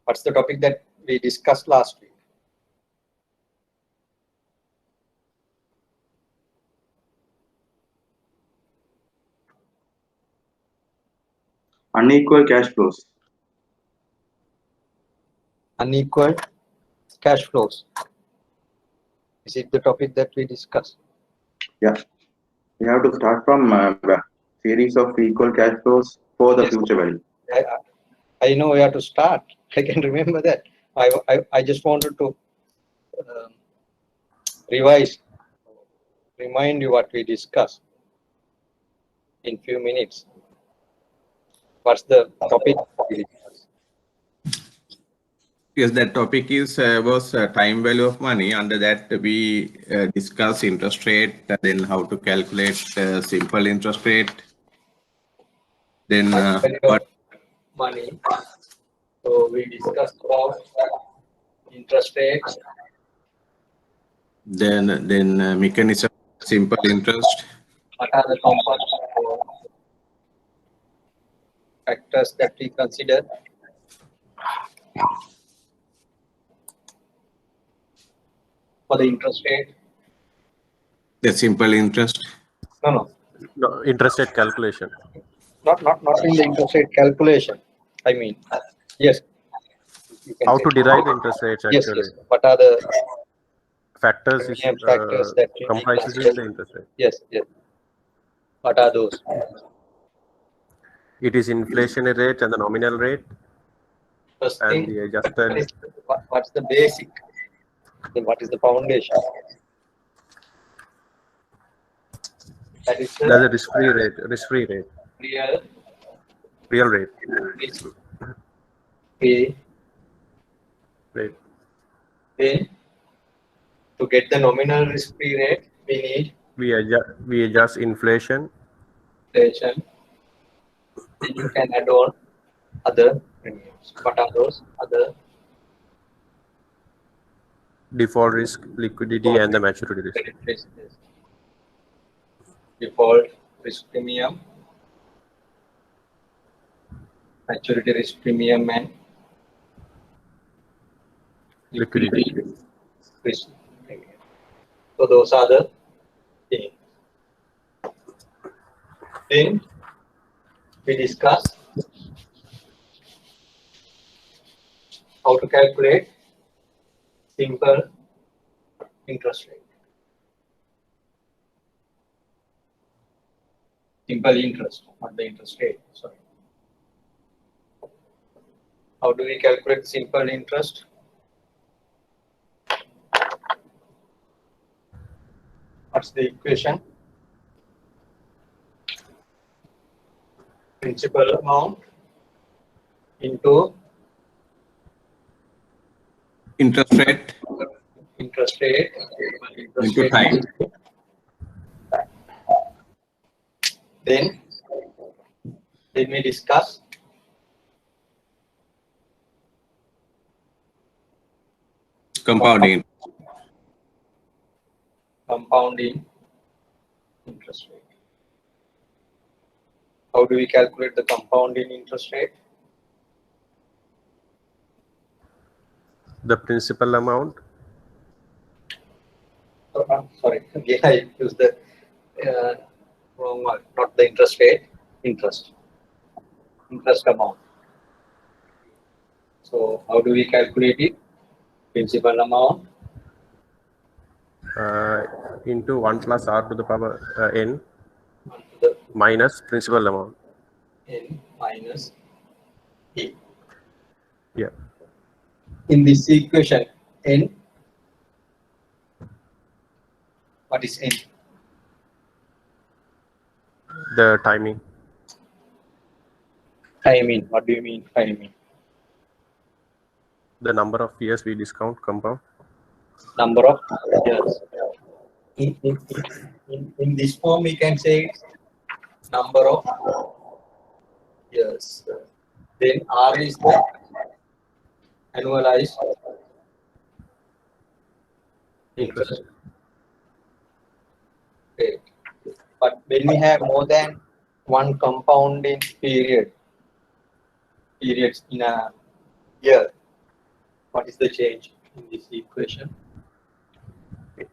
What's the topic that we discussed last week? Unequal cash flows. Unequal cash flows. Is it the topic that we discussed? Yeah. We have to start from a series of equal cash flows for the future value. I know where to start. I can remember that. I just wanted to remind you what we discussed in few minutes. What's the topic? Yes, that topic is was time value of money. Under that, we discuss interest rate, then how to calculate simple interest rate. Then what Money. So we discussed about interest rates. then mechanism simple interest. What are the component factors that we consider? For the interest rate? The simple interest. No. No, interest rate calculation. Not in the interest rate calculation. I mean, yes. How to derive the interest rates actually? Yes. What are the factors that comprises in the interest rate? Yes. What are those? It is inflationary rate and the nominal rate. First and thing, the adjusted. what's the basic? Then what is the foundation? That is the risk-free rate. Real rate. Risk-free rate. Then to get the nominal risk-free rate, we adjust inflation. Then you can add on other premiums. What are those other? Default risk, liquidity, and the maturity risk. Default risk premium, maturity risk premium, and liquidity risk premium. So those are the things. Then we discuss how to calculate simple interest rate. Simple interest, not the interest rate. Sorry. How do we calculate simple interest? What's the equation? Principal amount into interest rate into time. Then we discuss compounding interest rate. How do we calculate the compounding interest rate? The principal amount. Sorry, again I used the wrong one. Not the interest rate. Interest amount. So how do we calculate it? Principal amount into 1 plus r to the power n minus principal amount. N minus E. Yeah. In this equation, N, what is N? The timing. Timing. What do you mean timing? The number of years we discount compound. Number of years. In this form, we can say number of years. Then R is the annualized interest rate. But when we have more than one compounding periods in a year, what is the change in this equation?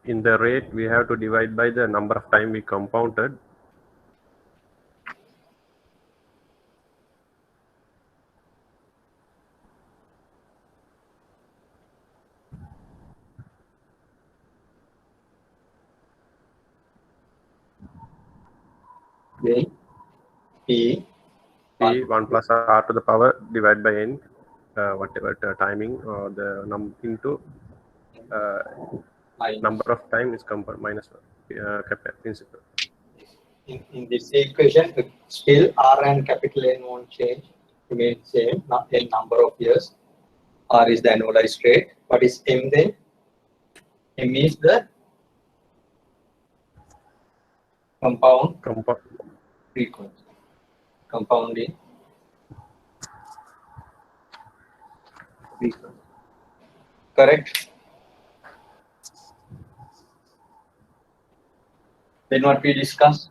In the rate, we have to divide by the number of time we compounded. Then P 1 plus r to the power divided by n, whatever the timing or the into number of time is compound minus principal. in this equation, still R and capital N won't change, remain same, not n number of years. R is the annualized rate. What is M then? M is the compound frequency. Compounding frequency. Correct? Then what we discussed?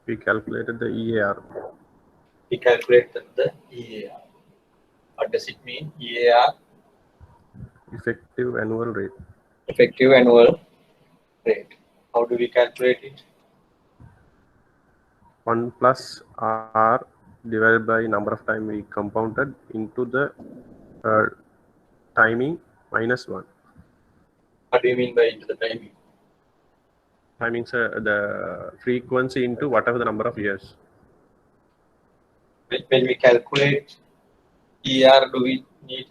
We calculated the EAR. We calculated the EAR. What does it mean? EAR? Effective annual rate. Effective annual rate. How do we calculate it? 1 plus r divided by number of time we compounded into the timing minus 1. What do you mean by into the timing? Timing the frequency into whatever the number of years. When we calculate ER, do we need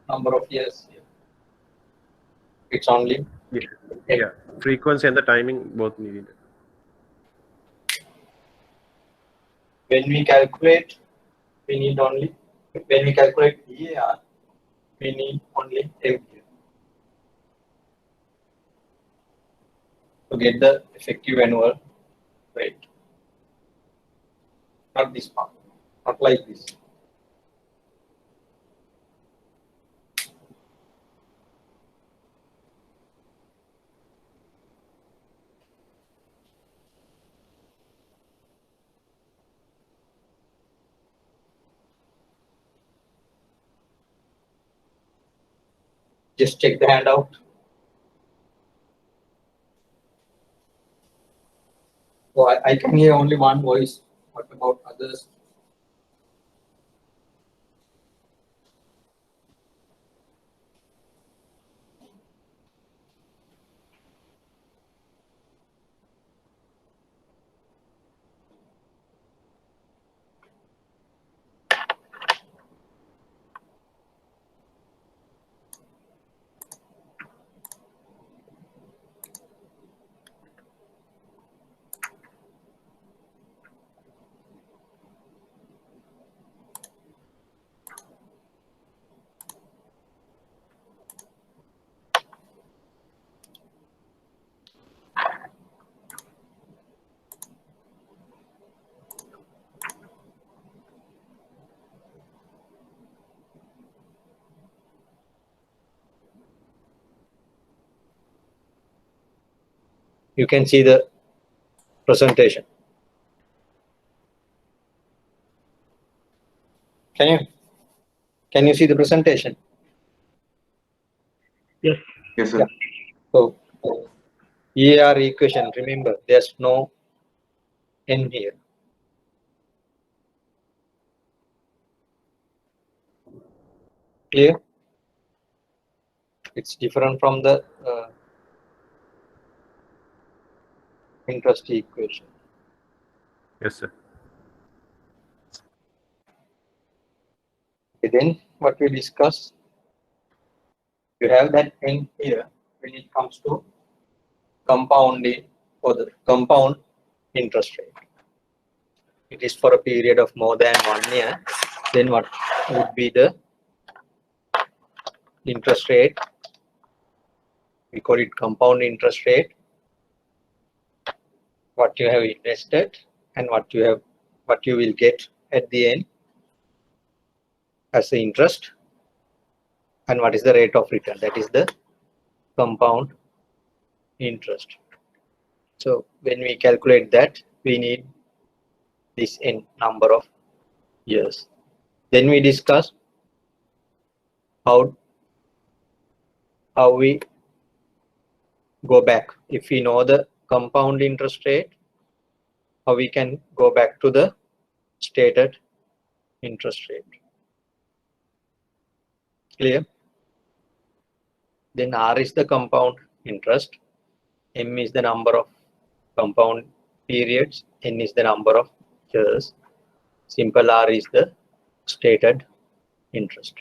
number of years? It's only yeah. Frequency and the timing both needed. When we calculate, we need only, when we calculate EAR, we need only M here to get the effective annual rate. Not this part, not like this. Just check the handout. So I can hear only one voice. What about others? You can see the presentation. Can you see the presentation? Yes, sir. Yeah. So EAR equation, remember there's no N here. Clear? It's different from the interest equation. Yes, sir. Okay, then what we discuss, you have that N here when it comes to compounding or the compound interest rate. It is for a period of more than 1 year. Then what would be the interest rate? We call it compound interest rate. What you have invested and what you will get at the end as the interest, and what is the rate of return, that is the compound interest. So when we calculate that, we need this in number of years. Then we discuss how we go back. If we know the compound interest rate, how we can go back to the stated interest rate. Clear? Then R is the compound interest, M is the number of compound periods, N is the number of years. Simple R is the stated interest.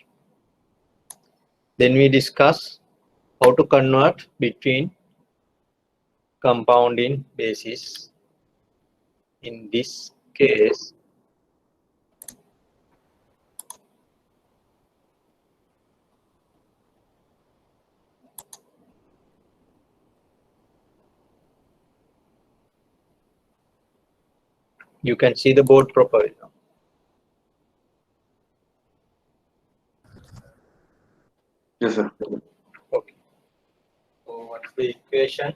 Then we discuss how to convert between compounding basis. In this case, you can see the board properly now. Yes, sir. Okay. So what's the equation?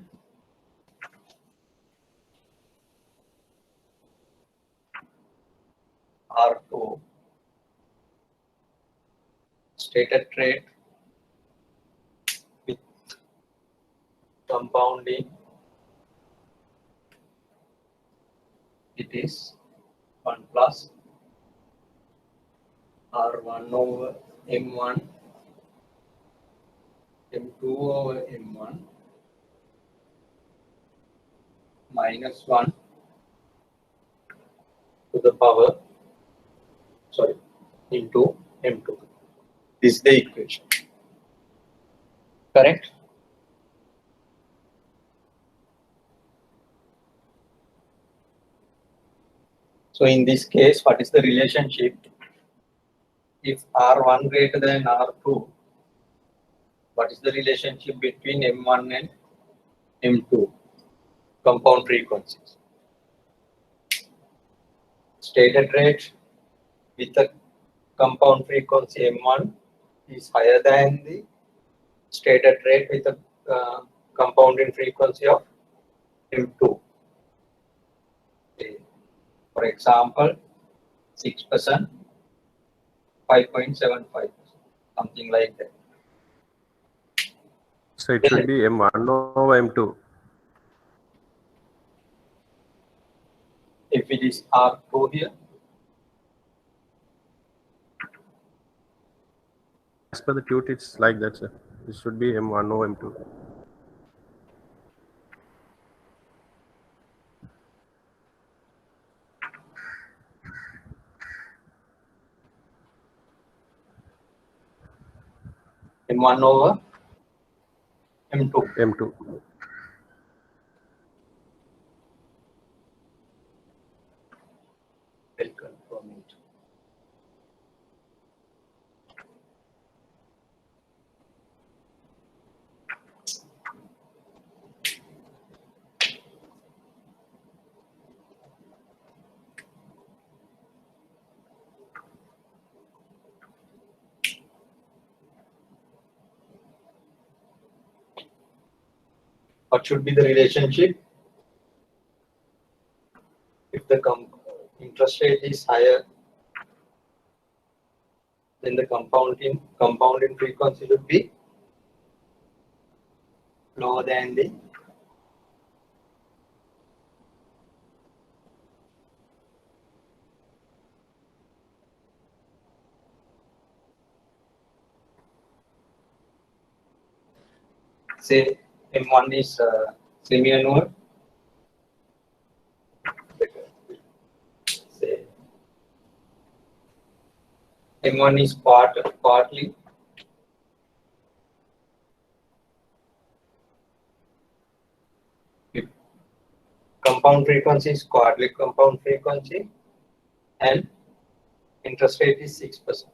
R2 stated rate with compounding, it is 1 plus R1 over M1, M2 over M1 minus 1 to the power, sorry, into M2. This is the equation. Correct? So in this case, what is the relationship? If R1 greater than R2, what is the relationship between M1 and M2 compound frequencies? Stated rate with a compound frequency M1 is higher than the stated rate with a compounding frequency of M2. Okay. For example, 6%, 5.75%, something like that. So it should be M1 over M2. If it is R2 here, As per the tute, it's like that, sir. It should be M1 over M2. M1 over M2. M2. Will confirm it. What should be the relationship? If the interest rate is higher, then the compounding frequency should be lower than the say M1 is semi-annual. Say M1 is partly. If compound frequency is quarterly compound frequency and interest rate is 6%.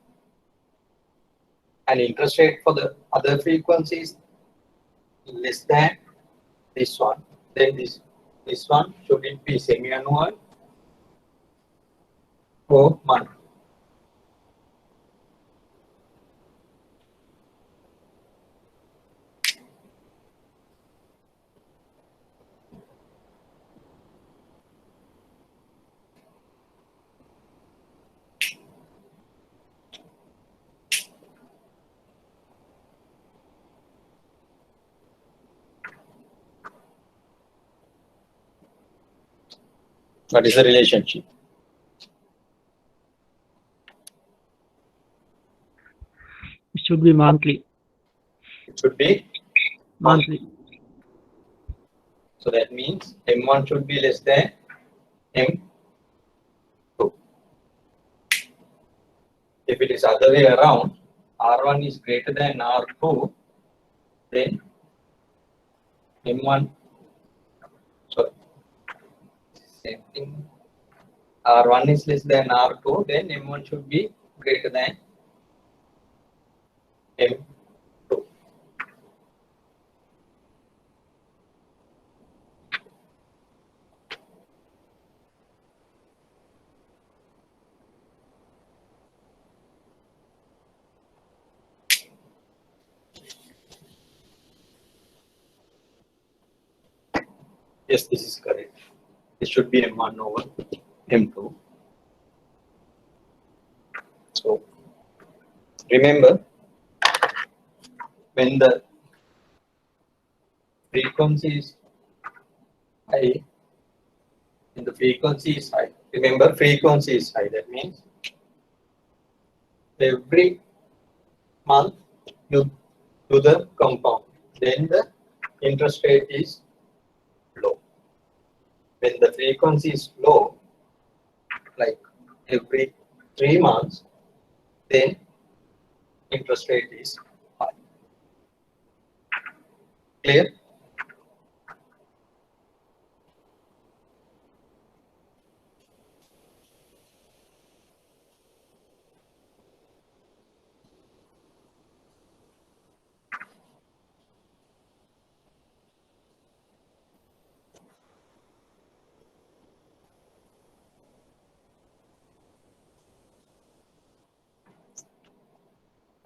And interest rate for the other frequencies less than this one, then this one should it be semi-annual or monthly. What is the relationship? It should be monthly. It should be Monthly. So that means M1 should be less than M2. If it is other way around, R1 is greater than R2, then M1, sorry, same thing. R1 is less than R2, then M1 should be greater than M2. Yes, this is correct. It should be M1 over M2. So remember, when the frequency is high, remember frequency is high, that means every month you do the compound, then the interest rate is low. When the frequency is low, like every 3 months, then interest rate is high. Clear?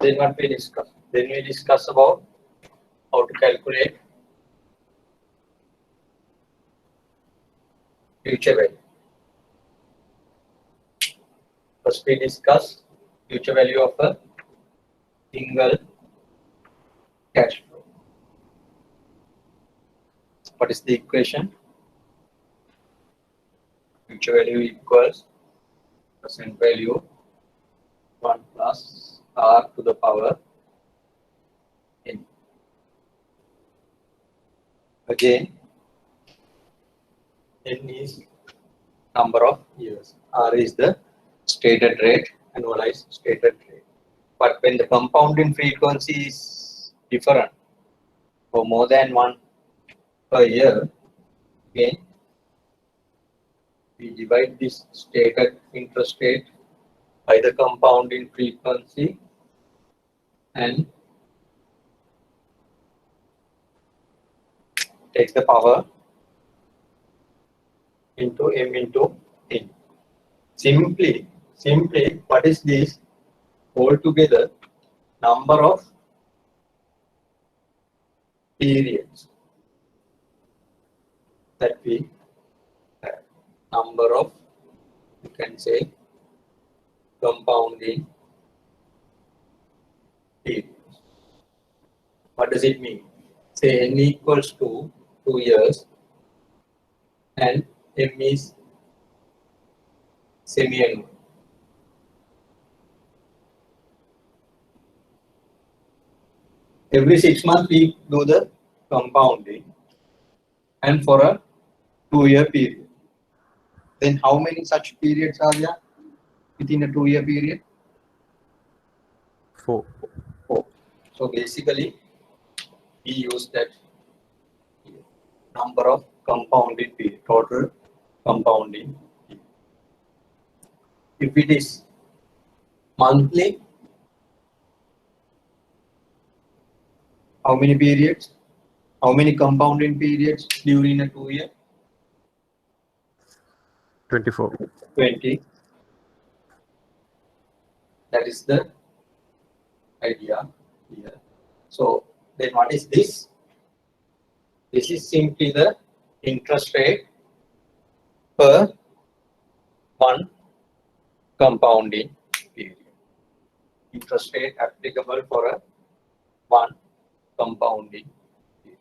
Then what we discuss? Then we discuss about how to calculate future value. First we discuss future value of a single cash flow. What is the equation? Future value equals present value 1 plus R to the power n. Again, n is number of years. R is the stated rate, annualized stated rate. But when the compounding frequency is different, for more than 1 per year, again, we divide this stated interest rate by the compounding frequency and take the power into m into n. Simply, what is this? Altogether, number of periods that we have. Number of, you can say, compounding periods. What does it mean? Say n equals to 2 years and m is semi-annual. Every 6 months we do the compounding and for a 2-year period. Then how many such periods are there within a 2-year period? 4. 4. So basically we use that number of compounded period, total compounding period. If it is monthly, how many periods? How many compounding periods during a 2-year? 24. 20. That is the idea here. So then what is this? This is simply the interest rate per 1 compounding period. Interest rate applicable for a 1 compounding period.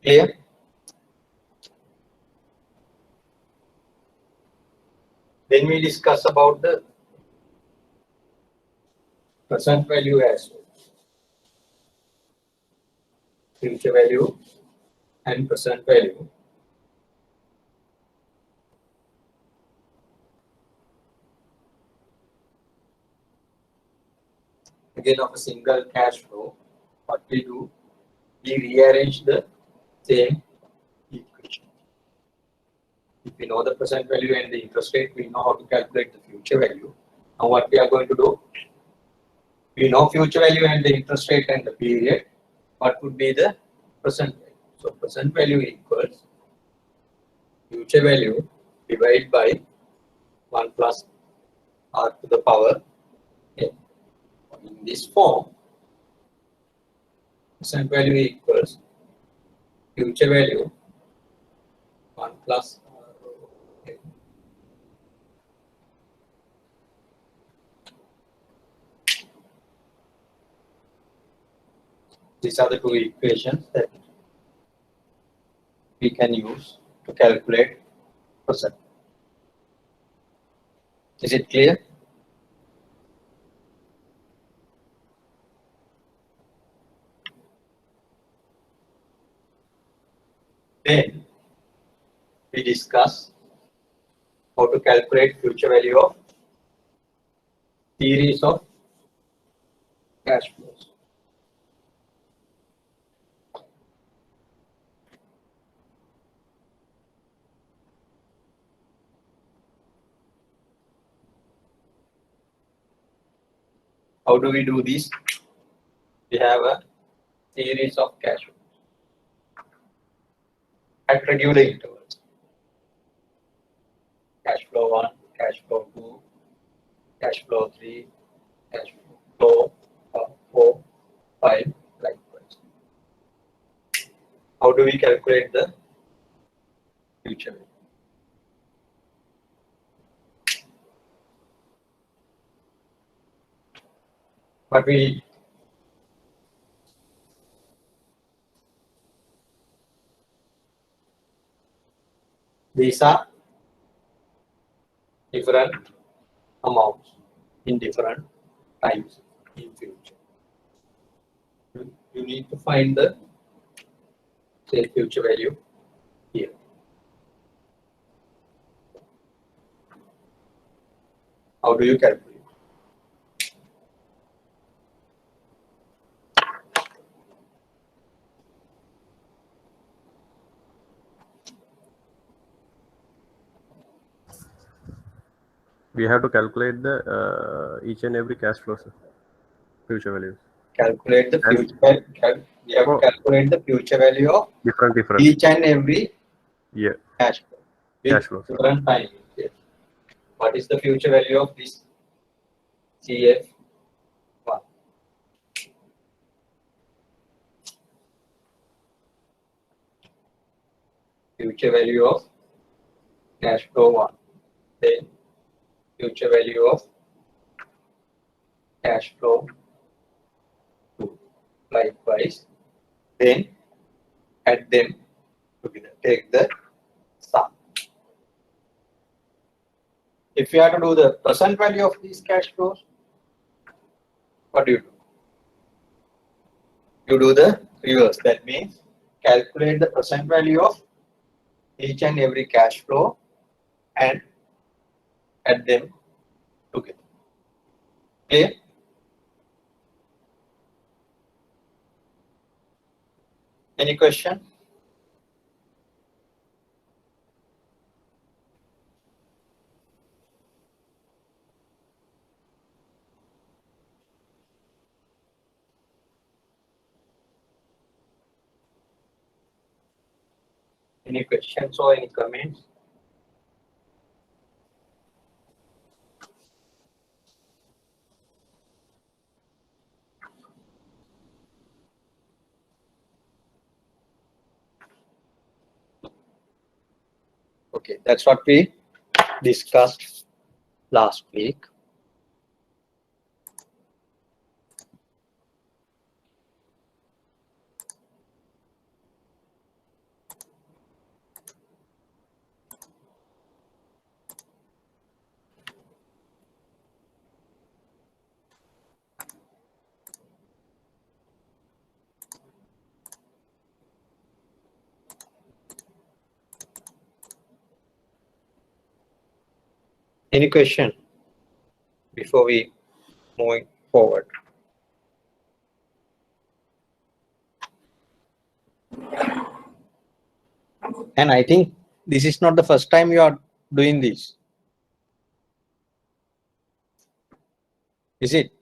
Clear? Then we discuss about the present value as well. Future value and present value. Again, of a single cash flow, what we do, we rearrange the same equation. If we know the present value and the interest rate, we know how to calculate the future value. Now what we are going to do, we know future value and the interest rate and the period. What would be the present value? So present value equals future value divided by 1 plus r to the power n. In this form, present value equals future value 1 plus r n. These are the two equations that we can use to calculate present. Is it clear? Then we discuss how to calculate future value of series of cash flows. How do we do this? We have a series of cash flows at regular intervals. Cash flow 1, cash flow 2, cash flow 3, cash flow 4, 5, likewise. How do we calculate the future value? But these are different amounts in different times in future. You need to find the say future value here. How do you calculate? We have to calculate the each and every cash flow, sir. Future values. Calculate the And- future. We have to calculate the future value of Different. each and every Yeah. cash flow. With Cash flow, sir. different timings. Yes. What is the future value of this CF1? Future value of cash flow 1. Then future value of cash flow 2. Likewise, then add them together. Take the sum. If you have to do the present value of these cash flows, what do? You do the reverse. That means calculate the present value of each and every cash flow and add them together. Clear? Any question? Any questions or any comments? Okay, that's what we discussed last week. Any question before we moving forward? And I think this is not the first time you are doing this. Is it?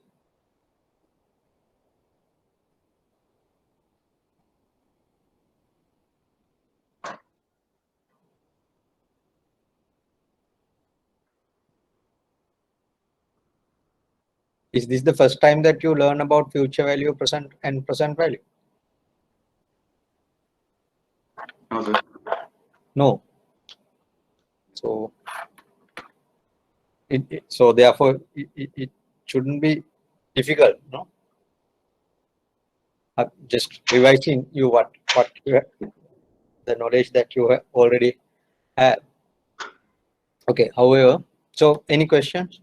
Is this the first time that you learn about future value, present and present value? No, sir. No. So, so therefore, it shouldn't be difficult, no? Just revising you what you have, the knowledge that you have already have. Okay. However, so any questions?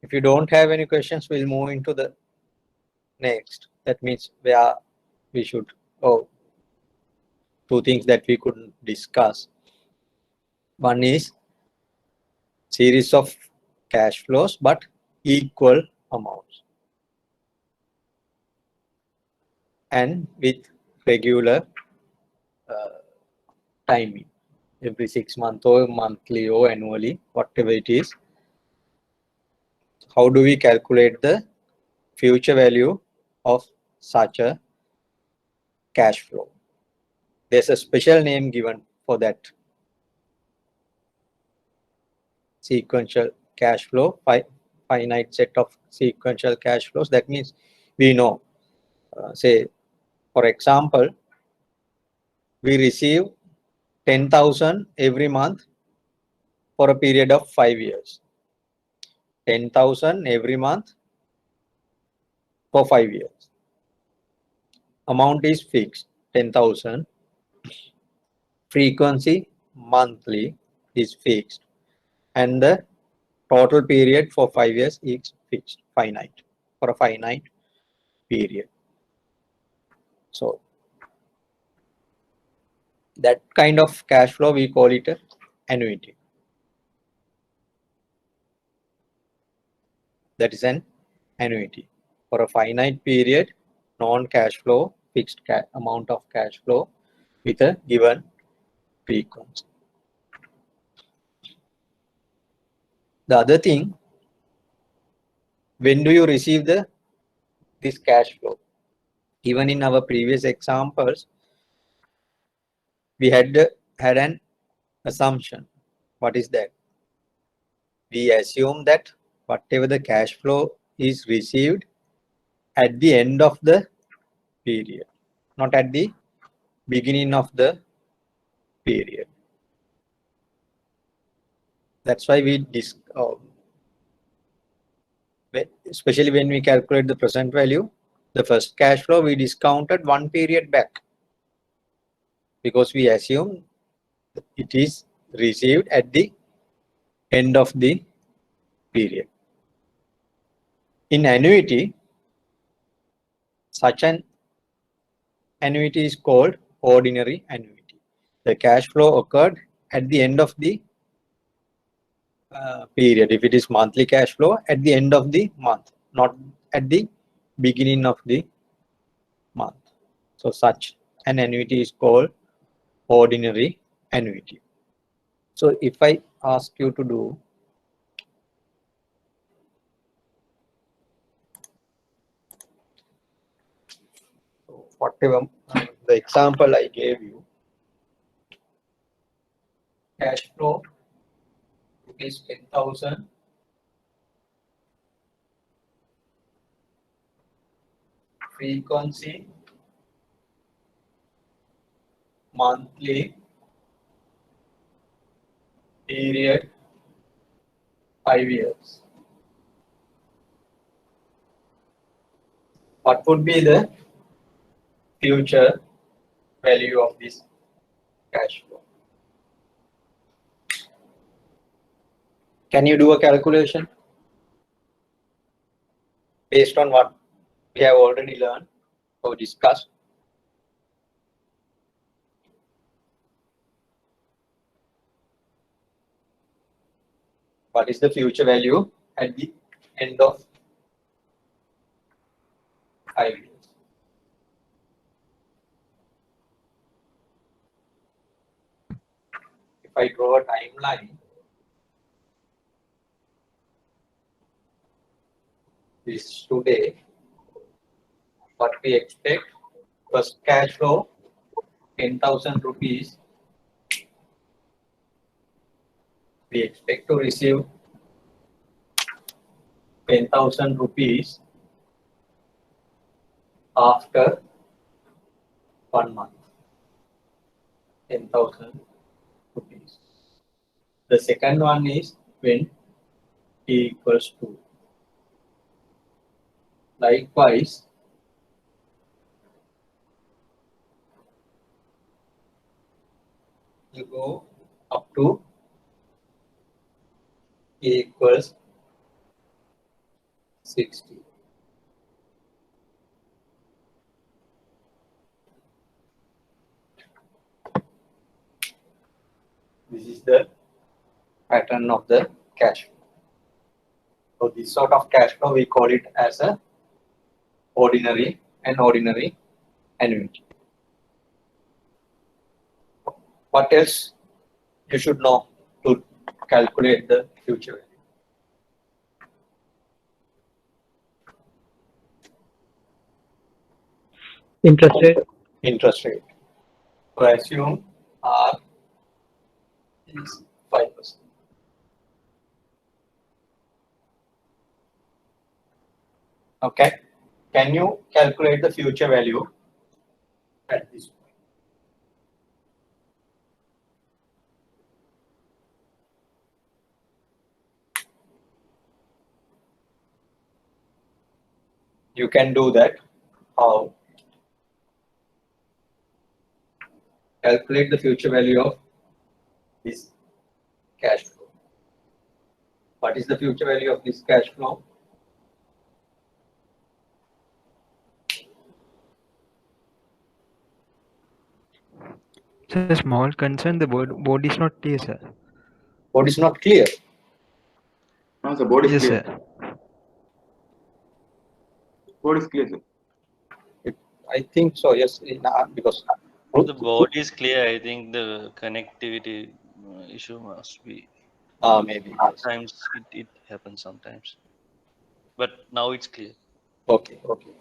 If you don't have any questions, we'll move into the next. That means where we should, two things that we couldn't discuss. One is series of cash flows, but equal amounts. And with regular timing, every 6 months or monthly or annually, whatever it is. How do we calculate the future value of such a cash flow? There's a special name given for that. Sequential cash flow, finite set of sequential cash flows. That means we know, say, for example, we receive 10,000 every month for a period of 5 years. 10,000 every month for 5 years. Amount is fixed, 10,000. Frequency monthly is fixed, and the total period for 5 years is fixed, finite, for a finite period. So that kind of cash flow, we call it an annuity. That is an annuity. For a finite period, non-cash flow, fixed amount of cash flow with a given frequency. The other thing, when do you receive this cash flow? Even in our previous examples, we had an assumption. What is that? We assume that whatever the cash flow is received at the end of the period, not at the beginning of the period. That's why we especially when we calculate the present value, the first cash flow we discounted one period back, because we assume it is received at the end of the period. In annuity, such an annuity is called ordinary annuity. The cash flow occurred at the end of the period. If it is monthly cash flow, at the end of the month, not at the beginning of the month. So such an annuity is called ordinary annuity. So if I ask you to do whatever the example I gave you, cash flow is 10,000 frequency monthly period 5 years. What would be the future value of this cash flow? Can you do a calculation based on what we have already learned or discussed? what is the future value at the end of 5 years. If I draw a timeline, this is today, what we expect, first cash flow 10,000 rupees. We expect to receive 10,000 rupees after 1 month. 10,000 rupees. The second one is when t equals 2. Likewise, you go up to t equals 60. This is the pattern of the cash flow. So this sort of cash flow, we call it as a ordinary annuity. What else you should know to calculate the future value? Interest rate. Interest rate. So assume R is 5%. Okay. Can you calculate the future value at this point? You can do that. How? Calculate the future value of this cash flow. What is the future value of this cash flow? Sir, small concern, the board is not clear, sir. What is not clear? No, the board is Yes, clear. sir. Board is clear, sir. I think so, yes, because The board is clear. I think the connectivity issue must be. maybe. Yes. Sometimes it happens sometimes. But now it's clear. Okay, okay.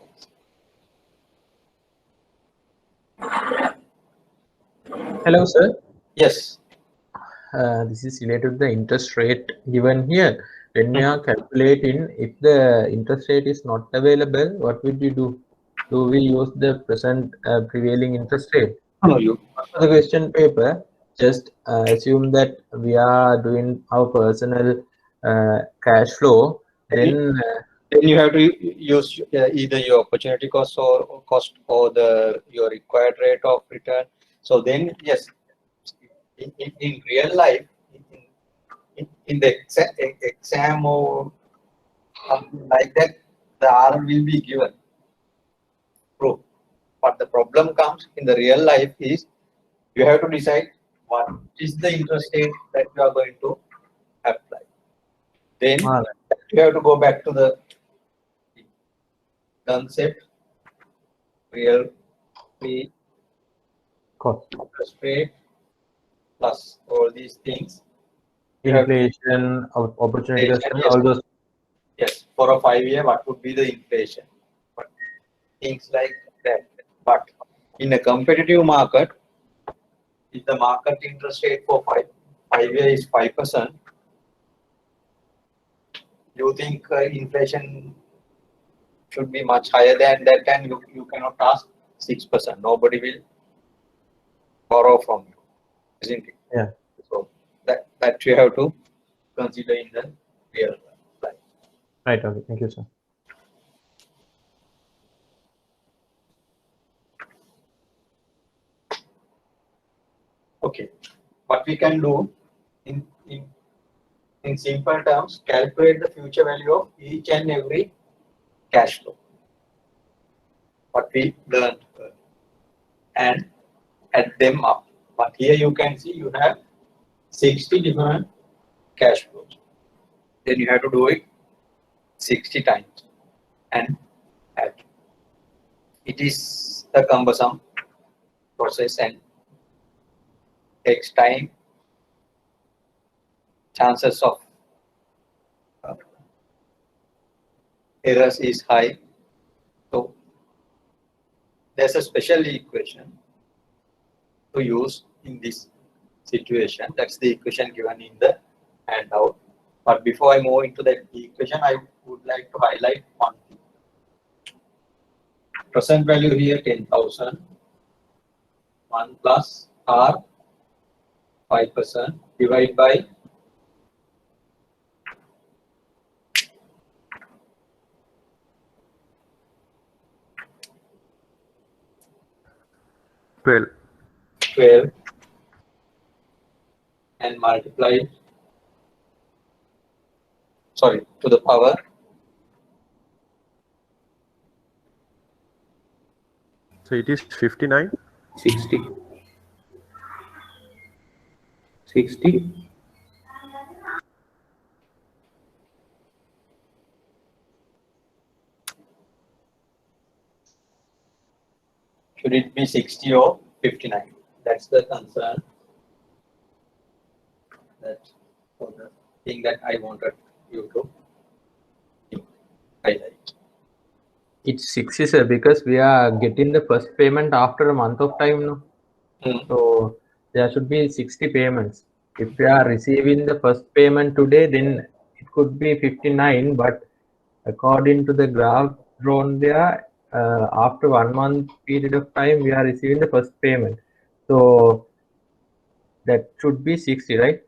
Hello, sir. Yes. This is related to the interest rate given here. When we are calculating, if the interest rate is not available, what would you do? Do we use the present prevailing interest rate? No, you. For the question paper, just assume that we are doing our personal cash flow. Then you have to use either your opportunity cost or your required rate of return. So then, yes, in real life, in the exam or something like that, the R will be given. True. But the problem comes in the real life is you have to decide what is the interest rate that you are going to apply. Then you have to go back to the concept, real free cost, interest rate plus all these things. inflation, opportunity cost, Yes. all those. Yes, for a 5 year, what would be the inflation? But things like that. But in a competitive market, if the market interest rate for 5 year is 5%, you think inflation should be much higher than that, and you cannot ask 6%. Nobody will borrow from you, isn't it? Yeah. So that you have to consider in the real life. Right. Okay. Thank you, sir. Okay. What we can do in simple terms, calculate the future value of each and every cash flow. What we learned and add them up. But here you can see you have 60 different cash flows. then you have to do it 60 times and add. It is a cumbersome process and takes time. Chances of errors is high. So there's a special equation to use in this situation. That's the equation given in the handout. But before I move into that equation, I would like to highlight one thing. Present value here 10,000. 1 plus R 5% divided by 12 and multiply, sorry, to the power So it is 59. 60. 60. should it be 60 or 59? That's the concern. That's the thing that I wanted you to highlight. It's 60, sir, because we are getting the first payment after a month of time now. So there should be 60 payments. If we are receiving the first payment today, then it could be 59, but according to the graph drawn there, after 1 month period of time, we are receiving the first payment. So that should be 60, right?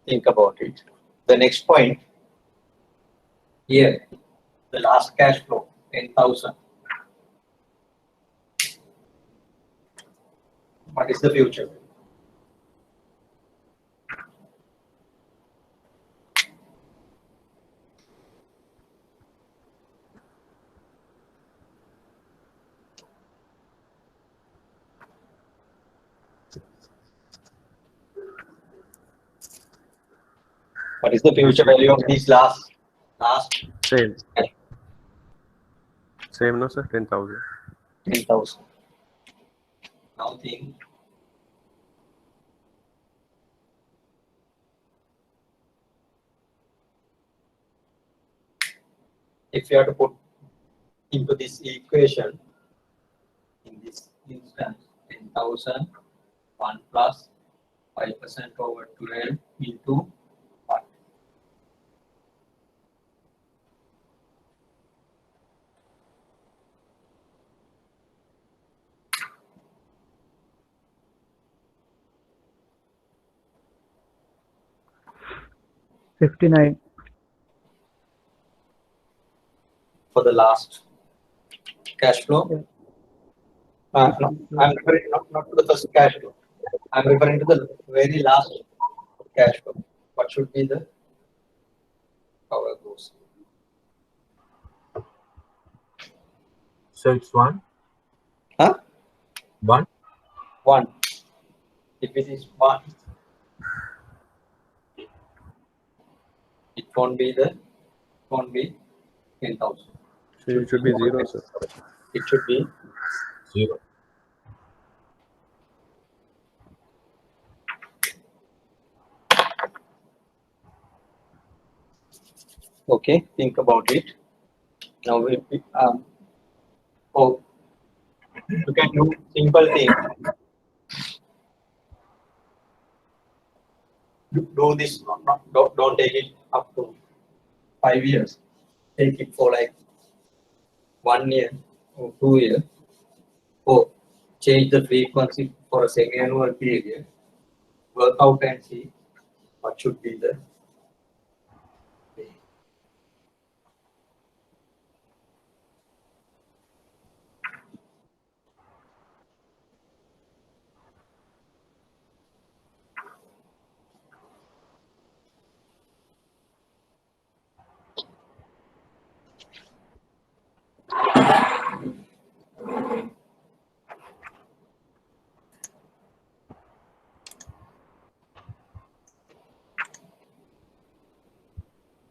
Think about it. The next point here, the last cash flow 10,000. What is the future? What is the future value of these last? Same, no sir, 10,000. 10,000. Now think. If you have to put into this equation, in this instance, 10,000, 1 plus 5% over 12 into 1. $59. For the last cash flow. No, I'm referring not to the first cash flow. I'm referring to the very last cash flow. What should be the power goes? So it's 1. Huh? 1. 1. If it is 1, it won't be 10,000. So it should be 0, sir. It should be 0. okay. Think about it. Now you can do simple thing. Do this. Don't take it up to 5 years. Take it for like 1 year or 2 years. Or change the frequency for a semi-annual period. Work out and see what should be the pay.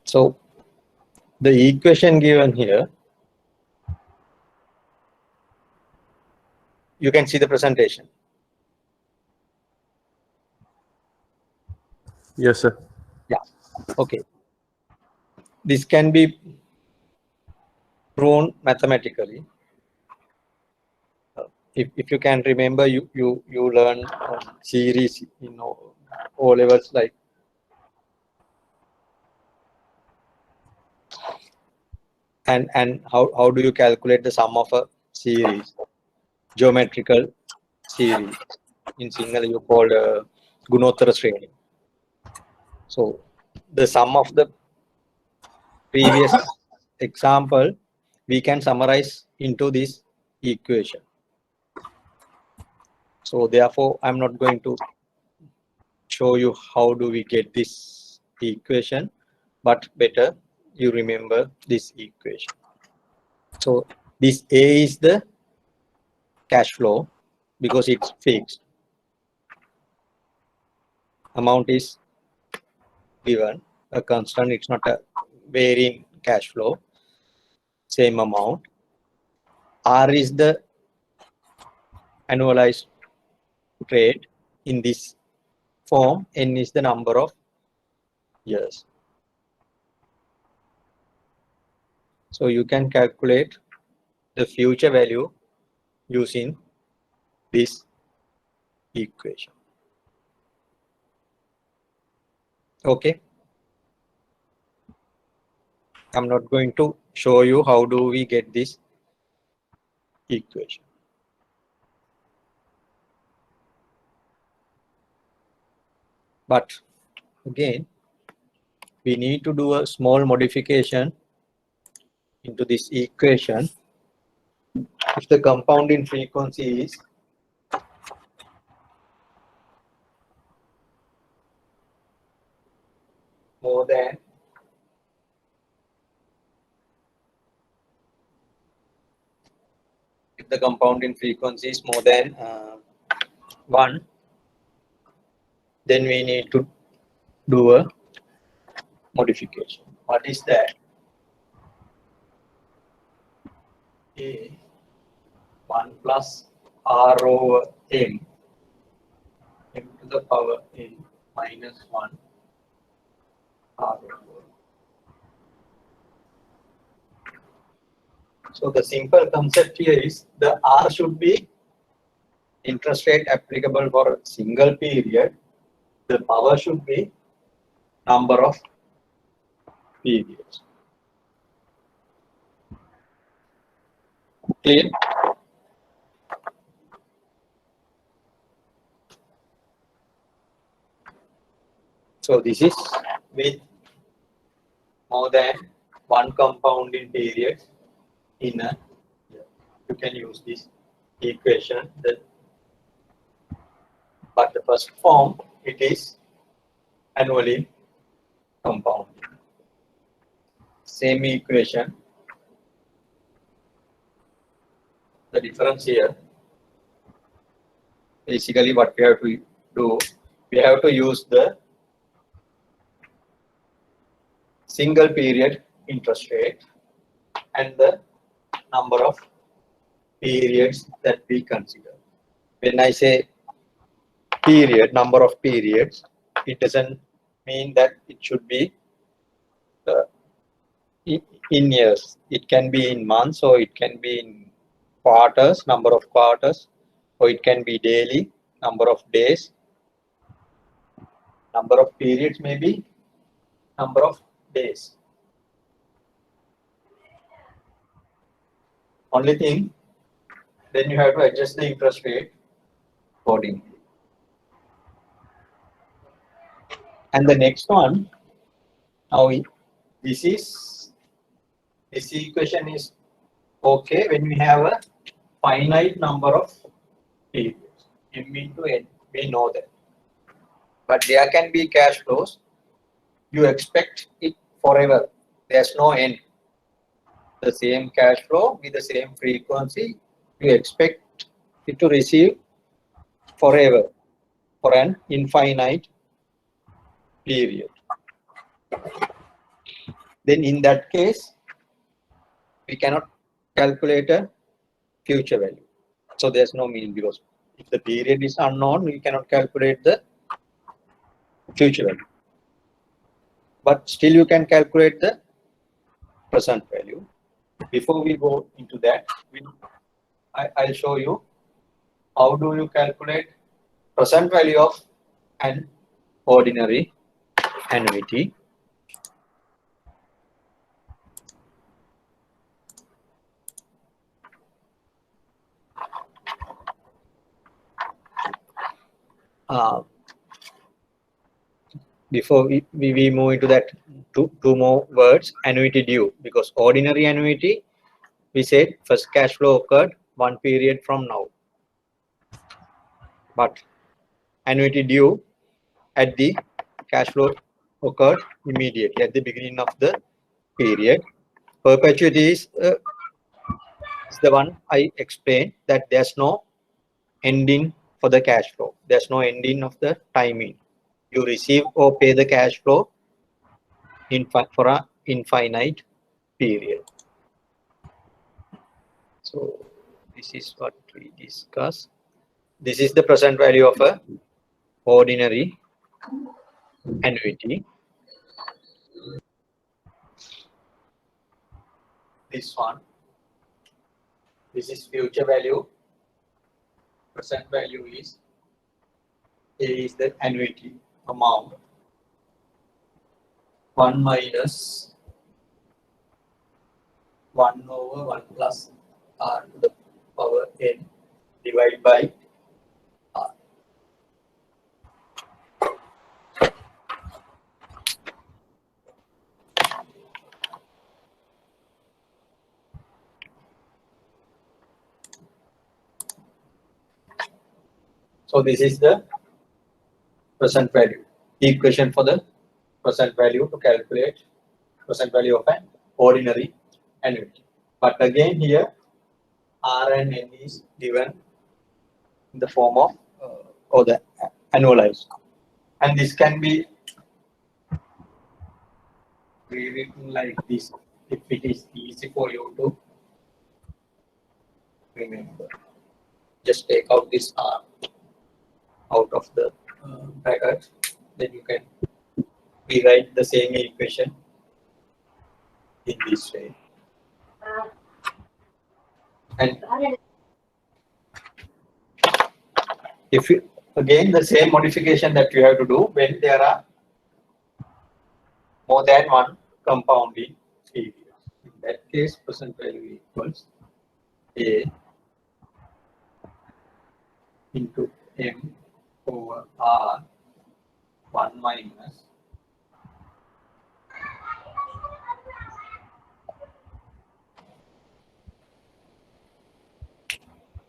So the equation given here, you can see the presentation. Yes, sir. Yeah. Okay. This can be proven mathematically. If you can remember, you learn series, O levels, like and how do you calculate the sum of a series, geometrical series. In Sinhala you call Gunottara Sreni. So the sum of the previous example we can summarize into this equation. So therefore I'm not going to show you how do we get this equation, but better you remember this equation. So this A is the cash flow because it's fixed. Amount is given, a constant, it's not a varying cash flow, same amount. R is the annualized rate in this form, N is the number of years. So you can calculate the future value using this equation. Okay. I'm not going to show you how do we get this equation. But again, we need to do a small modification into this equation. If the compounding frequency is more than the compounding frequency is more than 1, then we need to do a modification. What is that? A 1 plus R over M to the power N minus 1 R over. So the simple concept here is the R should be interest rate applicable for a single period. The power should be number of periods. Clear? So this is with more than one compounding period in a year. You can use this equation. But the first form, it is annually compounded. Same equation. The difference here, basically what we have to do, we have to use the single period interest rate and the number of periods that we consider. When I say period, number of periods, it doesn't mean that it should be in years. It can be in months, or it can be in quarters, number of quarters, or it can be daily, number of days, number of periods, maybe number of days. Only thing, then you have to adjust the interest rate accordingly. And the next one, now this equation is okay when we have a finite number of periods, M into N, we know that. But there can be cash flows, you expect it forever, there's no end. The same cash flow with the same frequency, you expect it to receive forever for an infinite period. then in that case, we cannot calculate a future value. So there's no mean, because if the period is unknown, we cannot calculate the future value. But still you can calculate the present value. Before we go into that, I'll show you how do you calculate present value of an ordinary annuity. Before we move into that, two more words, annuity due, because ordinary annuity, we said first cash flow occurred one period from now, but annuity due at the cash flow occurred immediately at the beginning of the period. Perpetuity is the one I explained, that there's no ending for the cash flow. There's no ending of the timing. You receive or pay the cash flow for an infinite period. So this is what we discussed. This is the present value of a ordinary annuity. This one. This is future value. Present value is A is the annuity amount. 1 minus 1 over 1 plus R to the power n divided by R. So this is the present value, equation for the present value to calculate present value of an ordinary annuity. But again here, R and N is given in the form of or the annualized, and this can be rewritten like this if it is easy for you to remember. Just take out this R out of the bracket, then you can rewrite the same equation in this way. And if you, again, the same modification that you have to do when there are more than one compounding period. In that case, present value equals A into M over R 1 minus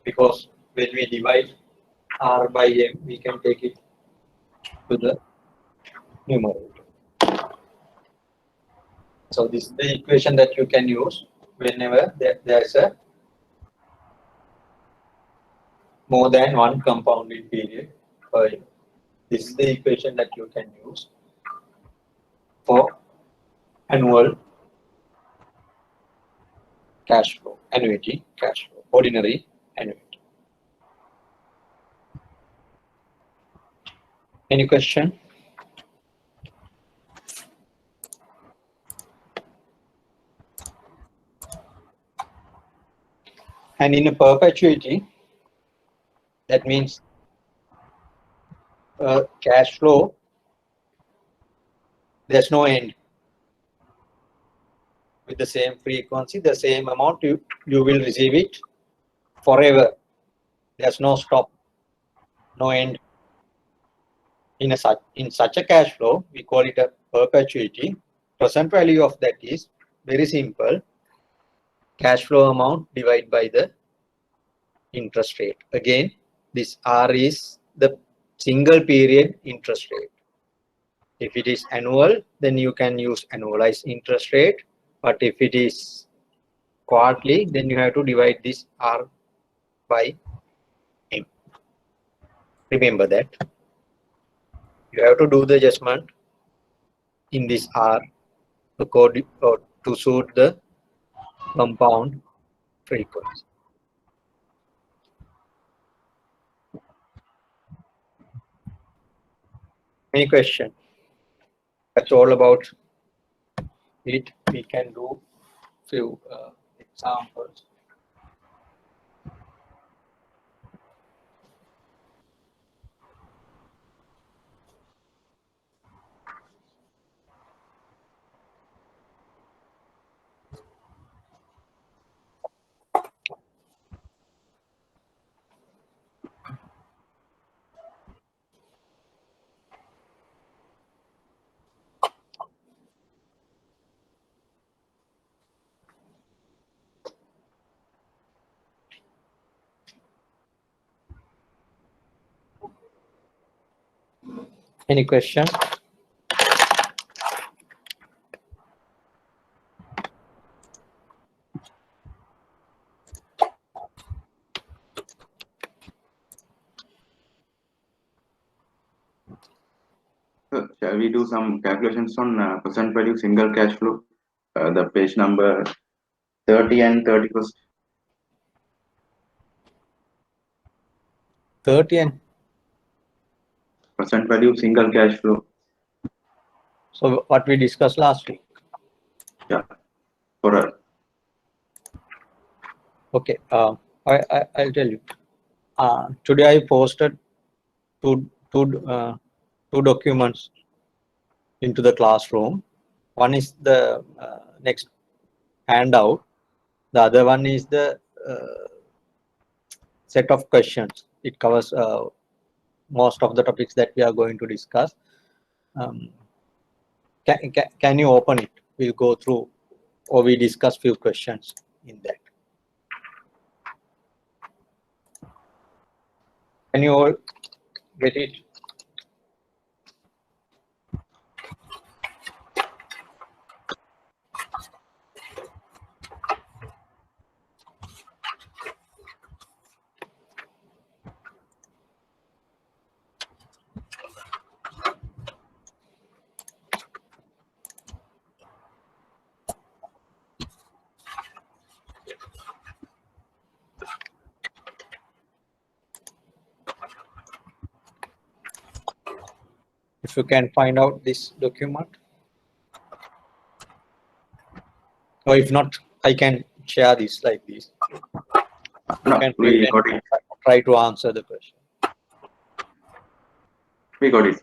because when we divide R by M, we can take it to the numerator. So this is the equation that you can use whenever there's a more than one compounding period per year. This is the equation that you can use for annual cash flow, annuity cash flow, ordinary annuity. Any question? And in a perpetuity, that means cash flow, there's no end. With the same frequency, the same amount, you will receive it forever. There's no stop, no end. In such a cash flow, we call it a perpetuity. Present value of that is very simple. Cash flow amount divided by the interest rate. Again, this R is the single period interest rate. If it is annual, then you can use annualized interest rate. But if it is quarterly, then you have to divide this R by M. Remember that. You have to do the adjustment in this R to suit the compound frequency. Any question? That's all about it. We can do few examples. Any question? So shall we do some calculations on present value single cash flow? The page number 30 and 31st. 30 and Present value single cash flow. so what we discussed last week. Yeah. For a Okay. I'll tell you. Today I posted two documents into the classroom. One is the next handout. The other one is the set of questions. It covers most of the topics that we are going to discuss. Can you open it? We'll go through, or we discuss few questions in that. Can you all get it? If you can find out this document, or if not, I can share this like this. no, You we can got it. try to answer the question. We got it.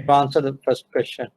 to answer the first question.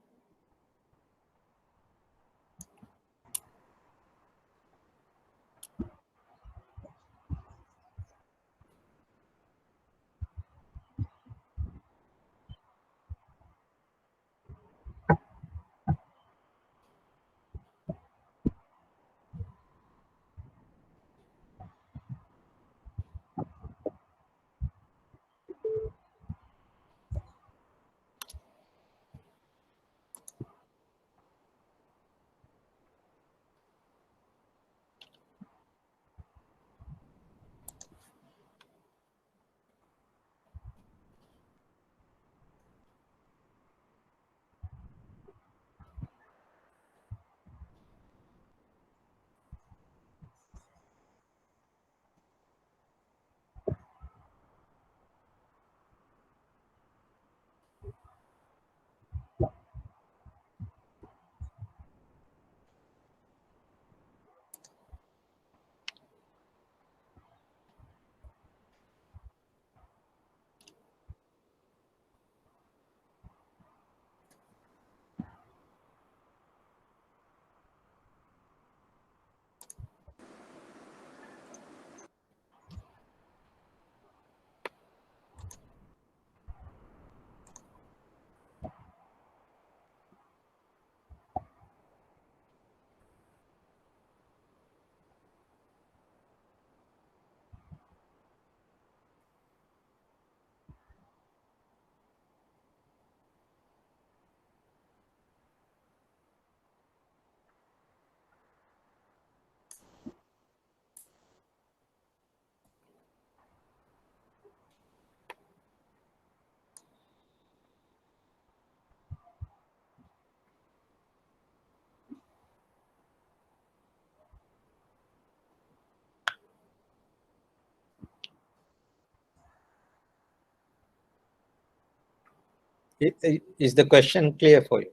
Is the question clear for you?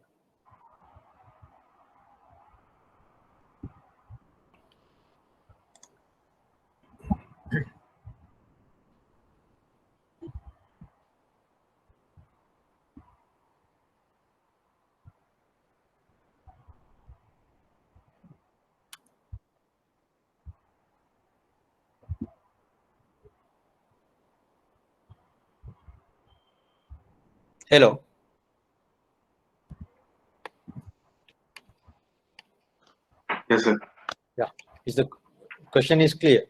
Hello. Yes, sir. Yeah. Is the question is clear?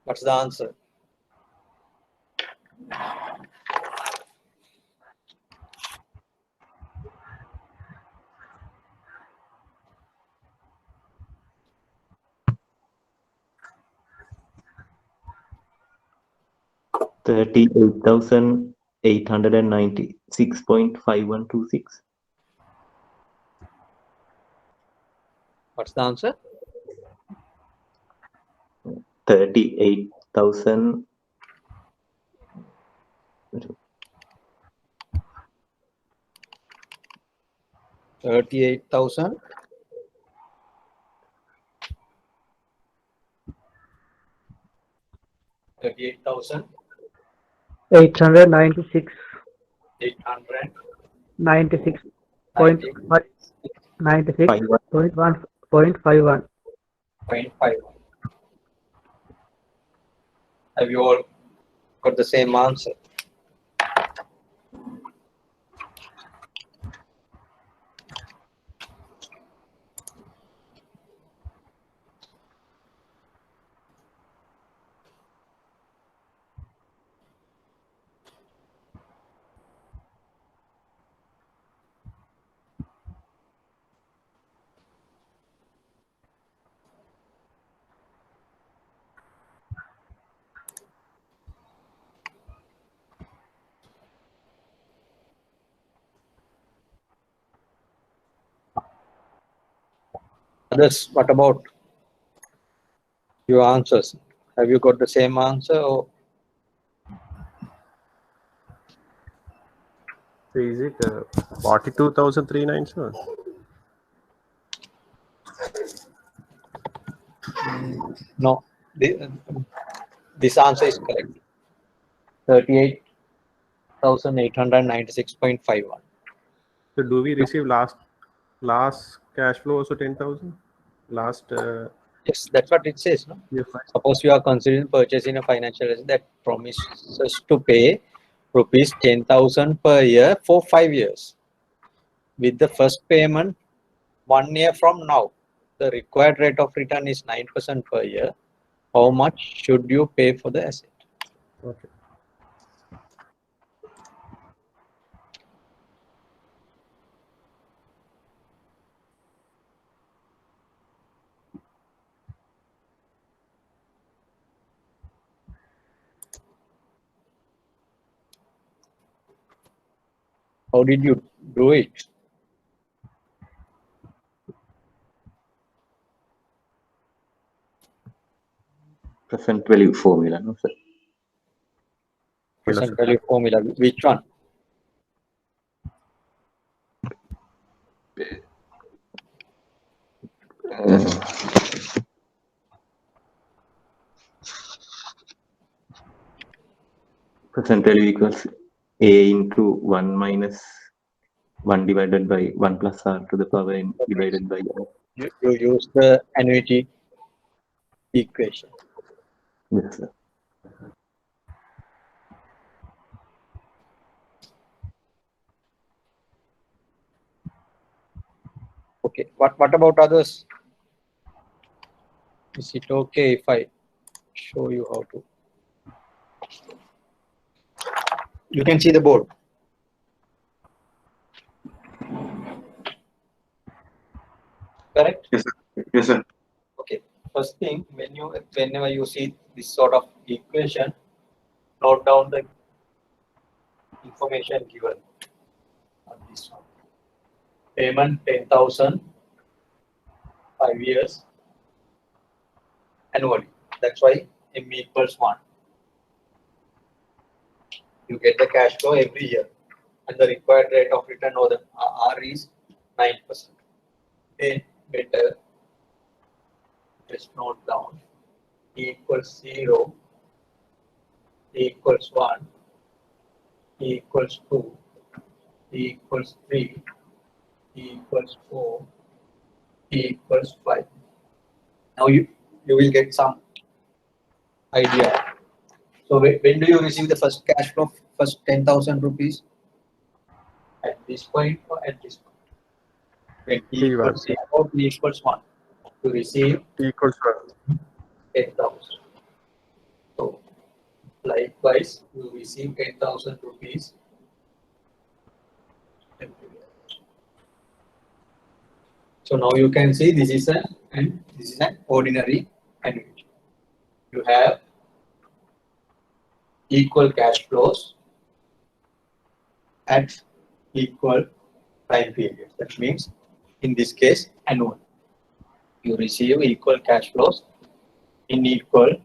What's the answer? $38,896.5126. What's the answer? 38,000. 38,000. 38,000. 896. 800. 96.1. 96.1. 0.51. 0.51. Have you all got the same answer? Others, what about your answers? Have you got the same answer? Or So is it 42,397? no? This answer is correct. 38,896.51. So do we receive last cash flow also 10,000? Last Yes, that's what it says. No? year Suppose you are considering purchasing a financial asset that promises to pay rupees 10,000 per year for 5 years. With the first payment 1 year from now, the required rate of return is 9% per year. How much should you pay for the asset? Okay. How did you do it? Present value formula, no sir? Present value formula. Which one? Present value equals a into 1 minus 1 divided by 1 plus r to the power n divided by r. You use the annuity equation. Yes, sir. Okay. What about others? Is it okay if I show you how to? You can see the board. Correct? Yes, sir. Yes, sir. Okay. First thing, whenever you see this sort of equation, note down the information given on this one. Payment 10,000, 5 years, annually. That's why M equals 1. You get the cash flow every year, and the required rate of return or the R is 9%. Then better just note down E equals 0, E equals 1, E equals 2, E equals 3, E equals 4, E equals 5. Now you will get some idea. So when do you receive the first cash flow, first 10,000 rupees? At this point or at this point? When E equals 0 or E equals 1, to receive equals 10,000. So likewise, you receive 10,000 rupees. So now you can see this is an ordinary annuity. You have equal cash flows at equal time period. That means in this case annual. You receive equal cash flows in equal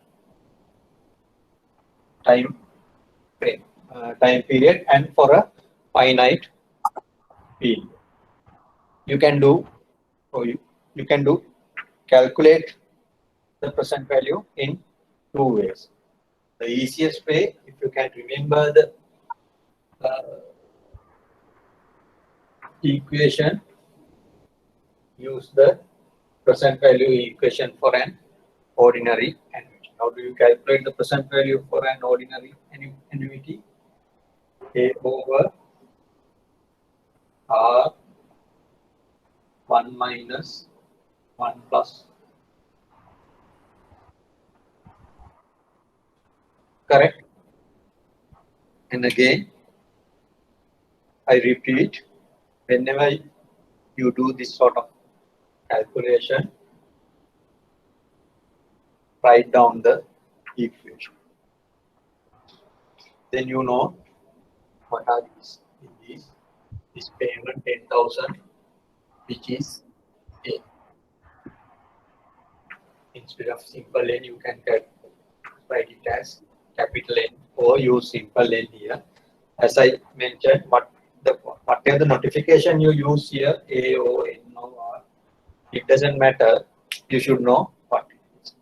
time frame, time period, and for a finite period. You can do, or you can do calculate the present value in 2 ways. The easiest way, if you can remember the equation, use the present value equation for an ordinary annuity. How do you calculate the present value for an ordinary annuity? A over R 1 minus 1 plus. Correct? And again, I repeat, whenever you do this sort of calculation, write down the equation. Then you know what are these. This payment 10,000, which is A. Instead of simple N, you can write it as capital N or use simple N here. As I mentioned, whatever the notification you use here, A, O, N, O, R, it doesn't matter. You should know what it is.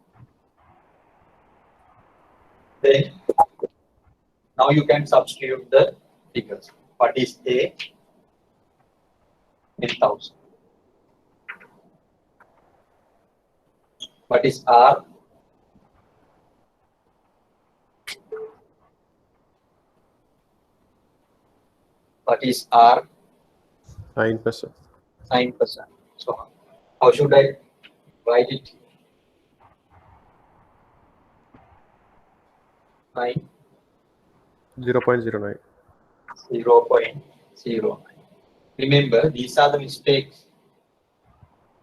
Then, now you can substitute the figures. What is A? 10,000. What is R? What is R? 9%. 9%. So how should I write it? 9. 0.09. 0.09. Remember, these are the mistakes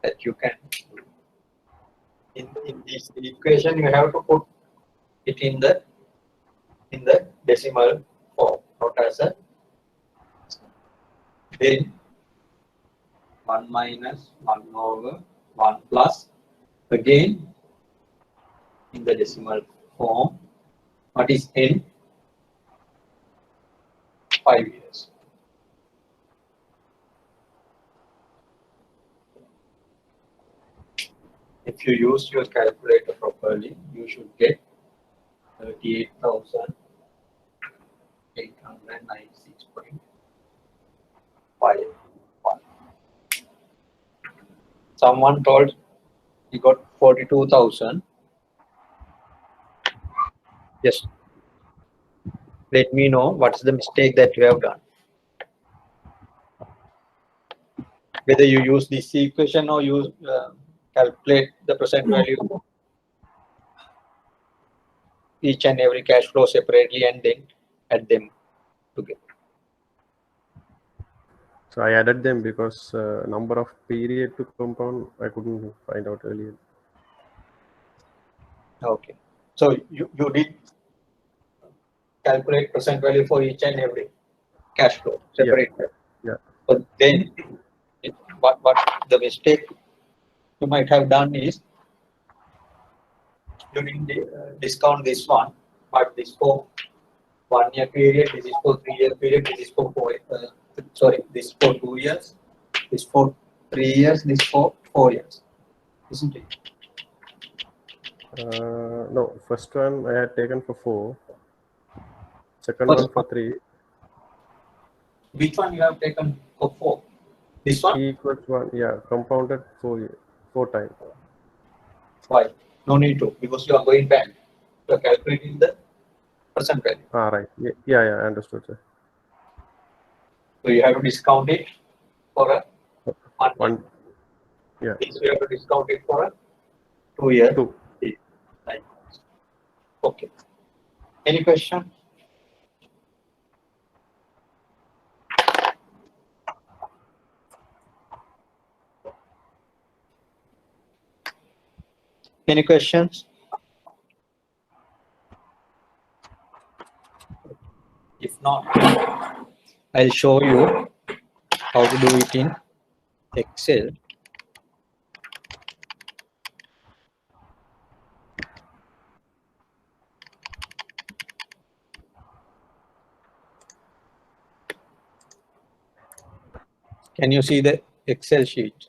that you can do. In this equation, you have to put it in the decimal form, not as a. Then 1 minus 1 over 1 plus, again in the decimal form. What is N? 5 years. If you use your calculator properly, you should get 38,896.51. Someone told he got 42,000. Just let me know what's the mistake that you have done. Whether you use this equation or use calculate the present value each and every cash flow separately and then add them together. So I added them because number of period to compound I couldn't find out earlier. Okay. So you did calculate present value for each and every cash flow separately. Yeah. But then what the mistake you might have done is you didn't discount this one, but this for 1 year period, this is for 3 year period, this is for this for 2 years, this for 3 years, this for 4 years, isn't it? No, first one I had taken for 4. Second First one for 3. Which one you have taken for 4? This one? E equals 1. Yeah, compounded 4 times. Why? No need to, because you are going back. You are calculating the present value. Ah, right. Yeah, I understood, sir. So you have to discount it for a 1 year. Yeah. Yeah. So you have to discount it for a 2 year. 2. Okay. Any question? Any questions? If not, I'll show you how to do it in Excel. Can you see the Excel sheet?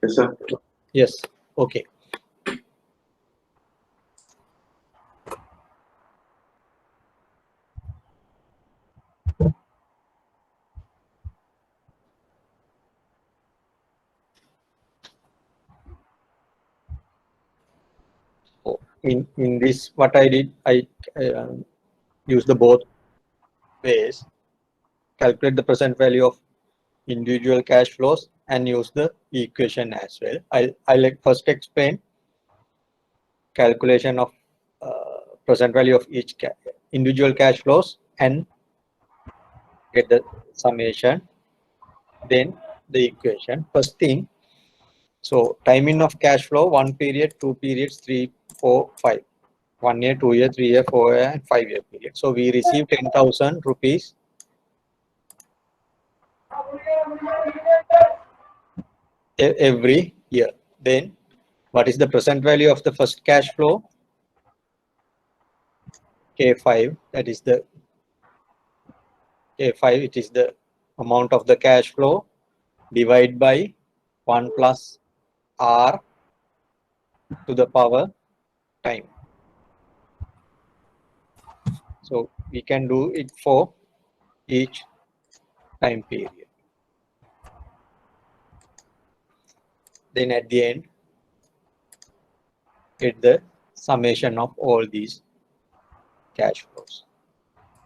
Yes, sir. Yes. Okay. in this, what I did, I use the both ways, calculate the present value of individual cash flows and use the equation as well. I'll first explain calculation of present value of each individual cash flows and get the summation, then the equation. First thing, so timing of cash flow, 1 period, 2 periods, 3, 4, 5. 1 year, 2 year, 3 year, 4 year, and 5 year period. So we received 10,000 rupees every year. Then what is the present value of the first cash flow? K5, that is the K5, it is the amount of the cash flow divided by 1 plus R to the power time. So we can do it for each time period. Then at the end, get the summation of all these cash flows.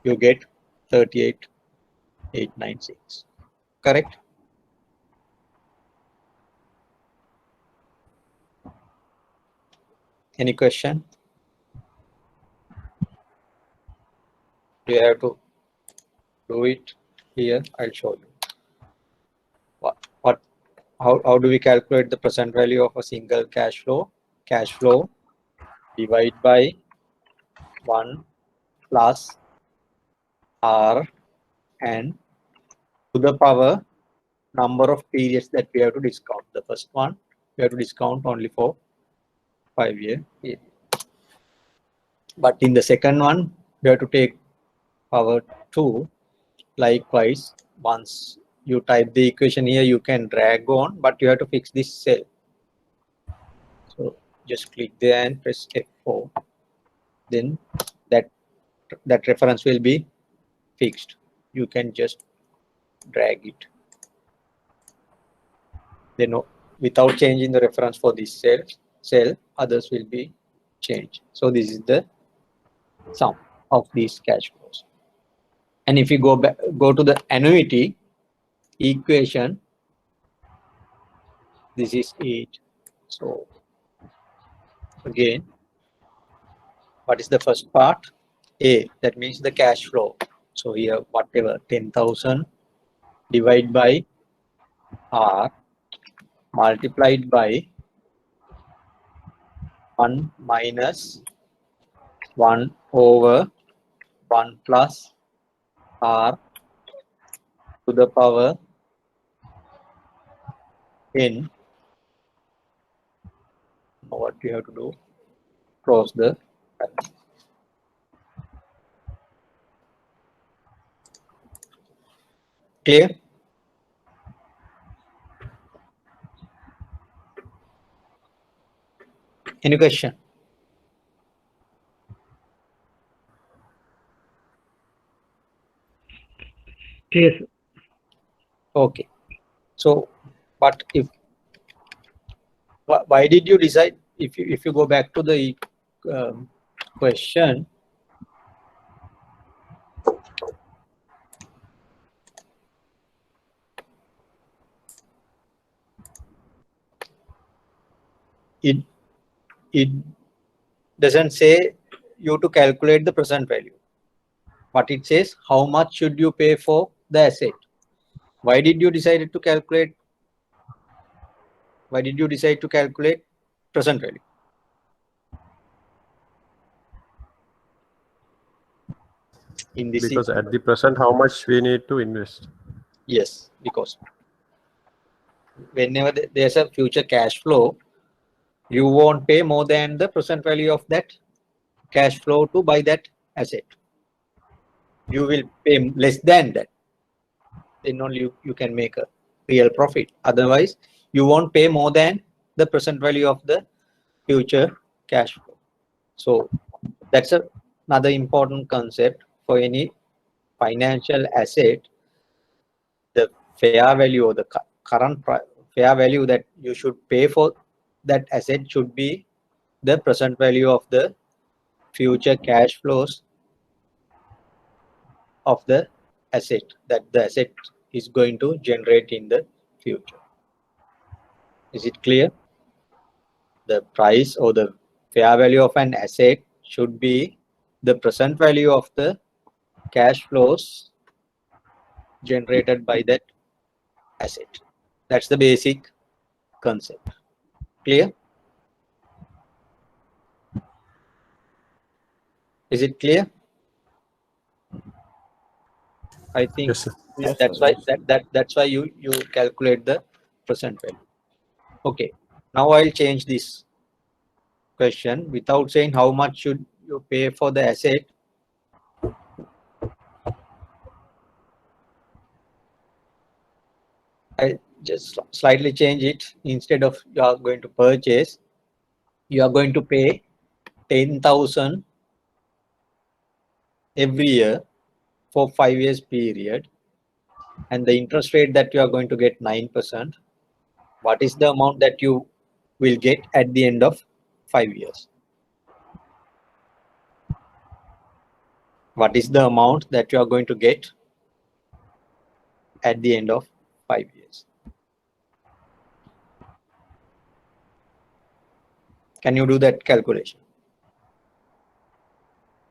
You get 38,896. Correct? Any question? You have to do it here. I'll show you. How do we calculate the present value of a single cash flow? Cash flow divided by 1 plus R and to the power number of periods that we have to discount. The first one we have to discount only for 5 year period. But in the second one, we have to take power 2. Likewise, once you type the equation here, you can drag on, but you have to fix this cell. So just click there and press F4. Then that reference will be fixed. You can just drag it. Then without changing the reference for this cell, others will be changed. So this is the sum of these cash flows. And if you go to the annuity equation, this is it. So again, what is the first part? A, that means the cash flow. So here, whatever, 10,000 divided by R multiplied by 1 minus 1 over 1 plus R to the power n. Now what you have to do? Close the bracket. Clear? Any question? Yes. Okay. So, but if why did you decide? If you go back to the question, it doesn't say you to calculate the present value. What it says, how much should you pay for the asset? Why did you decide to calculate? Why did you decide to calculate present value? In this Because at the present, how much we need to invest? Yes, because whenever there's a future cash flow, you won't pay more than the present value of that cash flow to buy that asset. You will pay less than that. Then only you can make a real profit. Otherwise, you won't pay more than the present value of the future cash flow. So that's another important concept for any financial asset. The fair value or the current fair value that you should pay for that asset should be the present value of the future cash flows of the asset that the asset is going to generate in the future. Is it clear? The price or the fair value of an asset should be the present value of the cash flows generated by that asset. That's the basic concept. Clear? Is it clear? I think Yes, sir. that's why you calculate the present value. Okay. Now I'll change this question without saying how much should you pay for the asset. I just slightly change it. Instead of you are going to purchase, you are going to pay 10,000 every year for 5 years period, and the interest rate that you are going to get 9%. What is the amount that you will get at the end of 5 years? What is the amount that you are going to get at the end of 5 years? Can you do that calculation?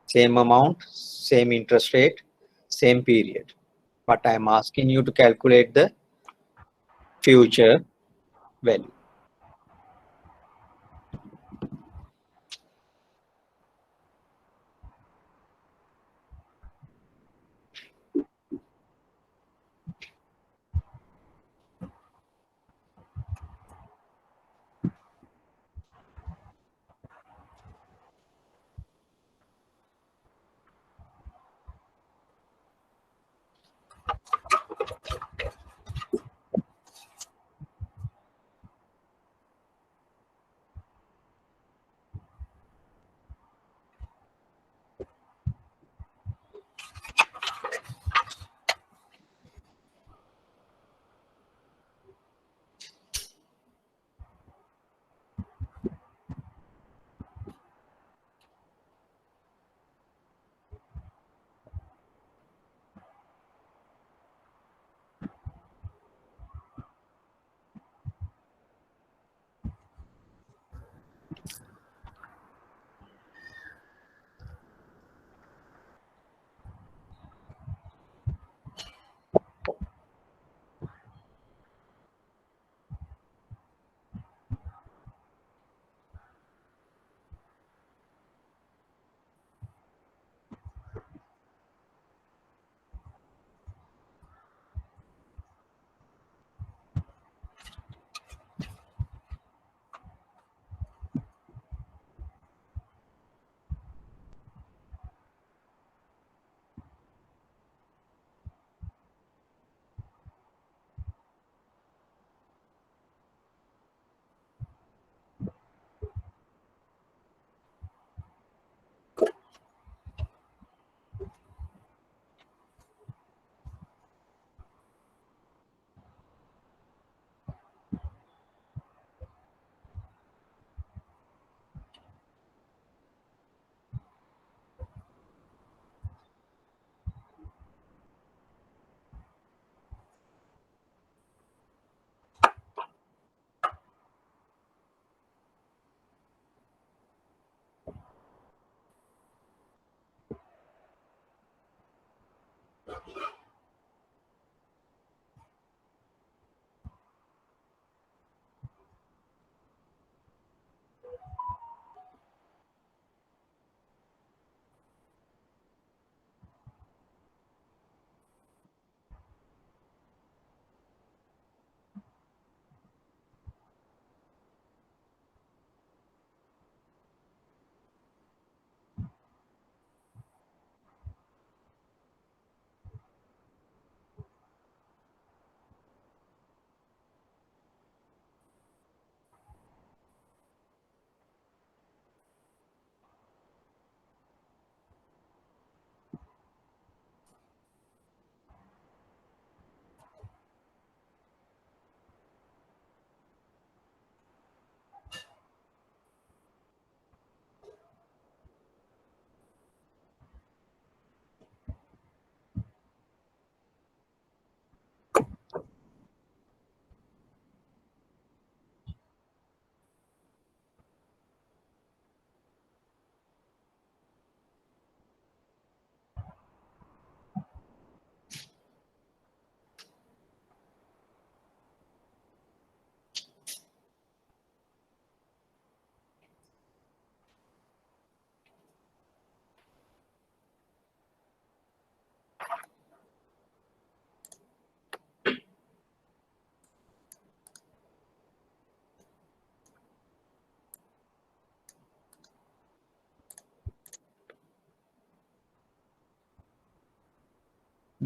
Same amount, same interest rate, same period. But I am asking you to calculate the future value.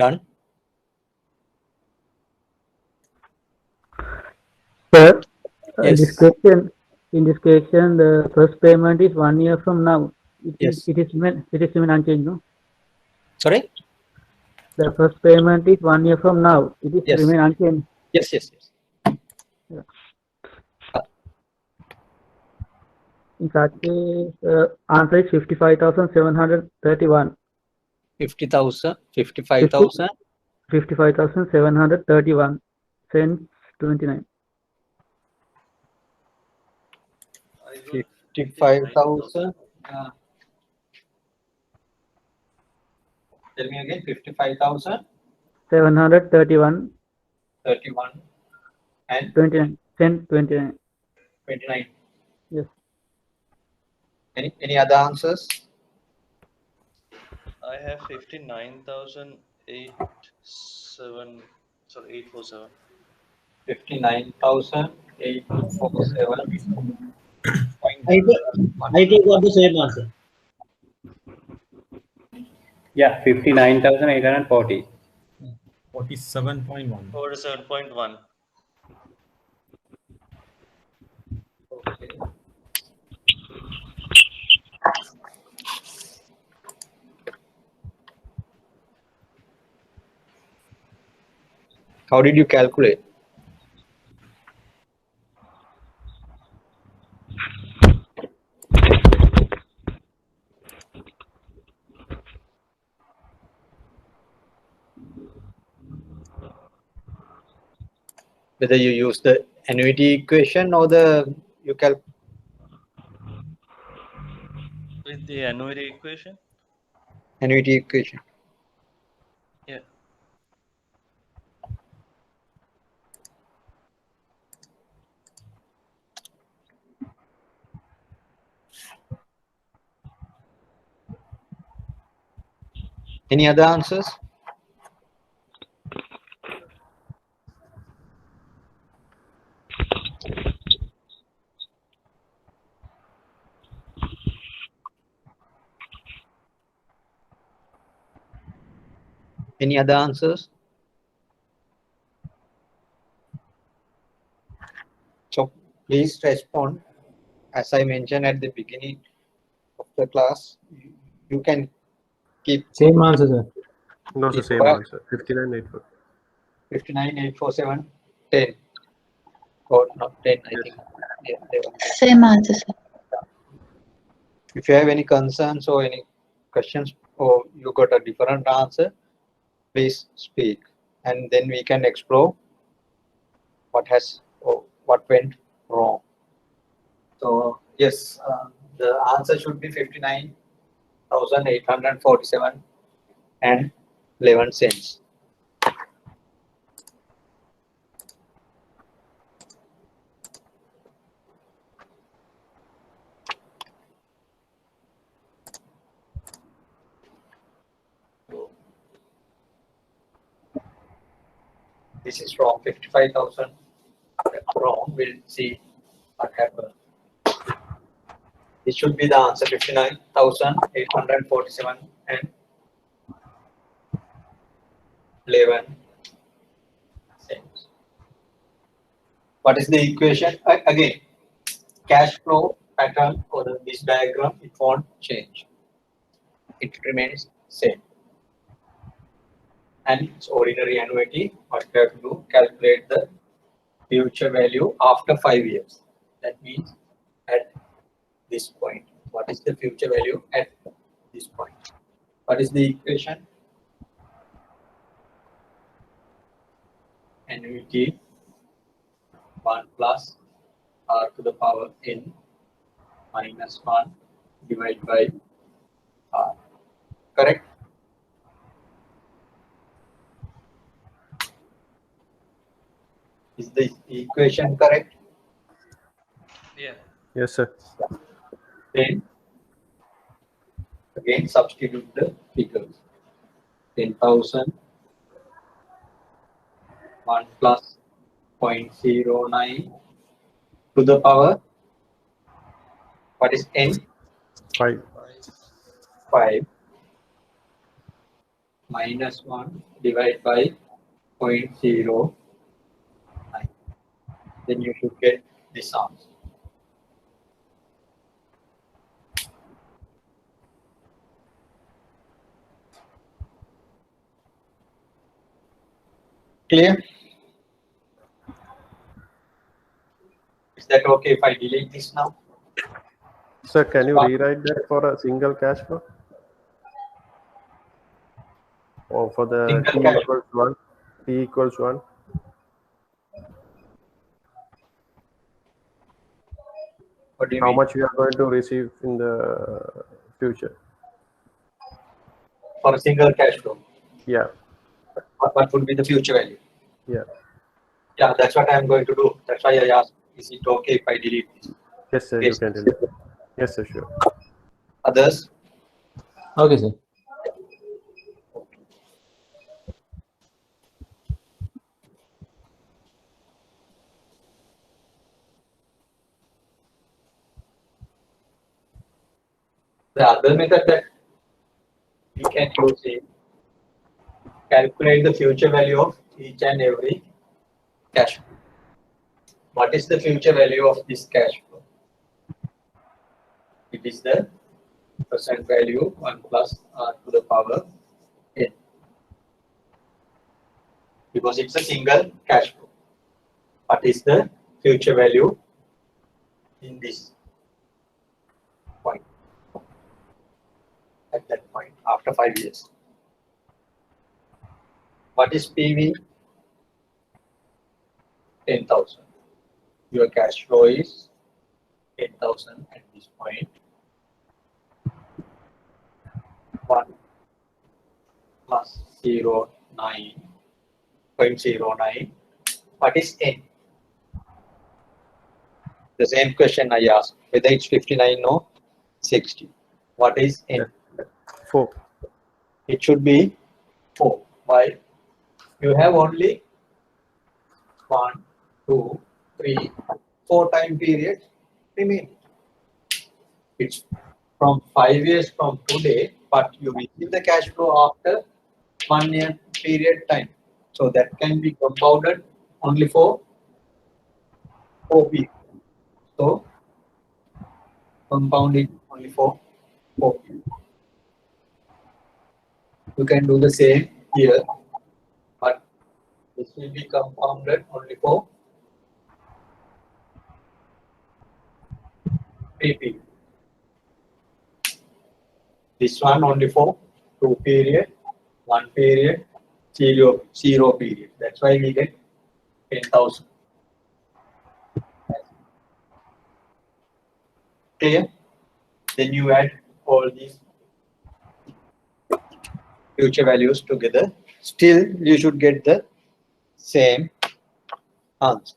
Done? Sir, Yes. in this question, the first payment is 1 year from now. Yes. It is remain unchanged, no? Sorry? The first payment is 1 year from now. It is Yes. remain unchanged. Yes, yes, yes. In that case, answer is 55,731. 50,000, 55,000. 55,731 cents 29. 55,000. Tell me again, 55,000, 731 31, and 29 cent 29. 29. Yes. Any other answers? I have 59,847. Sorry, 847. 59,847. I take got the same answer. Yeah, 59,840. 47.1. 47.1. Okay. How did you calculate? Whether you use the annuity equation or you With the annuity equation? annuity equation. Yeah. Any other answers? Any other answers? So please respond. As I mentioned at the beginning of the class, you can keep Same answer, sir. No, the It's same correct. answer. 59,840. 59,847, 10. Or not 10, I think. Yeah, 11. Same answer, sir. If you have any concerns or any questions or you got a different answer, please speak, and then we can explore what went wrong. So yes, the answer should be 59,847 and 11 cents. This is wrong. 55,000 wrong. We'll see what happens. This should be the answer. 59,847 and 11 cents. What is the equation? Again, cash flow pattern for this diagram, it won't change. It remains same. And it's ordinary annuity. What we have to do, calculate the future value after 5 years. That means at this point. What is the future value at this point? What is the equation? Annuity 1 plus r to the power n minus 1 divided by r. Correct? Is the equation correct? Yeah. Yes, sir. Then again substitute the figures. 10,000 1 plus 0.09 to the power. What is n? 5. 5 minus 1 divided by 0.09. Then you should get this answer. Clear? Is that okay if I delete this now? Sir, can you rewrite that for a single cash flow? Or for the Single t cash equals 1? T equals 1? What do you How mean? much we are going to receive in the future? For a single cash flow, Yeah, what would be the future value? yeah. Yeah, that's what I'm going to do. That's why I asked, is it okay if I delete this? Yes, sir, you Yes. can delete. Yes, sir, sure. Others? Okay, sir. The other method that we can use is calculate the future value of each and every cash flow. What is the future value of this cash flow? It is the present value 1 plus r to the power n. Because it's a single cash flow. What is the future value in this point? At that point, after 5 years. What is PV? 10,000. Your cash flow is 10,000 at this point. 1 plus 0.09. What is N? The same question I asked, whether it's 59 or 60. What is N? 4. It should be 4. Why? You have only 1, 2, 3, 4 time periods remaining. It's from 5 years from today, but you receive the cash flow after 1 year period time. So that can be compounded only for 4 people. So compound it only for 4 people. You can do the same here, but this will be compounded only for 3 people. This one only for 2 period, 1 period, 0 period. That's why we get 10,000. Clear? Then you add all these future values together. Still, you should get the same answer.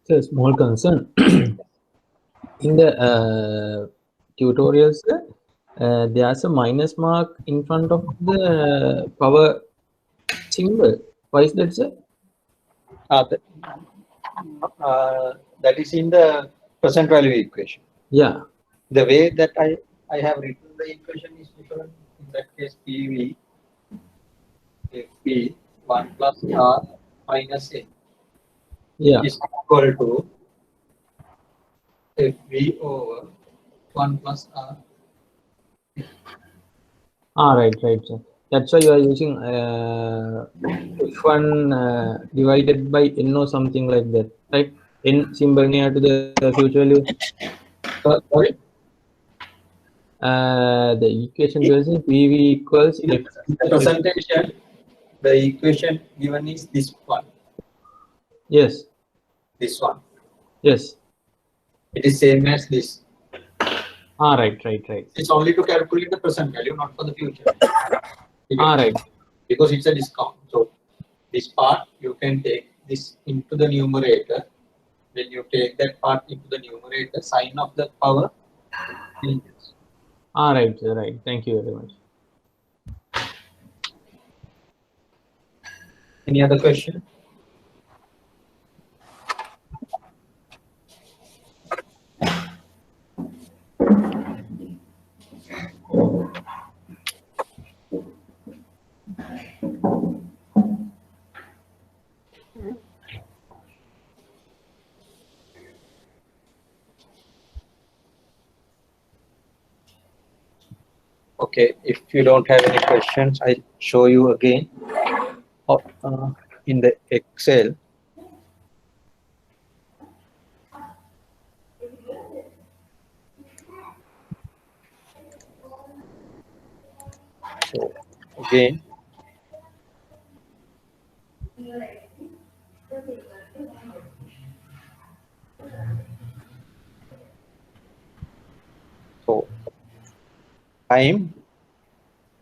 So small concern. In the tutorials, there's a minus mark in front of the power symbol. Why is that, sir? That is in the present value equation. Yeah. The way that I have written the equation is different. In that case, PV FP 1 plus R minus A Yeah. is equal to FV over 1 plus R. Right, sir. That's why you are using F1 divided by N or something like that, right? N symbol near to the future value. Sorry? The equation using PV equals In the presentation, the equation given is this one. Yes. This one. Yes. It is same as this. Right. It's only to calculate the present value, not for the future. Right. Because it's a discount. So this part you can take this into the numerator. When you take that part into the numerator, sign of the power changes. Right, sir. Right. Thank you very much. Any other question? Okay, if you don't have any questions, I show you again in the Excel. So again, so time,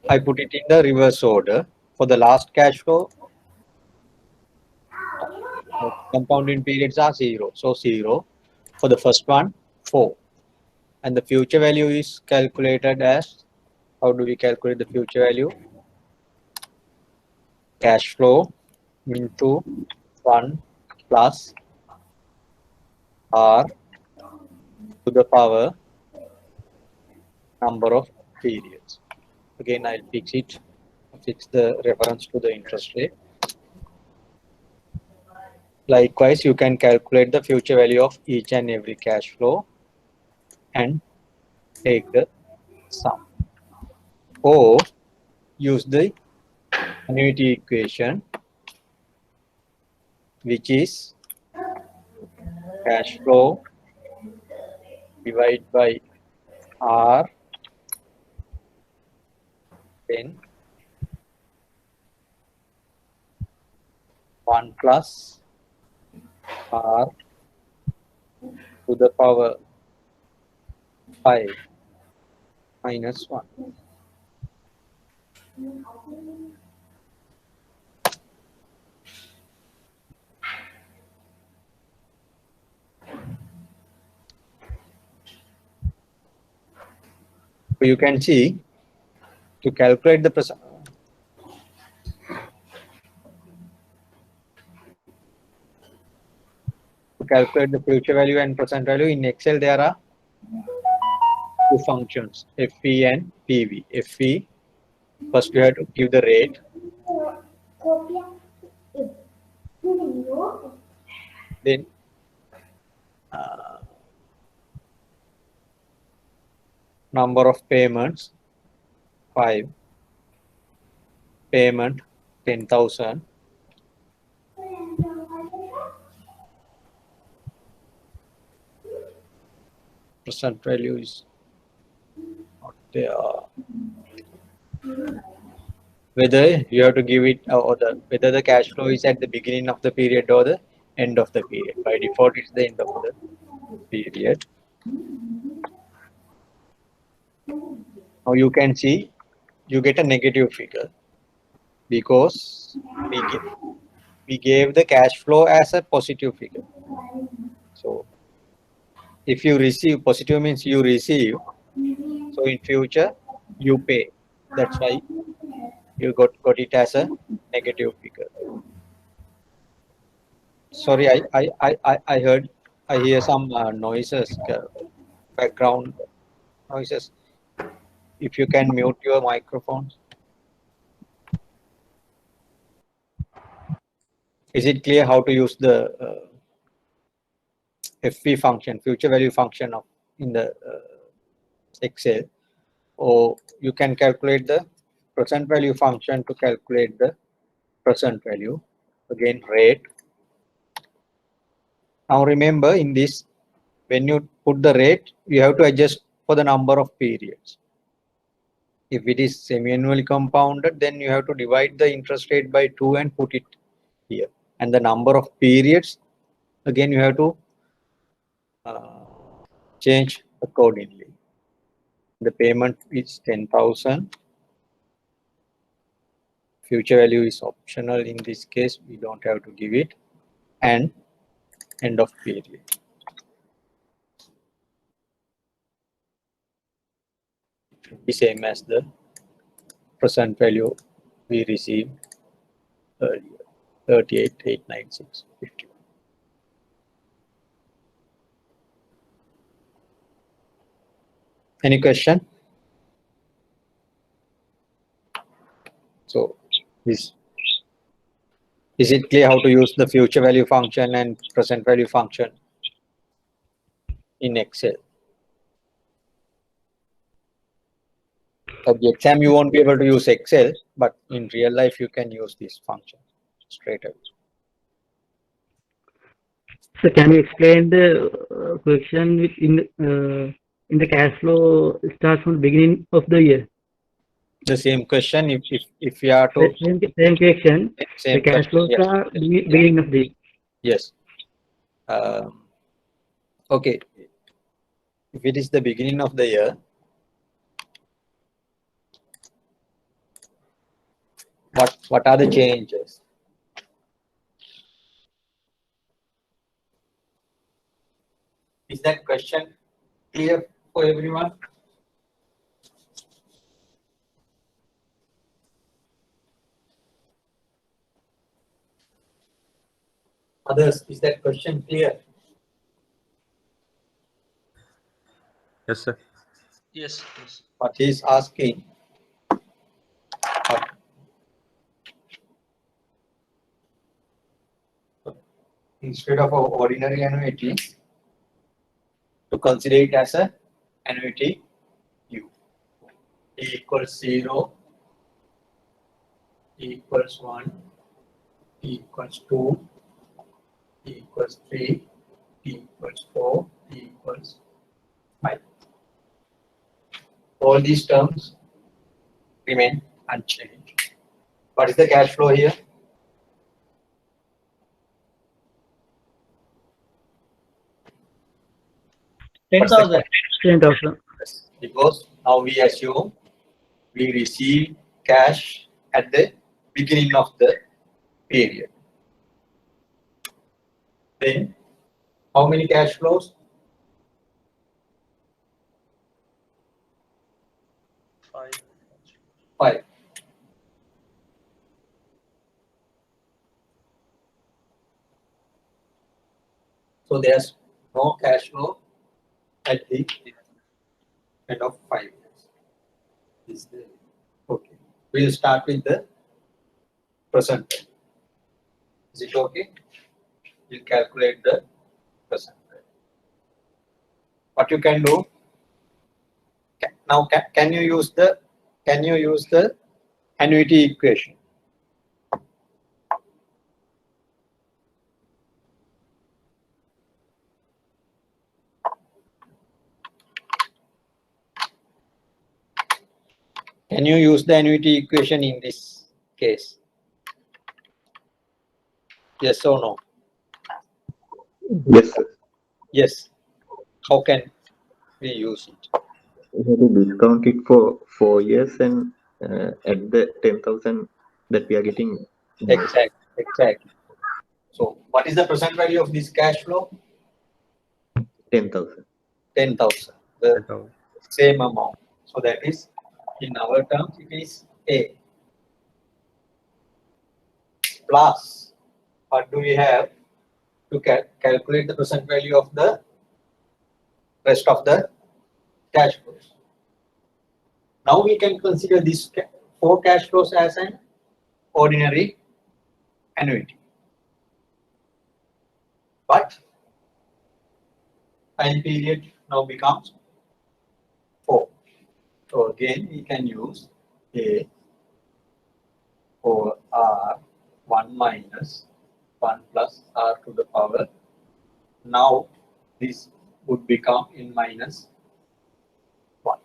I put it in the reverse order. For the last cash flow, the compounding periods are 0. So 0. For the first one, 4. And the future value is calculated as, how do we calculate the future value? Cash flow into 1 plus R to the power number of periods. Again, I'll fix the reference to the interest rate. Likewise, you can calculate the future value of each and every cash flow and take the sum. Or use the annuity equation, which is cash flow divided by R, then 1 plus R to the power 5 minus 1. So you can see, to calculate the future value and present value in Excel, there are two functions, FE and PV. FE, first you have to give the rate. Then number of payments, 5. Payment, 10,000. Present value is not there. Whether you have to give it, or whether the cash flow is at the beginning of the period or the end of the period. By default, it's the end of the period. Now you can see you get a negative figure because we gave the cash flow as a positive figure. So if you receive, positive means you receive, so in future you pay. That's why you got it as a negative figure. Sorry, I hear some noises, background noises. If you can mute your microphones. Is it clear how to use the FV function, future value function in the Excel? Or you can calculate the present value function to calculate the present value. Again, rate. Now remember, in this, when you put the rate, you have to adjust for the number of periods. If it is semi-annually compounded, then you have to divide the interest rate by 2 and put it here. And the number of periods, again, you have to change accordingly. The payment is 10,000. Future value is optional in this case. We don't have to give it. And end of period. It should be same as the present value we received earlier, 38,896.51. Any question? So is it clear how to use the future value function and present value function in Excel? At the exam, you won't be able to use Excel, but in real life, you can use this function straight away. So can you explain the question which in the cash flow starts from beginning of the year? The same question, if you are to Same question. same The cash question, flows yes, are yes, beginning of the year. yes. Okay, if it is the beginning of the year, what are the changes? Is that question clear for everyone? Others, is that question clear? Yes, sir. Yes, yes. What he is asking, instead of our ordinary annuity, to consider it as a annuity U. E equals 0, E equals 1, E equals 2, E equals 3, E equals 4, E equals 5. All these terms remain unchanged. What is the cash flow here? What's the 10,000. 10,000. Because now we assume we receive cash at the beginning of the period. Then how many cash flows? 5. 5. So there's no cash flow at the end of 5 years. Is there? Okay. We'll start with the present value. Is it okay? We'll calculate the present value. What you can do now? Can you use the annuity equation? Can you use the annuity equation in this case? Yes or no? Yes, sir. Yes. How can we use it? We have to discount it for 4 years and at the 10,000 that we are getting. Exactly. So what is the present value of this cash flow? 10,000. 10,000. The 10,000. same amount. So that is, in our terms, it is A. Plus, what do we have to calculate the present value of the rest of the cash flows? Now we can consider these 4 cash flows as an ordinary annuity. But time period now becomes 4. So again, we can use A for R 1 minus 1 plus R to the power. Now this would become n minus 1.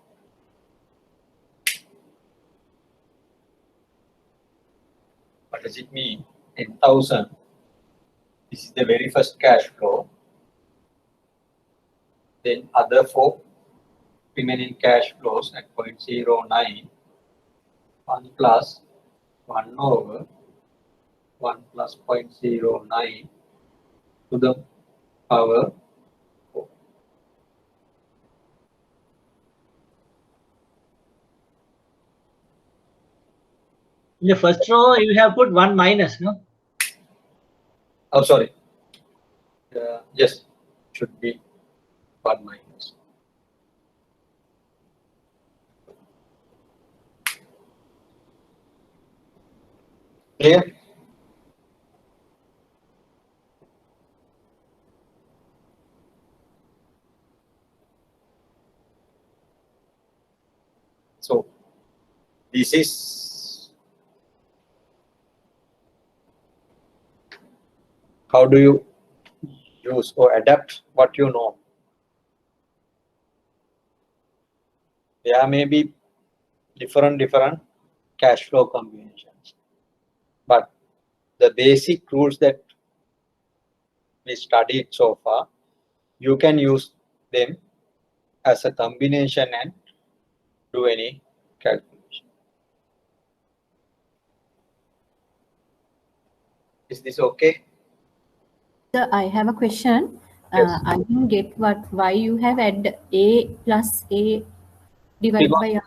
What does it mean? 10,000. This is the very first cash flow. Then other 4 remaining cash flows at 0.09. 1 plus 1 over 1 plus 0.09 to the power 4. In the first row, you have put 1 minus, no? Oh, sorry. Yes, should be 1 minus. Clear? So This is how do you use or adapt what you know. There may be different cash flow combinations, but the basic rules that we studied so far, you can use them as a combination and do any calculation. Is this okay? Sir, I have a question. Yes. I didn't get why you have add A plus A divided by R.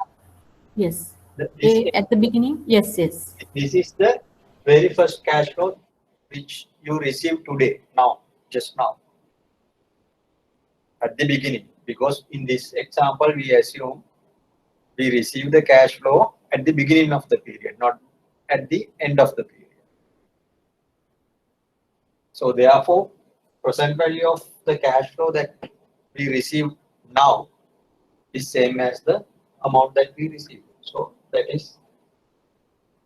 Yes. A at the beginning? Yes, yes. This is the very first cash flow which you received today, just now, at the beginning. Because in this example, we assume we receive the cash flow at the beginning of the period, not at the end of the period. So therefore, present value of the cash flow that we receive now is same as the amount that we received. So that is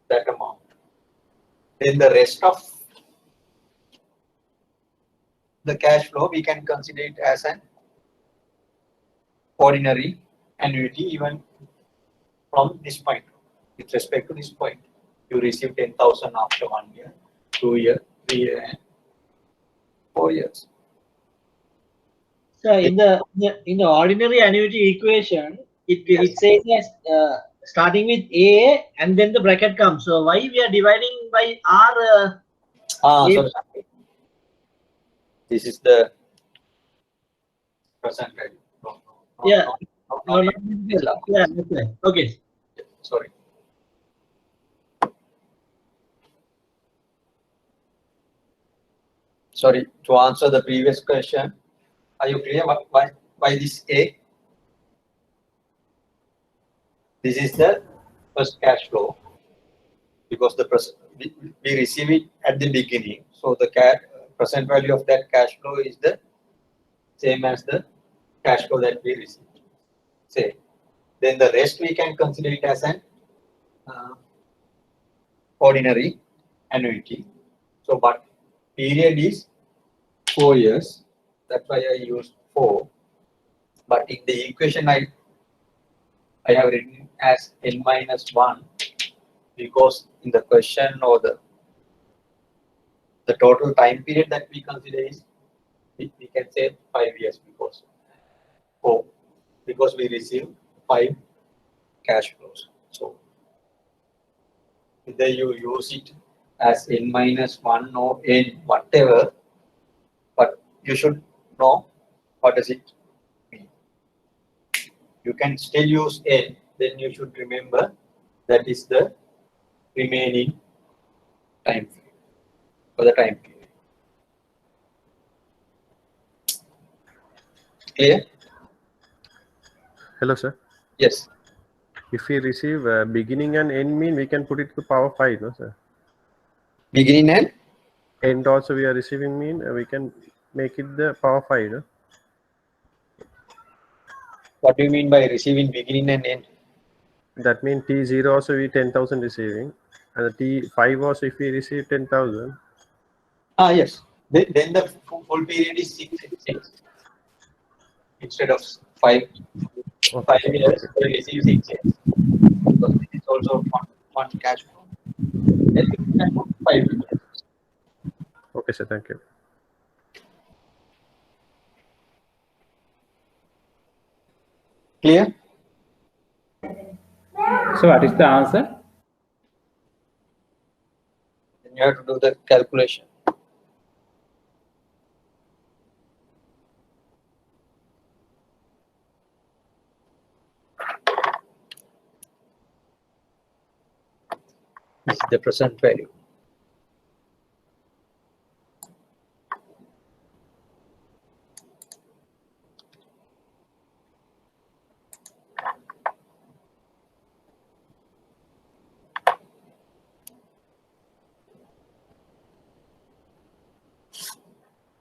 that amount. Then the rest of the cash flow we can consider it as an ordinary annuity even from this point. With respect to this point, you receive 10,000 after 1 year, 2 years, 3 years, and 4 years. So in the ordinary annuity equation, it says that starting with A and then the bracket comes. So why we are dividing by R? So this is the present value. Yeah. No, Yeah. Okay. Okay. Sorry. Sorry, to answer the previous question, are you clear why this A? This is the first cash flow because we receive it at the beginning. So the present value of that cash flow is the same as the cash flow that we receive. Say, then the rest we can consider it as an ordinary annuity. So, but period is 4 years. That's why I used 4. But in the equation I have written as n minus 1 because in the question or the total time period that we consider is we can say 5 years because we receive 5 cash flows. So either you use it as n minus 1 or n whatever, but you should know what does it mean. You can still use n, then you should remember that is the remaining time frame for the time period. Clear? Hello, sir. Yes. If we receive beginning and end mean, we can put it to power 5, no, sir? Beginning and end also we are receiving mean, we can make it the power 5, no? What do you mean by receiving beginning and end? That means T0 also we 10,000 receiving, and T5 also if we receive 10,000. Yes. Then the full period is 6 instead of 5. Okay. 5 years, we receive 6 years. Because this is also one cash flow. Then we can put 5 years. Okay, sir. Thank you. Clear? So what is the answer? Then you have to do the calculation. This is the present value.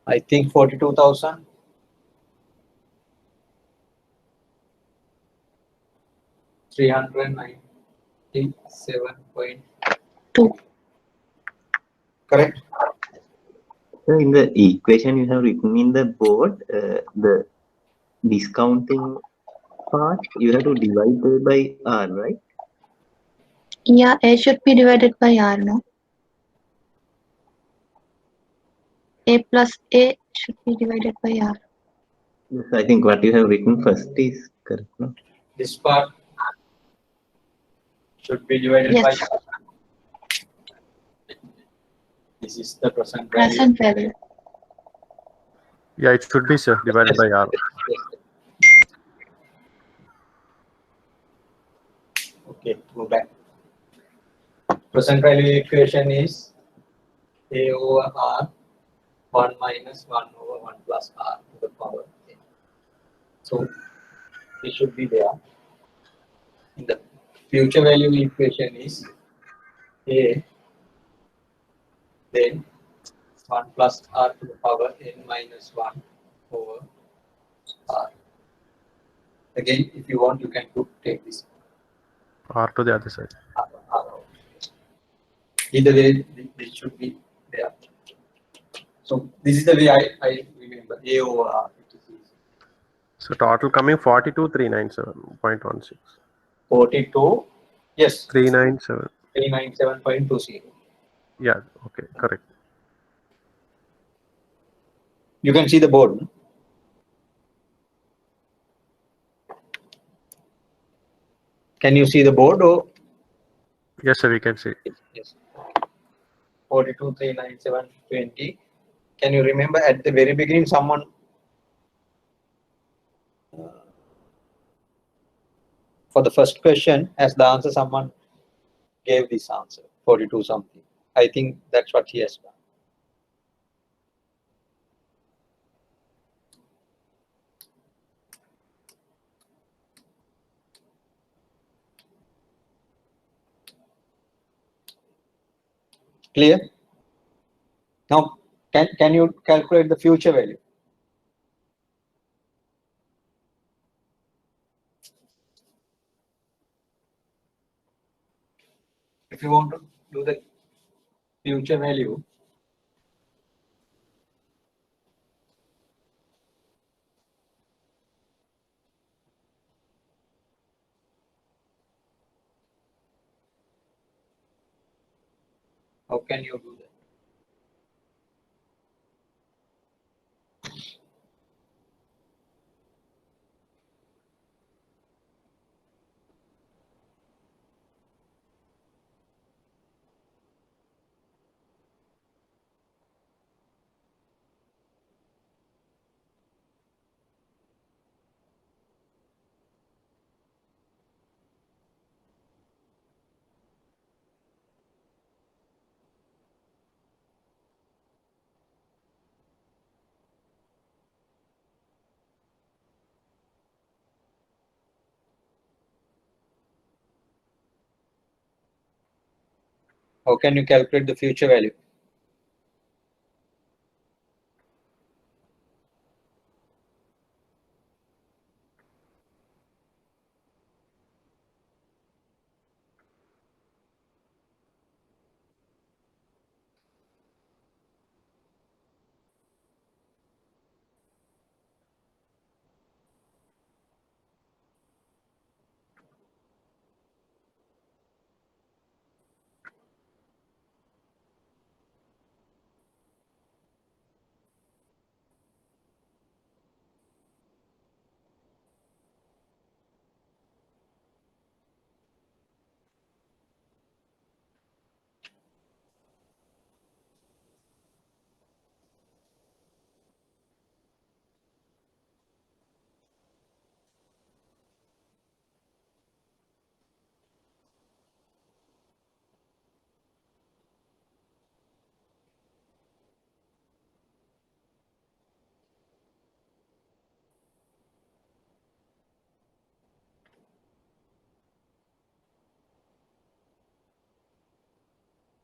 I think 42,000. $309. 47.2. Correct? So in the equation you have written in the board, the discounting part, you have to divide it by R, right? Yeah, A should be divided by R, no? A plus A should be divided by R. Yes, I think what you have written first is correct, no? This part should be divided by Yes, this is the present value. present value. Yeah, it should be, sir, divided by R. Yes. Okay, go back. Present value equation is A over R 1 minus 1 over 1 plus R to the power n. So it should be there. In the future value equation is A, then 1 plus R to the power n minus 1 over R. Again, if you want, you can take this R to the other side. R out. Either way, this should be there. So this is the way I remember A over R. So total coming 42,397.16. 42, yes, 397. 397.20. Yeah, okay, correct. You can see the board. No? Can you see the board? Or Yes, sir, we can see. yes, 42,397.20. Can you remember at the very beginning someone for the first question as the answer, someone gave this answer 42 something. I think that's what he has done. Clear? Now, can you calculate the future value? If you want to do the future value, how can you do that? How can you calculate the future value?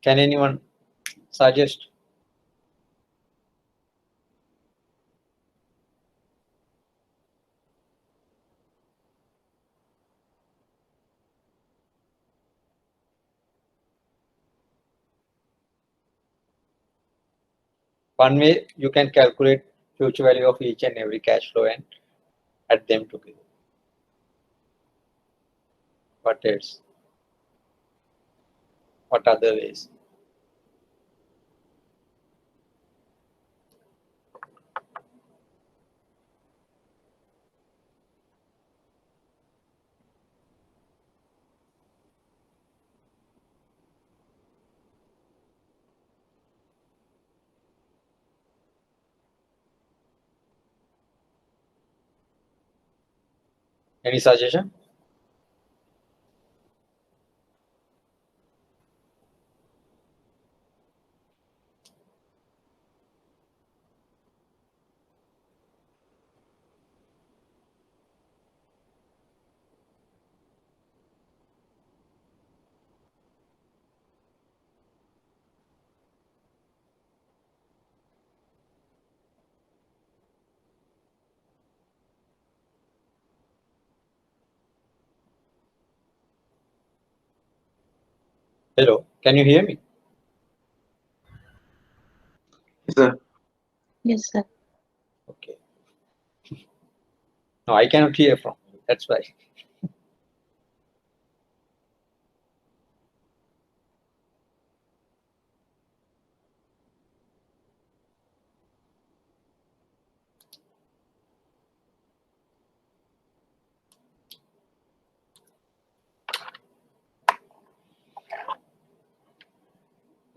Can anyone suggest? One way you can calculate future value of each and every cash flow and add them together. What else? What other ways? Any suggestion? Hello, can you hear me? Yes, sir. Yes, sir. Okay. No, I cannot hear from you. That's why.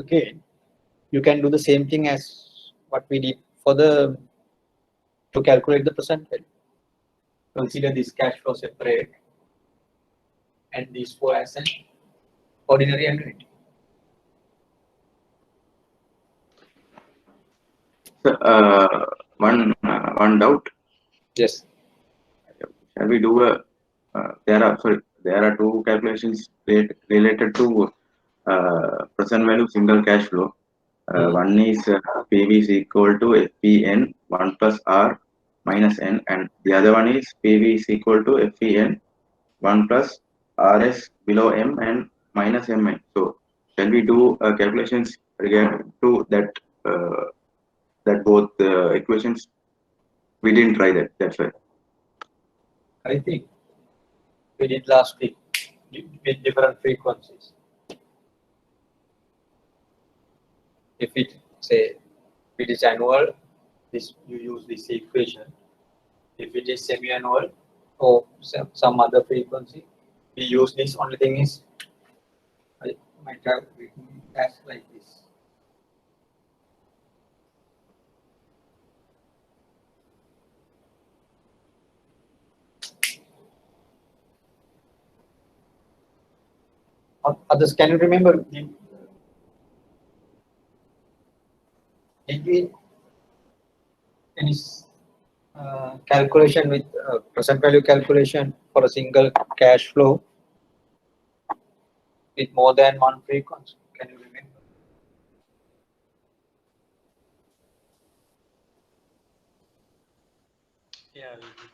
Okay, you can do the same thing as what we did for the to calculate the present value. Consider this cash flow separate and these four as an ordinary annuity. So, one doubt. Yes. Shall we do a? There are two calculations related to present value single cash flow. One is PV is equal to FPN 1 plus R minus N, and the other one is PV is equal to FEN 1 plus RS below M and minus MN. So, shall we do calculations regarding to that? That both equations, we didn't try that. That's why. I think we did last week with different frequencies. If it say it is annual, this you use this equation. If it is semi-annual or some other frequency, we use this. Only thing is, I might have written it as like this. Others, can you remember? Did we any calculation with present value calculation for a single cash flow with more than one frequency? Can you remember? Yeah, we did.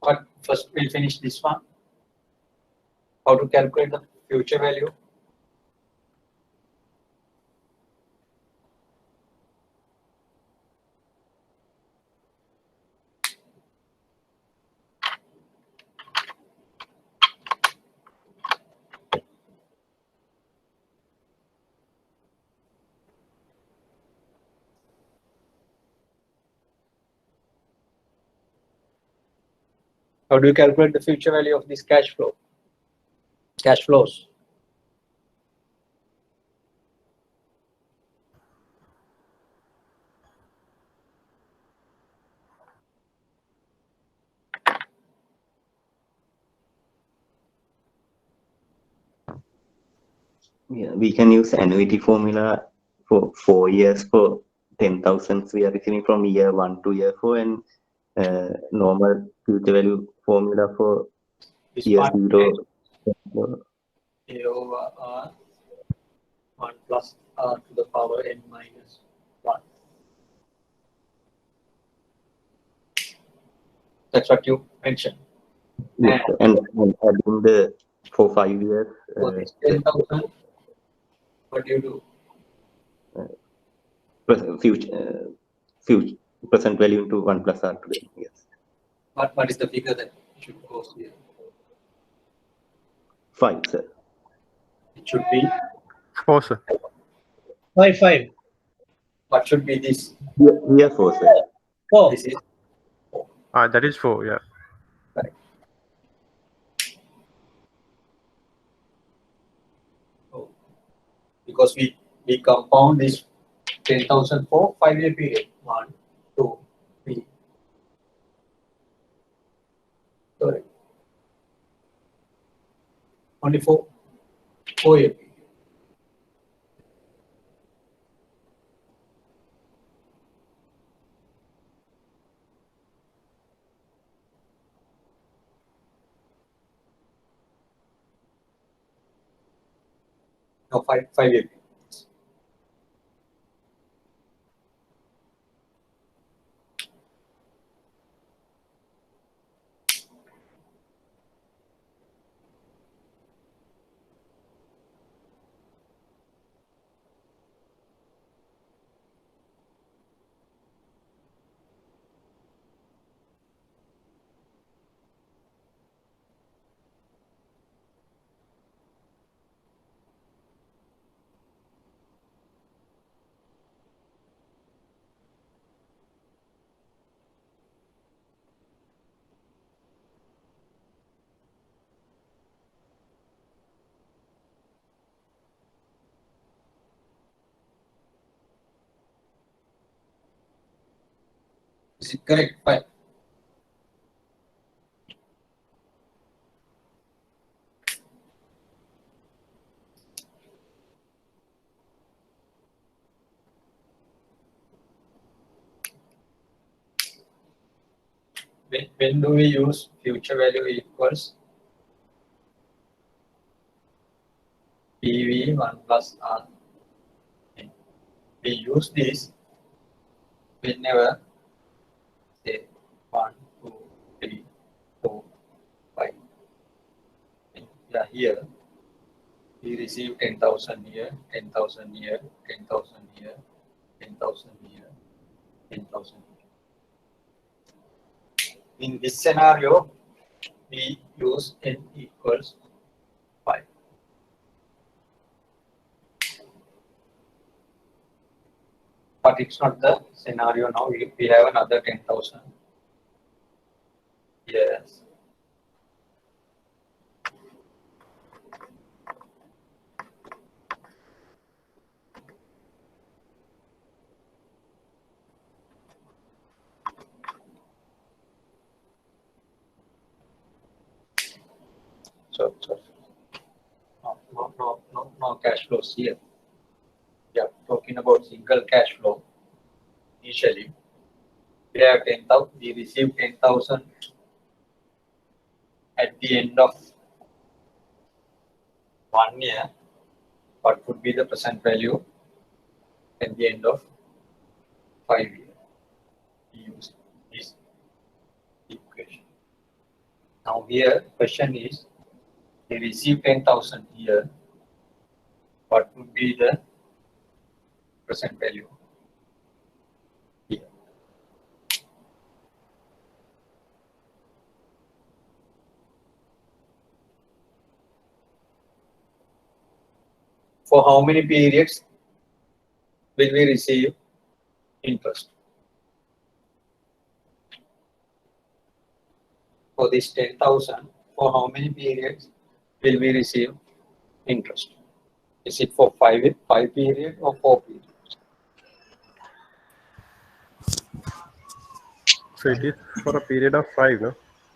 But first we'll finish this one. How to calculate the future value. How do you calculate the future value of this cash flow? Cash flows. Yeah, we can use annuity formula for 4 years for 10,000 we are receiving from year 1 to year 4, and normal future value formula for This year part 0. A over R 1 plus R to the power n minus 1. That's what you mentioned. Yes, and adding the For 5 years. For this 10,000, what do you do? Future present value into 1 plus R to the n. Yes. What is the figure that should go here? 5, sir. It should be 4, sir. 5. What should be this? Here 4, sir. 4. This is That is 4, yeah. right. So, because we compound this 10,000 for 5-year period. 1, 2, 3. Sorry. Only 4-year period. No, 5-year period. Is it correct? 5. When do we use future value equals PV 1 plus R? We use this whenever, say, 1, 2, 3, 4, 5. Yeah, here we receive 10,000 here, 10,000 here, 10,000 here, 10,000 here, 10,000 here. In this scenario, we use n equals 5. But it's not the scenario now. We have another 10,000. Yes. So no cash flows here. We are talking about single cash flow. Initially, we have 10,000. We receive 10,000 at the end of 1 year. What would be the present value at the end of 5 years? We use this equation. Now here, question is, we receive 10,000 here. What would be the present value here? For how many periods will we receive interest? For this 10,000, for how many periods will we receive interest? Is it for 5 period or 4 periods? So it is for a period of 5, no?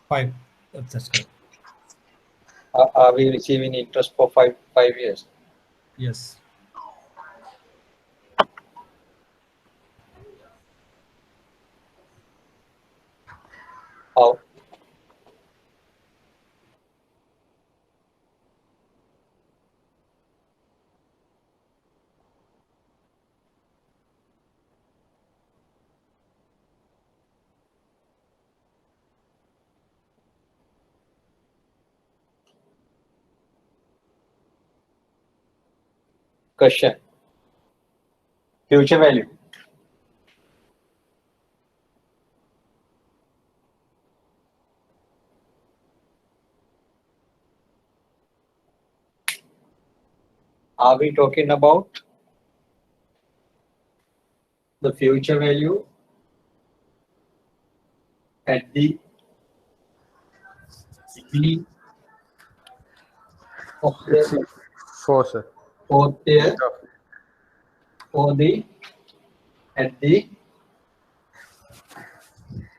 5. That's correct. Are we receiving interest for 5 years? Yes. How? Question. Future value. Are we talking about the future value at the beginning of the 4, sir. fourth year, or the at the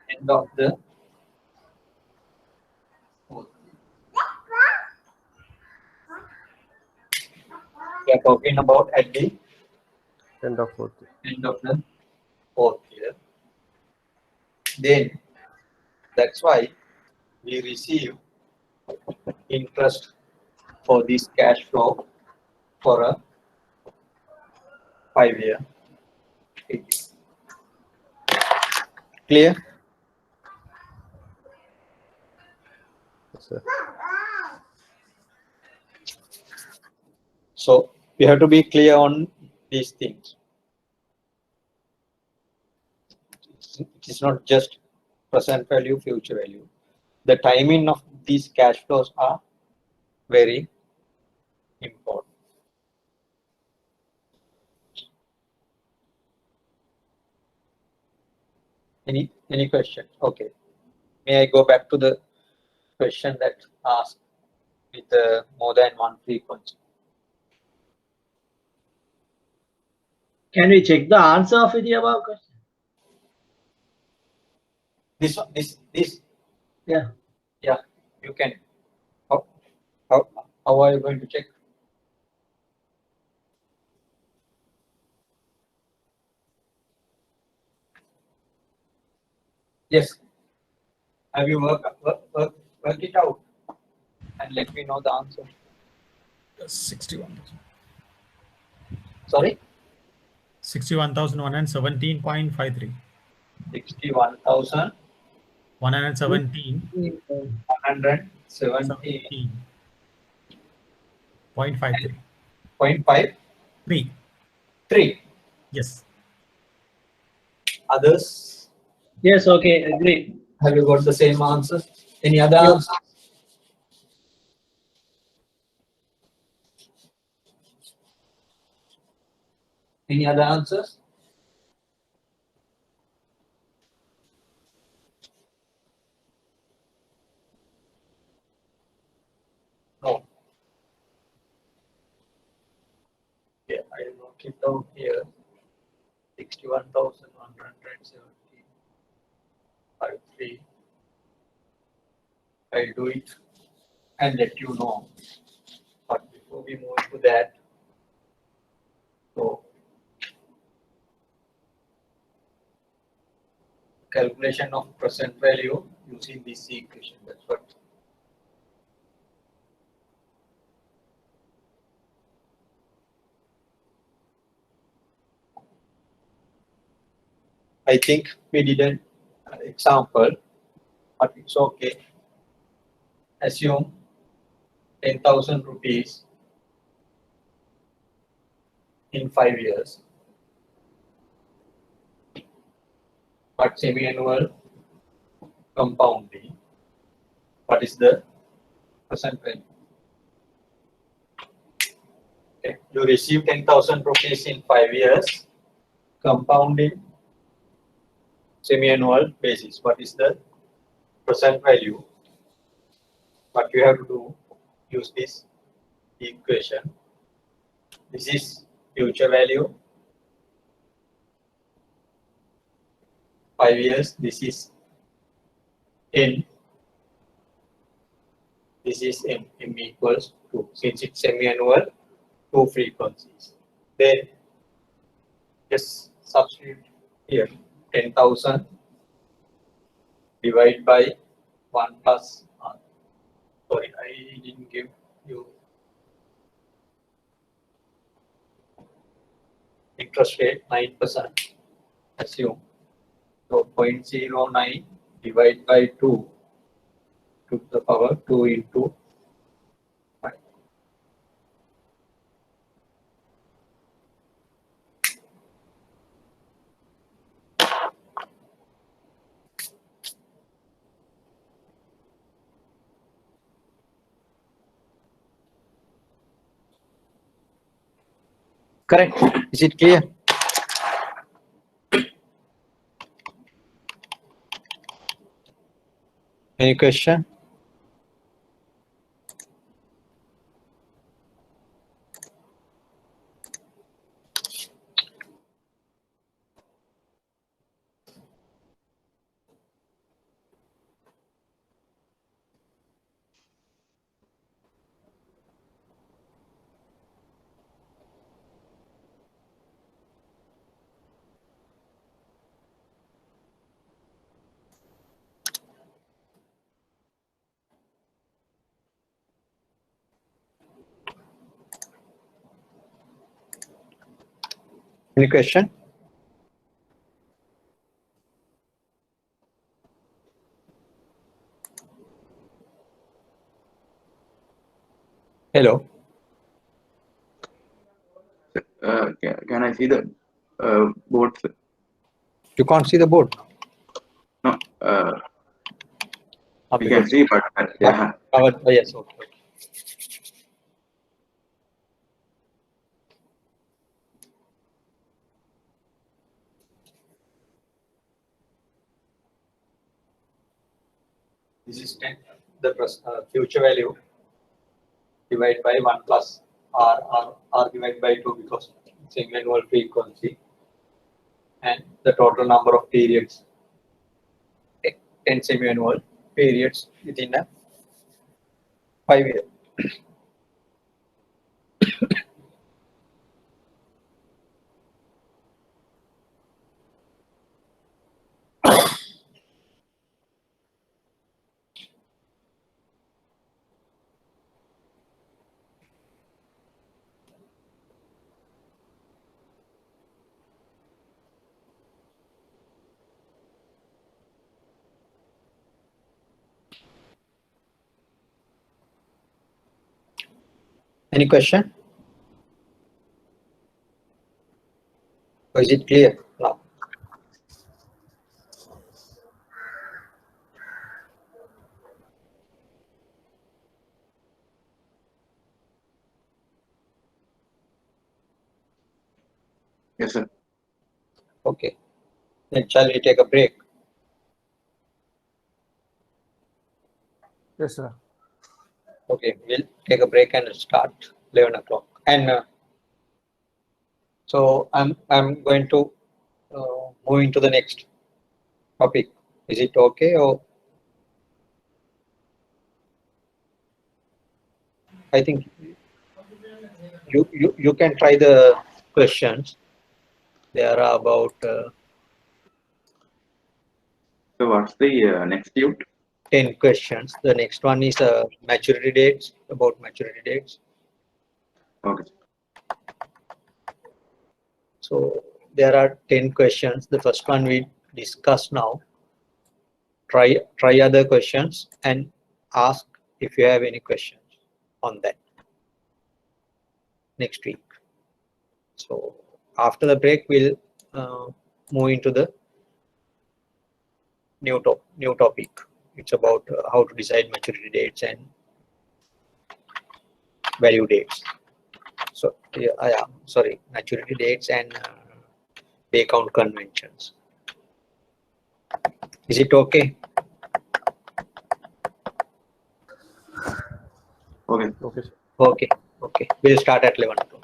end of the fourth year? We are talking about at the End of 4th. end of the fourth year. Then that's why we receive interest for this cash flow for a 5-year period. Clear? Yes, sir. So we have to be clear on these things. It is not just present value, future value. The timing of these cash flows are very important. Any question? Okay. May I go back to the question that asked with more than one frequency? Can we check the answer of the above question? This one, this. Yeah. Yeah, you can. How are you going to check? Yes. Have you worked it out and let me know the answer? 61. Sorry? 61,117.53. 61,000. 117. 117. 0.53. 0.5? 3. 3. Yes. Others? Yes, okay, agree. Have you got the same answer? Any other answer? Any other answers? No. Yeah, I will note it down here. 61,117.53. I'll do it and let you know. But before we move to that, so calculation of present value using this equation. That's what. I think we did an example, but it's okay. Assume 10,000 rupees in 5 years, but semi-annual compounding. What is the present value? Okay. You receive 10,000 rupees in 5 years, compounding semi-annual basis. What is the present value? What you have to do, use this equation. This is future value. 5 years, this is N. This is M. M equals 2. Since it's semi-annual, 2 frequencies. Then just substitute here 10,000 divided by 1 plus R. Sorry, I didn't give you interest rate 9%. Assume. So 0.09 divided by 2 to the power 2 into 5. Correct. Is it clear? Any question? Any question? Hello. Can I see the board? Sir? You can't see the board. No. We can see, but yeah. Oh, yes. Okay. This is 10, the future value divided by 1 plus R divided by 2 because it's annual frequency, and the total number of periods, 10 semi-annual periods within a 5 year. Any question? Or is it clear now? Yes, sir. Okay. Then shall we take a break? Yes, sir. Okay, we'll take a break and start 11 o'clock. And so I'm going to move into the next topic. Is it okay, or I think you can try the questions. There are about So what's the next tute? 10 questions. The next one is maturity dates, about maturity dates. Okay. So there are 10 questions. The first one we discuss now. Try other questions and ask if you have any questions on that next week. So after the break, we'll move into the new topic. It's about how to decide maturity dates and value dates. So yeah, sorry, maturity dates and day count conventions. Is it okay? Okay. Okay. Okay. Okay. We'll start at 11 o'clock.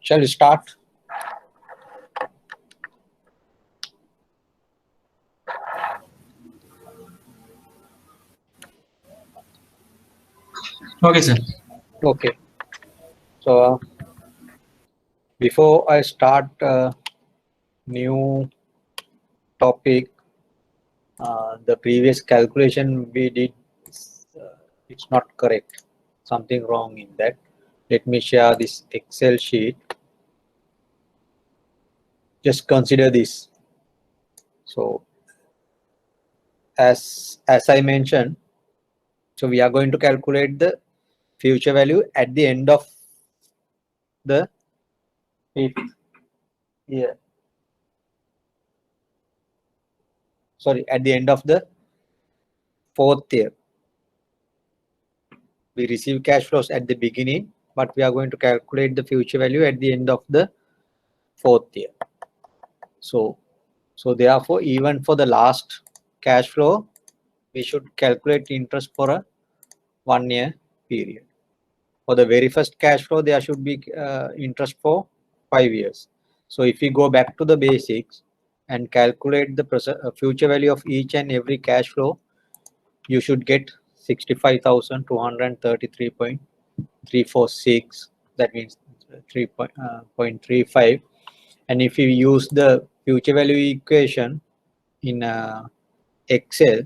Shall we start? Okay, sir. Okay. So before I start new topic, the previous calculation we did, it's not correct. Something wrong in that. Let me share this Excel sheet. Just consider this. So as I mentioned, so we are going to calculate the future value at the end of the fifth year. Sorry, at the end of the fourth year. We receive cash flows at the beginning, but we are going to calculate the future value at the end of the fourth year. So therefore, even for the last cash flow, we should calculate interest for a 1 year period. For the very first cash flow, there should be interest for 5 years. So if we go back to the basics and calculate the future value of each and every cash flow, you should get 65,233.346. That means 3.35. And if you use the future value equation in Excel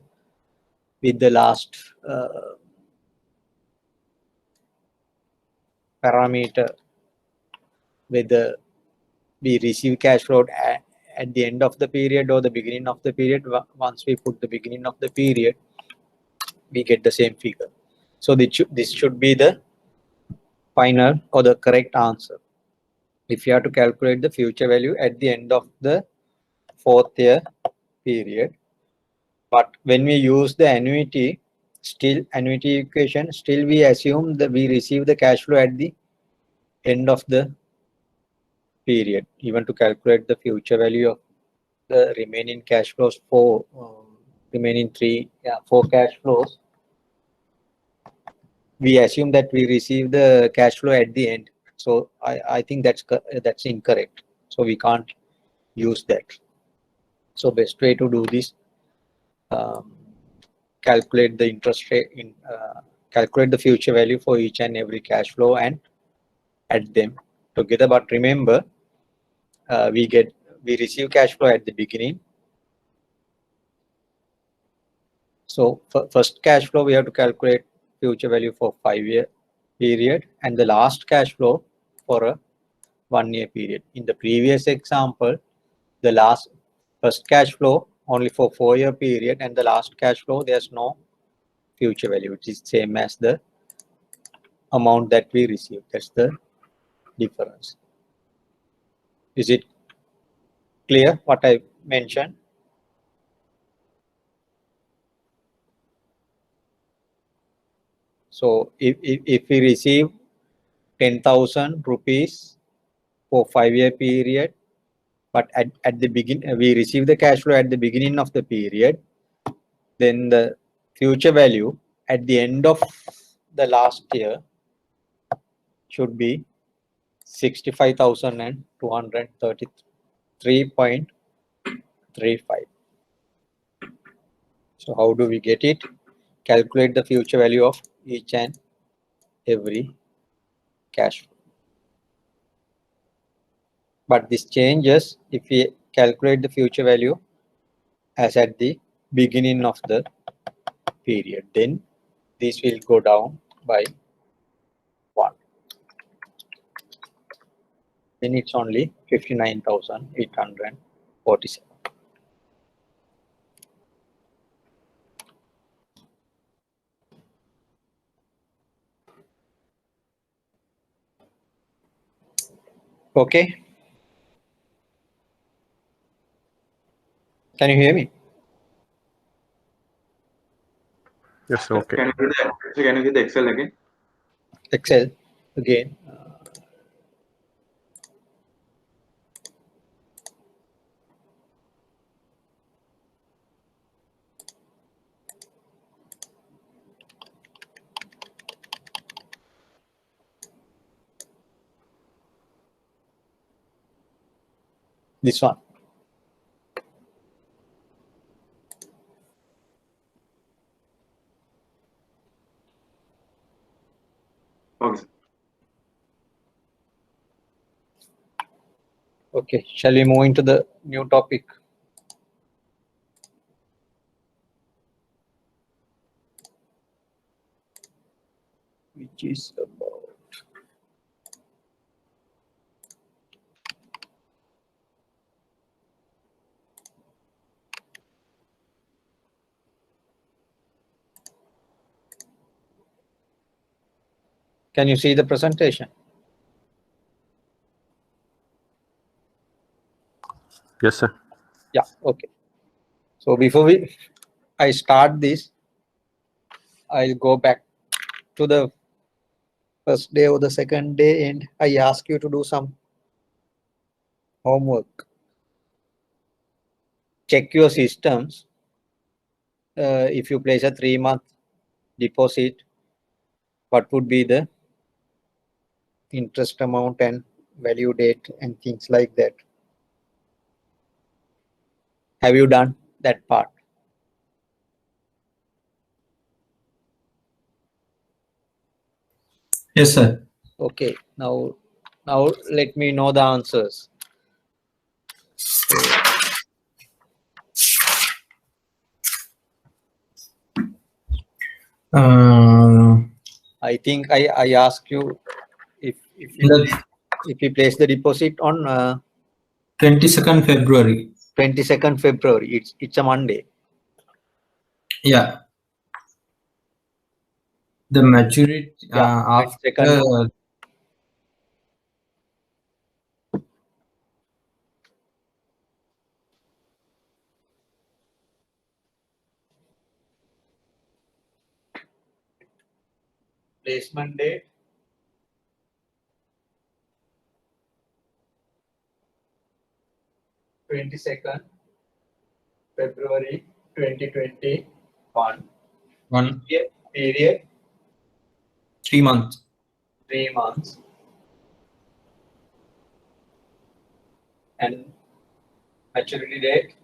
with the last parameter, whether we receive cash flow at the end of the period or the beginning of the period, once we put the beginning of the period, we get the same figure. So this should be the final or the correct answer. If you have to calculate the future value at the end of the fourth year period. But when we use the annuity equation, still we assume that we receive the cash flow at the end of the period, even to calculate the future value of the remaining cash flows for remaining four cash flows. We assume that we receive the cash flow at the end. So I think that's incorrect. So we can't use that. So best way to do this, calculate the interest rate, calculate the future value for each and every cash flow and add them together. But remember, we receive cash flow at the beginning. So for first cash flow, we have to calculate future value for 5 year period and the last cash flow for a 1 year period. In the previous example, the first cash flow only for 4 year period and the last cash flow, there's no future value, which is same as the amount that we receive. That's the difference. Is it clear what I mentioned? So if we receive 10,000 rupees for 5 year period, but at the beginning we receive the cash flow at the beginning of the period, then the future value at the end of the last year should be 65,233.35. So how do we get it? Calculate the future value of each and every cash flow. But this changes if we calculate the future value as at the beginning of the period. Then this will go down by 1. Then it's only 59,847. Okay. Can you hear me? Yes, okay. Can you do the Excel again? Excel again. This one. Okay. Okay, shall we move into the new topic? Which is about Can you see the presentation? Yes, sir. Yeah, okay. So before I start this, I'll go back to the first day or the second day and I ask you to do some homework. Check your systems. If you place a 3-month deposit, what would be the interest amount and value date and things like that? Have you done that part? Yes, sir. Okay, now let me know the answers. I think I asked you if you place the deposit on 22nd February. 22nd February. It's a Monday. Yeah. The maturity after 22nd. Placement date. (22nd February 2021). Period. 3 months. 3 months. And maturity date.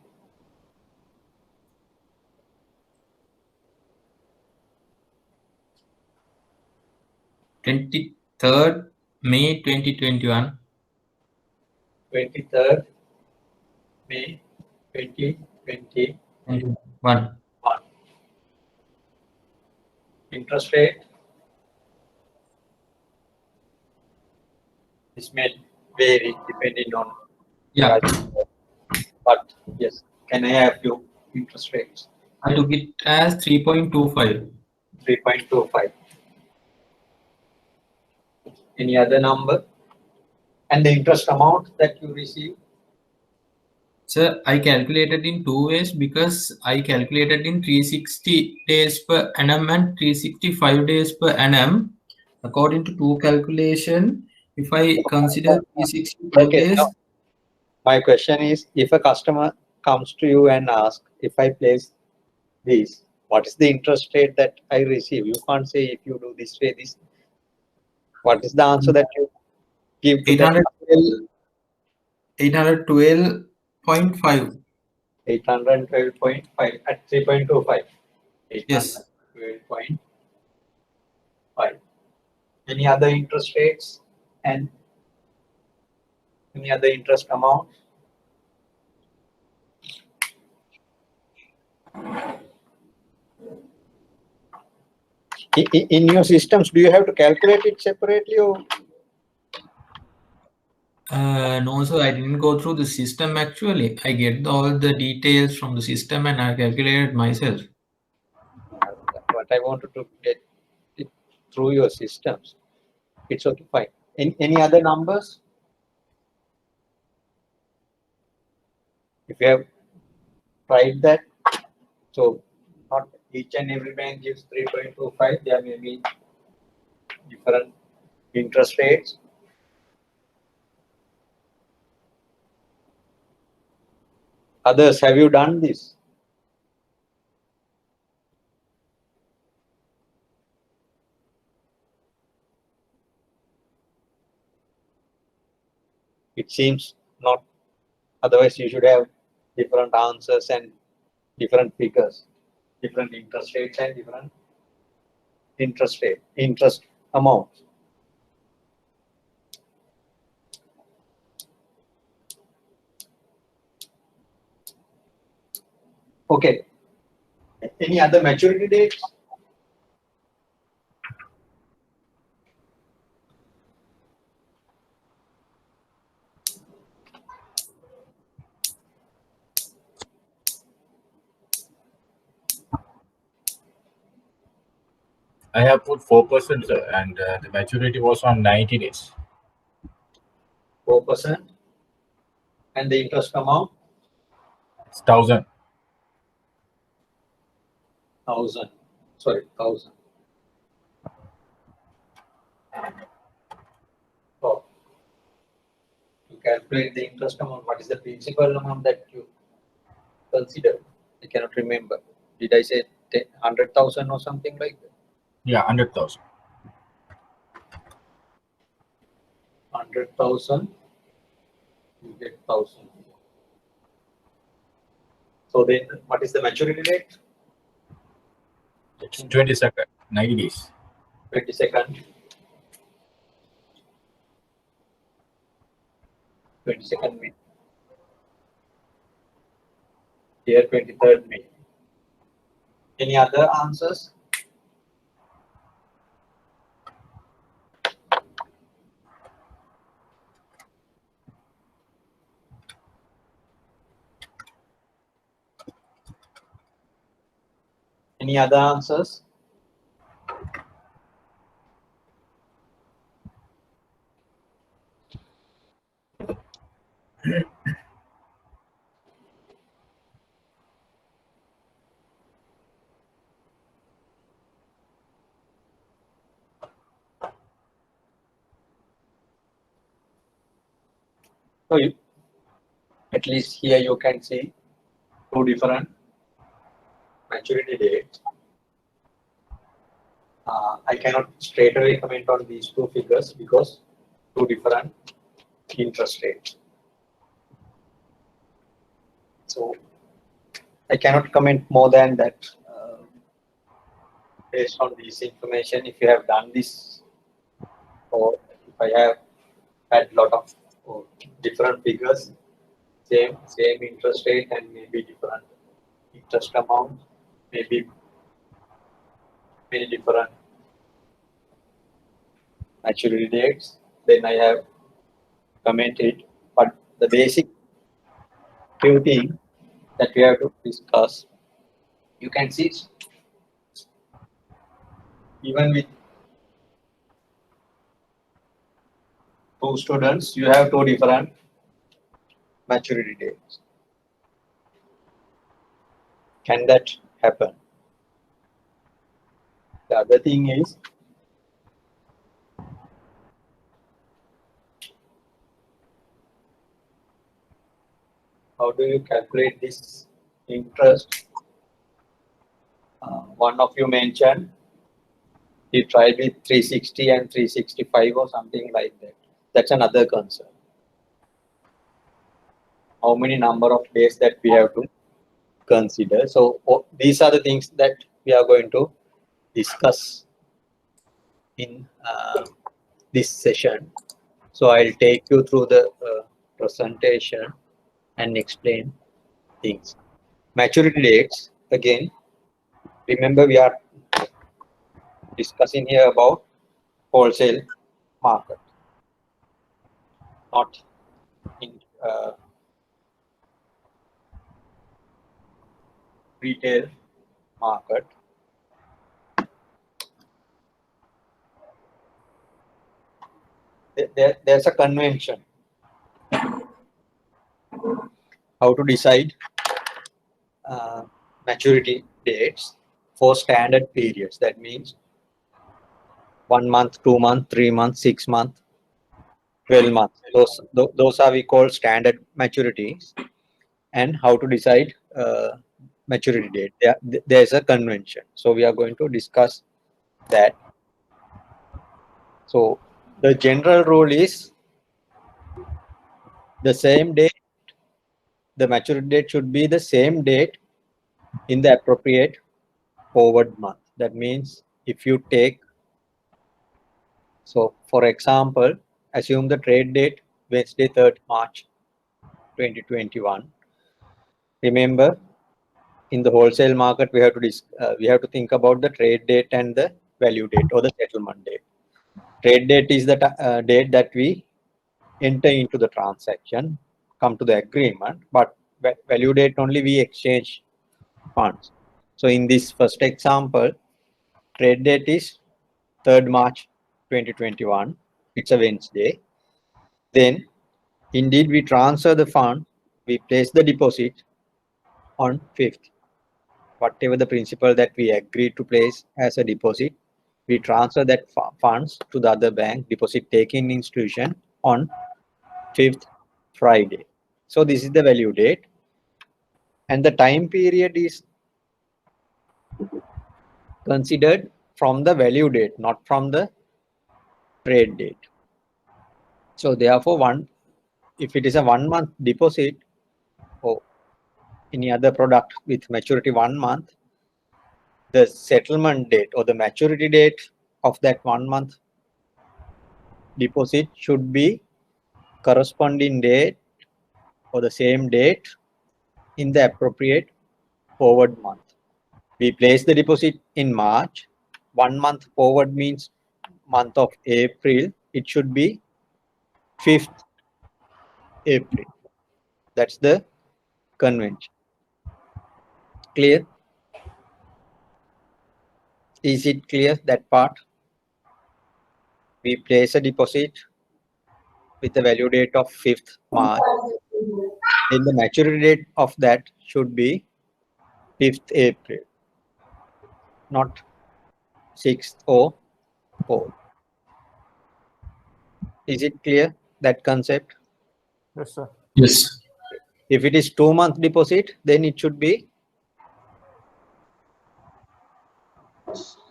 (23rd May 2021). 23rd May 2021. Interest rate. This may vary depending on but yes, can I have your interest rates? I took it as 3.25. 3.25. Any other number? And the interest amount that you receive? Sir, I calculated in 2 ways because I calculated in 360 days per annum and 365 days per annum. According to 2 calculation, if I consider 365 days. No. My question is, if a customer comes to you and asks, if I place this, what is the interest rate that I receive? You can't say if you do this way, this. What is the answer that you give to 812.5. 812.5 at 3.25. Yes. 812.5. Any other interest rates and any other interest amount? In your systems, do you have to calculate it separately or? No, sir, I didn't go through the system actually. I get all the details from the system and I calculated myself. But I wanted to get it through your systems. It's okay, fine. Any other numbers? If you have tried that, so not each and every bank gives 3.25. There may be different interest rates. Others, have you done this? It seems not Otherwise, you should have different answers and different figures, different interest rates and different interest amounts. Okay. Any other maturity dates? I have put 4%, sir, and the maturity was on 90 days. 4%. And the interest amount? It's 1,000. 1,000. Sorry, 1,000. Oh. To calculate the interest amount, what is the principal amount that you consider? I cannot remember. Did I say 100,000 or something like that? Yeah, 100,000. 100,000, you get 1,000. So then, what is the maturity date? It's 22nd, 90 days. 22nd. 22nd May. Here, 23rd May. Any other answers? Any other answers? So at least here you can see two different maturity dates. I cannot straight away comment on these two figures because two different interest rates. So I cannot comment more than that based on this information. If you have done this, or if I have had lot of different figures, same interest rate and maybe different interest amount, maybe many different maturity dates, then I have commented. But the basic few things that we have to discuss, you can see even with two students, you have two different maturity dates. Can that happen? The other thing is, how do you calculate this interest? One of you mentioned he tried with 360 and 365 or something like that. That's another concern. How many number of days that we have to consider. So these are the things that we are going to discuss in this session. So I'll take you through the presentation and explain things. Maturity dates, again, remember we are discussing here about wholesale market, not in retail market. There's a convention how to decide maturity dates for standard periods. That means 1 month, 2 months, 3 months, 6 months, 12 months. Those are we call standard maturities. And how to decide maturity date. There's a convention. So we are going to discuss that. So the general rule is the same day the maturity date should be the same date in the appropriate forward month. That means if you take, so for example, assume the trade date Wednesday 3rd March 2021. Remember, in the wholesale market, we have to think about the trade date and the value date or the settlement date. Trade date is the date that we enter into the transaction, come to the agreement, but value date only we exchange funds. So in this first example, trade date is 3rd March 2021. It's a Wednesday. Then indeed we transfer the fund, we place the deposit on 5th. Whatever the principal that we agreed to place as a deposit, we transfer that funds to the other bank, deposit taking institution on 5th Friday. So this is the value date, and the time period is considered from the value date, not from the trade date. So therefore, if it is a 1 month deposit or any other product with maturity 1 month, the settlement date or the maturity date of that 1 month deposit should be corresponding date or the same date in the appropriate forward month. We place the deposit in March. 1 month forward means month of April. It should be 5th April. That's the convention. Clear? Is it clear, that part? We place a deposit with the value date of 5th March. Then the maturity date of that should be 5th April, not 6th or 4th. Is it clear, that concept? Yes, sir. Yes. If it is 2 month deposit, then it should be.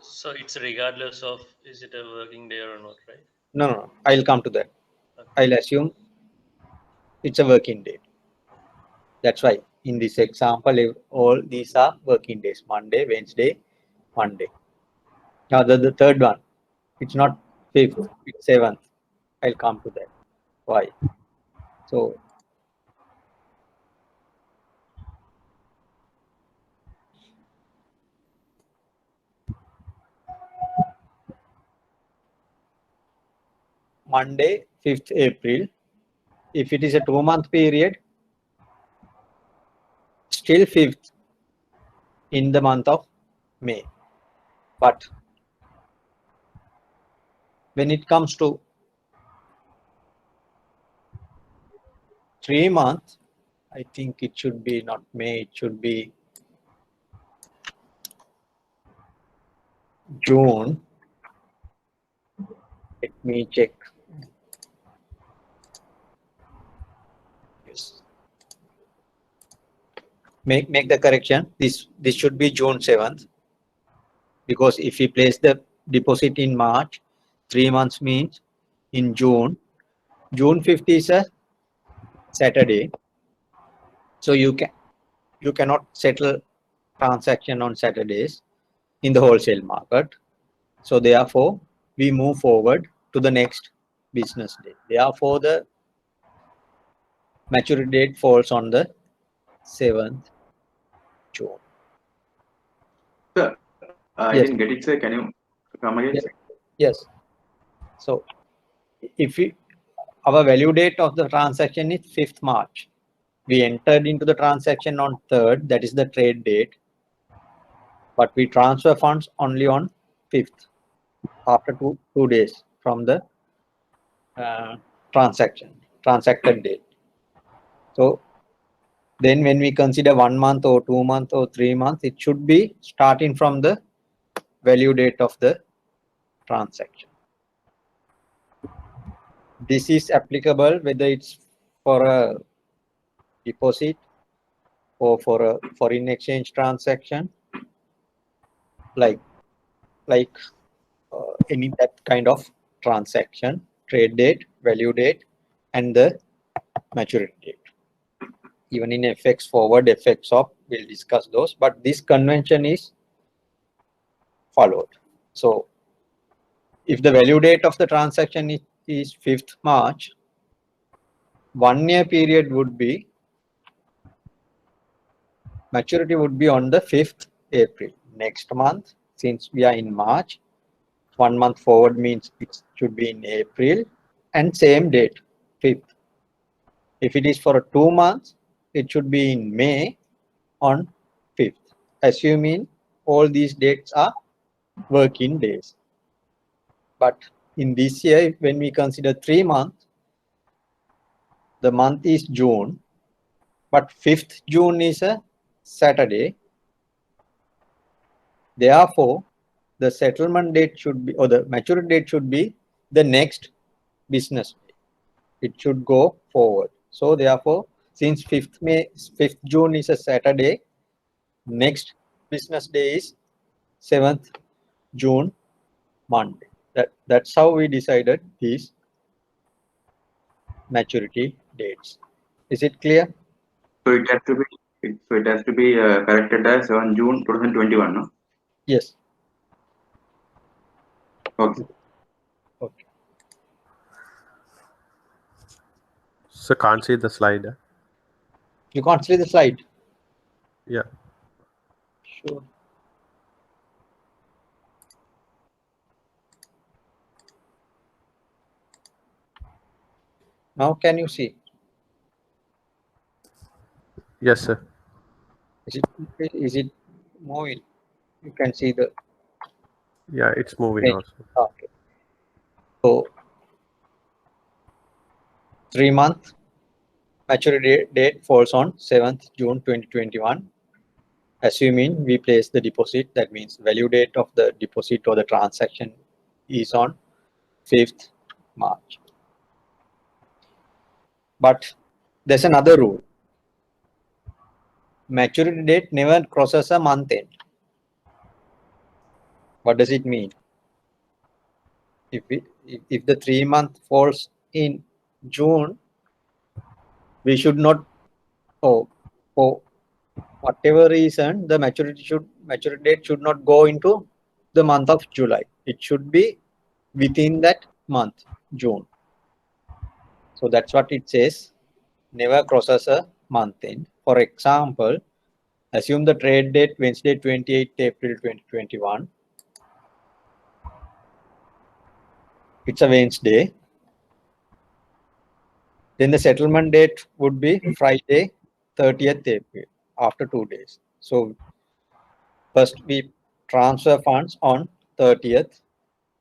So it's regardless of is it a working day or not, right? No, I'll come to that. Okay. I'll assume it's a working day. That's why in this example, all these are working days: Monday, Wednesday, Monday. Now the third one, it's not 5th, it's 7th. I'll come to that. Why? So Monday, 5th April. If it is a 2 month period, still 5th in the month of May. But when it comes to 3 months, I think it should be not May, it should be June. Let me check. Yes. Make the correction. This should be June 7th, because if we place the deposit in March, 3 months means in June. June 5th is a Saturday, so you cannot settle transaction on Saturdays in the wholesale market. So therefore, we move forward to the next business day. Therefore, the maturity date falls on the 7th June. Sir, I Yes. didn't get it, sir. Can you come again? Yes. So if our value date of the transaction is 5th March, we entered into the transaction on 3rd, that is the trade date, but we transfer funds only on 5th, after two days from the transacted date. So then when we consider 1 month or 2 months or 3 months, it should be starting from the value date of the transaction. This is applicable whether it's for a deposit or for a foreign exchange transaction, like any that kind of transaction: trade date, value date, and the maturity date. even in FX forward, FX swap, we'll discuss those, but this convention is followed. So if the value date of the transaction is 5th March, 1 year period would be, maturity would be on the 5th April. Next month, since we are in March, 1 month forward means it should be in April, and same date, 5th. If it is for 2 months, it should be in May on 5th, assuming all these dates are working days. But in this year, when we consider 3 months, the month is June, but 5th June is a Saturday. Therefore, the settlement date should be, or the maturity date should be the next business day. It should go forward. So therefore, since 5th June is a Saturday, next business day is 7th June, Monday. That's how we decided these maturity dates. Is it clear? So it has to be corrected as on June 2021, no? Yes. Okay. Okay. So can't see the slide. You can't see the slide? Yeah. Sure. Now can you see? Yes, sir. Is it moving? You can see the. Yeah, it's moving also. Okay. So 3 month maturity date falls on 7th June 2021. Assuming we place the deposit, that means value date of the deposit or the transaction is on 5th March. But there's another rule. Maturity date never crosses a month end. What does it mean? If the 3 month falls in June, we should not, for whatever reason, the maturity date should not go into the month of July. It should be within that month, June. So that's what it says. Never crosses a month end. For example, assume the trade date Wednesday, 28th April 2021. It's a Wednesday. Then the settlement date would be Friday, 30th April, after 2 days. So first we transfer funds on 30th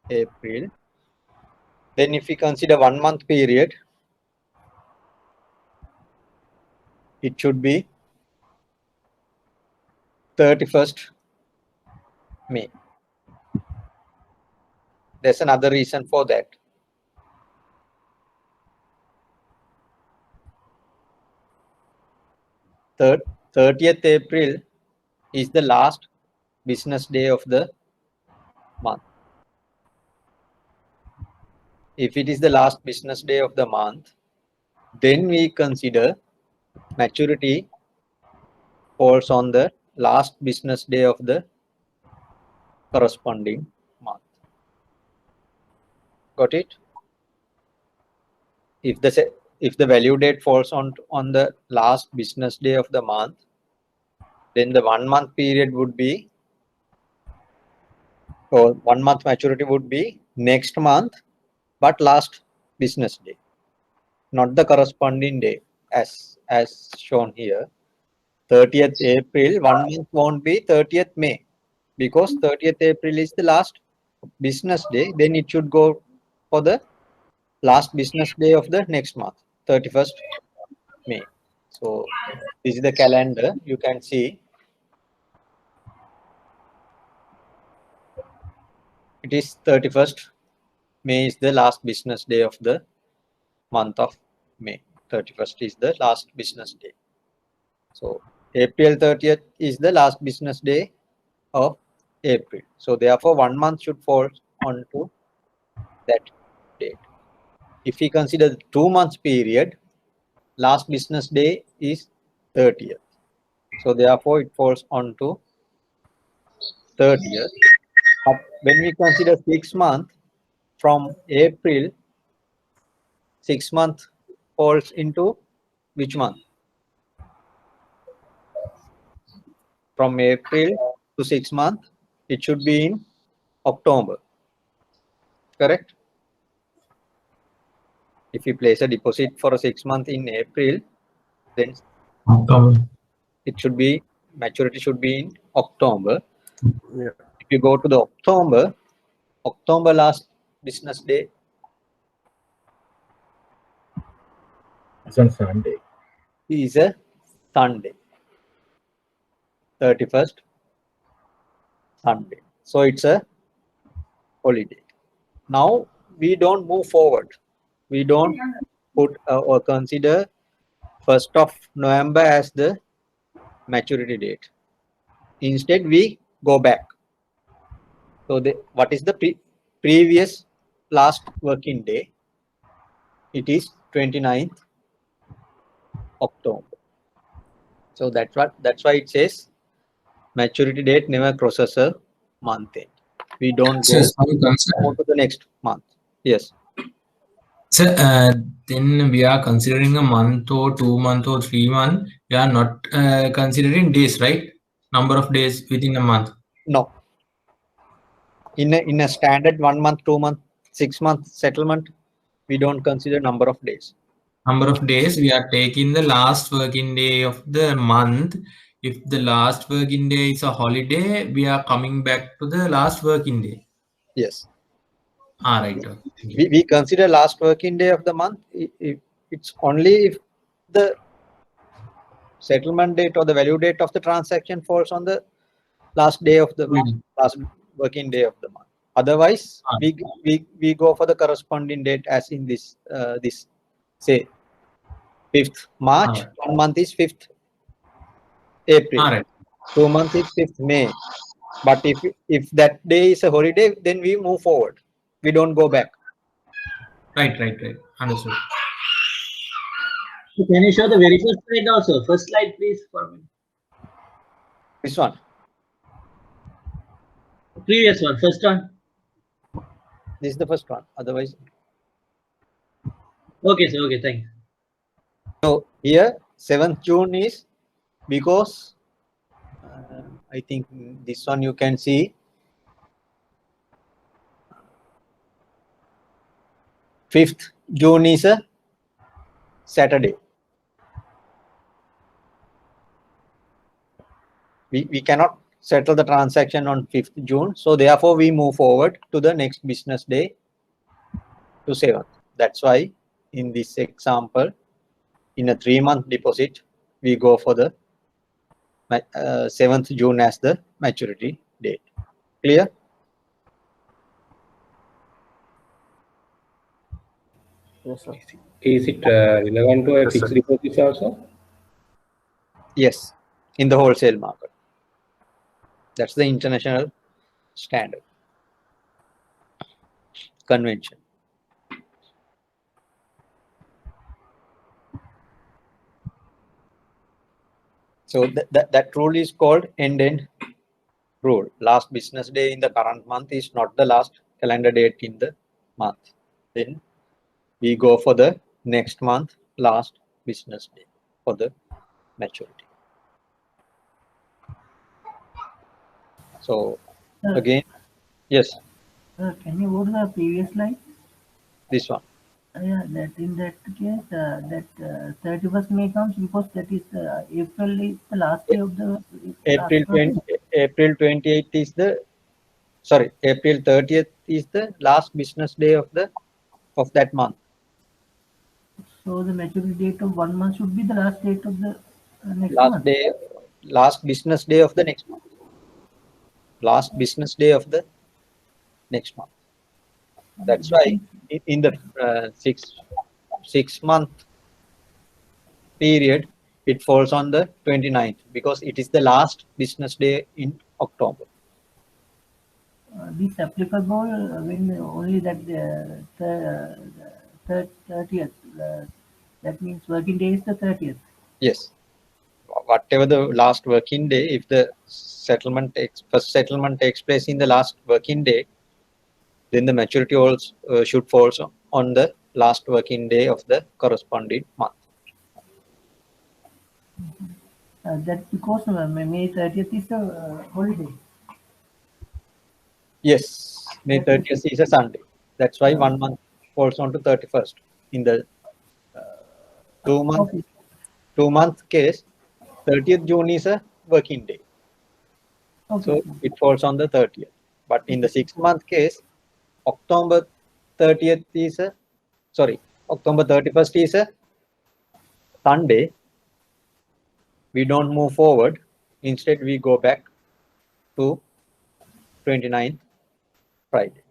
April. Then if we consider 1 month period, it should be 31st May. There's another reason for that. Third, 30th April is the last business day of the month. If it is the last business day of the month, then we consider maturity falls on the last business day of the corresponding month. Got it? If the value date falls on the last business day of the month, then the 1 month period would be, or 1 month maturity would be next month, but last business day, not the corresponding day as shown here. 30th April, 1 month won't be 30th May, because 30th April is the last business day. Then it should go for the last business day of the next month, 31st May. So this is the calendar. You can see it is 31st May is the last business day of the month of May. 31st is the last business day. So April 30th is the last business day of April. So therefore 1 month should fall onto that date. If we consider the 2 months period, last business day is 30th. So therefore it falls on to 30th. But when we consider 6 months from April, 6 months falls into which month? From April to 6 months, it should be in October. Correct? If you place a deposit for a 6 month in April, then it should be, maturity should be in October. Yeah. If you go to the October last business day It's on Sunday. is a Sunday. 31st Sunday. So it's a holiday. Now we don't move forward. We don't put or consider 1st of November as the maturity date. Instead, we go back. So what is the previous last working day? It is 29th October. So that's why it says maturity date never crosses a month end. We don't go to the next month. Yes. So then we are considering a month or 2 month or 3 month. We are not considering days, right? Number of days within a month. No. In a standard 1 month, 2 month, 6 month settlement, we don't consider number of days. Number of days, we are taking the last working day of the month. If the last working day is a holiday, we are coming back to the last working day. Yes. All right. We consider last working day of the month. It's only if the settlement date or the value date of the transaction falls on the last day of the month, last working day of the month. Otherwise, we go for the corresponding date, as in this say 5th March. 1 month is 5th April. 2 months is 5th May. But if that day is a holiday, then we move forward. We don't go back. Right. Understood. So can you show the very first slide also? First slide, please, for me. This one. Previous one, first one. This is the first one. Otherwise. Okay, sir. Okay, thanks. So here 7th June is because I think this one you can see 5th June is a Saturday. We cannot settle the transaction on 5th June. So therefore we move forward to the next business day to 7th. That's why in this example, in a 3-month deposit, we go for the 7th June as the maturity date. Clear? Yes, sir. Is it relevant to a fixed deposit also? Yes, in the wholesale market. That's the international standard convention. So that rule is called Indent Rule. Last business day in the current month is not the last calendar date in the month. Then we go for the next month last business day for the maturity. So again, yes. Can you go to the previous slide? This one. Yeah, that in that case, that 31st May comes because that is April is the last day of the April 28th is the April 30th is the last business day of that month. So the maturity date of 1 month should be the last date of the next last month. day, last business day of the next month. Last business day of the next month. That's why in the 6 month period, it falls on the 29th because it is the last business day in October. This applicable when only that 30th. That means working day is the 30th. Yes. whatever the last working day, if the first settlement takes place in the last working day, then the maturity also should fall on the last working day of the corresponding month. That's because May 30th is a holiday. Yes, May 30th is a Sunday. That's why 1 month falls on to 31st. In the 2-month case, 30th June is a working day. So it falls on the 30th. But in the 6-month case, October 30th is a, October 31st is a Sunday. We don't move forward. Instead, we go back to 29th Friday.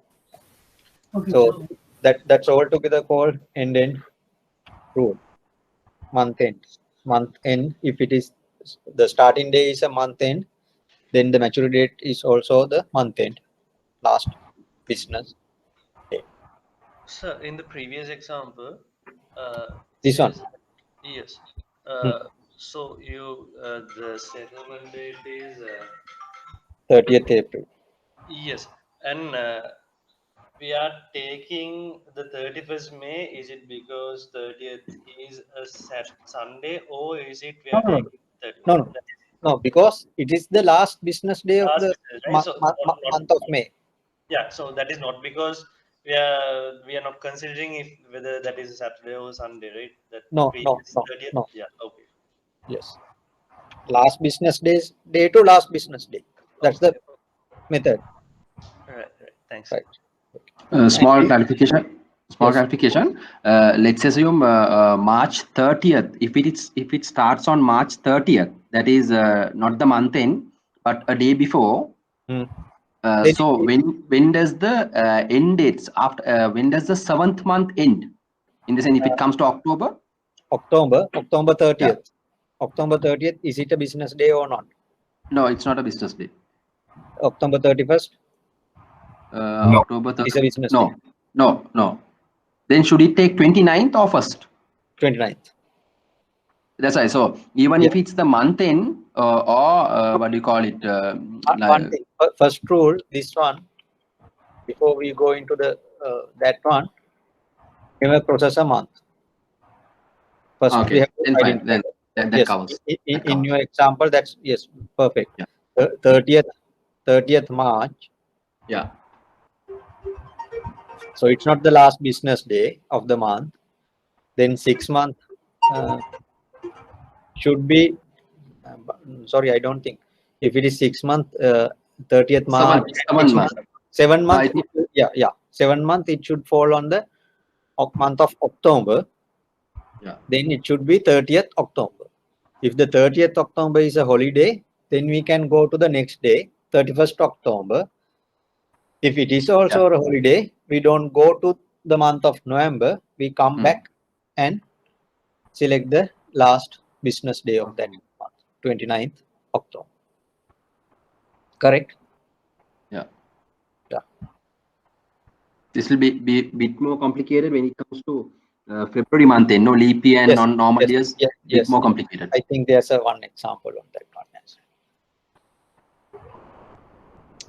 So that's altogether called Indent Rule. Month end. If it is the starting day is a month end, then the maturity date is also the month end, last business day. Sir, in the previous example, This one. Yes. So the settlement date is 30th April. yes, and we are taking the 31st May. Is it because 30th is a Sunday, or is it we are taking 30th? No, because it is the last business day of Last the business, right? So month of May. Yeah, so that is not because we are not considering if whether that is Saturday or Sunday, right? That No. 30th. Yeah, okay. Yes. Last business day to last business day. That's the method. Right. Thanks. Right. Small clarification. Yes. Let's assume March 30th. If it starts on March 30th, that is not the month end, but a day before. So when does the end dates after? When does the 7th month end? In the sense, if it comes to October. October 30th. Yeah. October 30th. Is it a business day or not? No, it's not a business day. October 31st. No. October 30th. Is a business day. No. Then should it take 29th or 1st? 29th. That's right. So even if it's the month end or what do you call it? One thing. First rule, this one. Before we go into the that one, never process a month. First, we have to identify. That covers. In your example, that's yes, perfect. 30th March. Yeah. So it's not the last business day of the month. Then 6 month should be. Sorry, I don't think. If it is 6 month, 30th March. 7 months. 7 month. 7 month. It should fall on the month of October. Yeah. Then it should be 30th October. If the 30th October is a holiday, then we can go to the next day, 31st October. If it is also a holiday, we don't go to the month of November. We come back and select the last business day of that month, 29th October. Correct? Yeah. Yeah. This will be a bit more complicated when it comes to February month end, no leap year and non-normal years. Bit more complicated. I think there's one example on that one.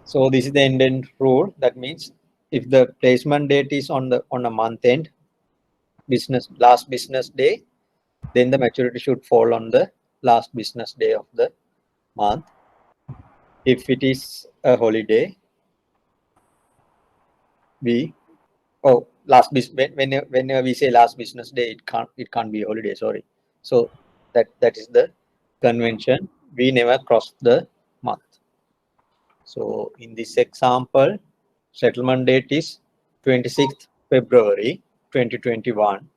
So this is the indent rule. That means if the placement date is on a month end, last business day, then the maturity should fall on the last business day of the month. If it is a holiday, whenever we say last business day, it can't be a holiday. Sorry. So that is the convention. We never cross the month. So in this example, settlement date is 26th February 2021.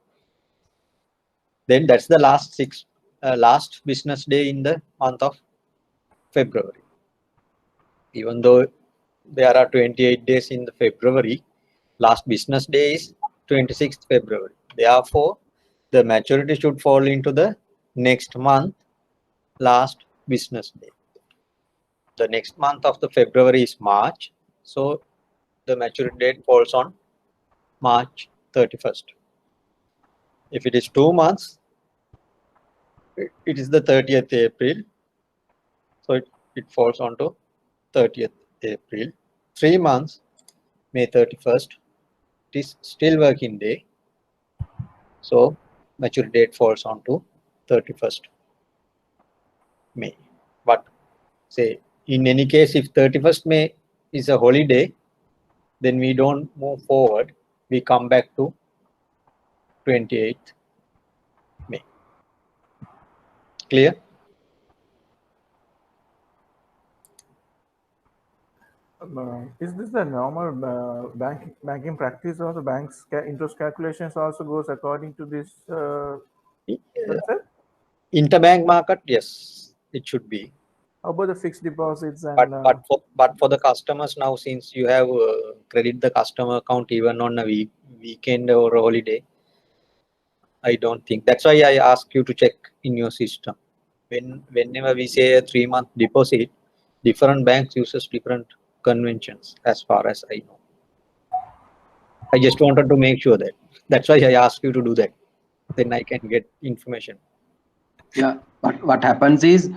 Then that's the last business day in the month of February. Even though there are 28 days in the February, last business day is 26th February. Therefore, the maturity should fall into the next month, last business day. The next month of the February is March. So the maturity date falls on March 31st. If it is 2 months, it is the 30th April. So it falls onto 30th April. 3 months, May 31st. It is still working day. So maturity date falls onto 31st May. But say in any case, if 31st May is a holiday, then we don't move forward. We come back to 28th May. Clear? Is this the normal banking practice, or the bank's interest calculations also goes according to this concept? Interbank market, yes, it should be. How about the fixed deposits and? But for the customers now, since you have credit the customer account even on a weekend or a holiday, I don't think. That's why I ask you to check in your system. Whenever we say a 3-month deposit, different banks uses different conventions, as far as I know. I just wanted to make sure that. That's why I asked you to do that. Then I can get information. Yeah, but what happens is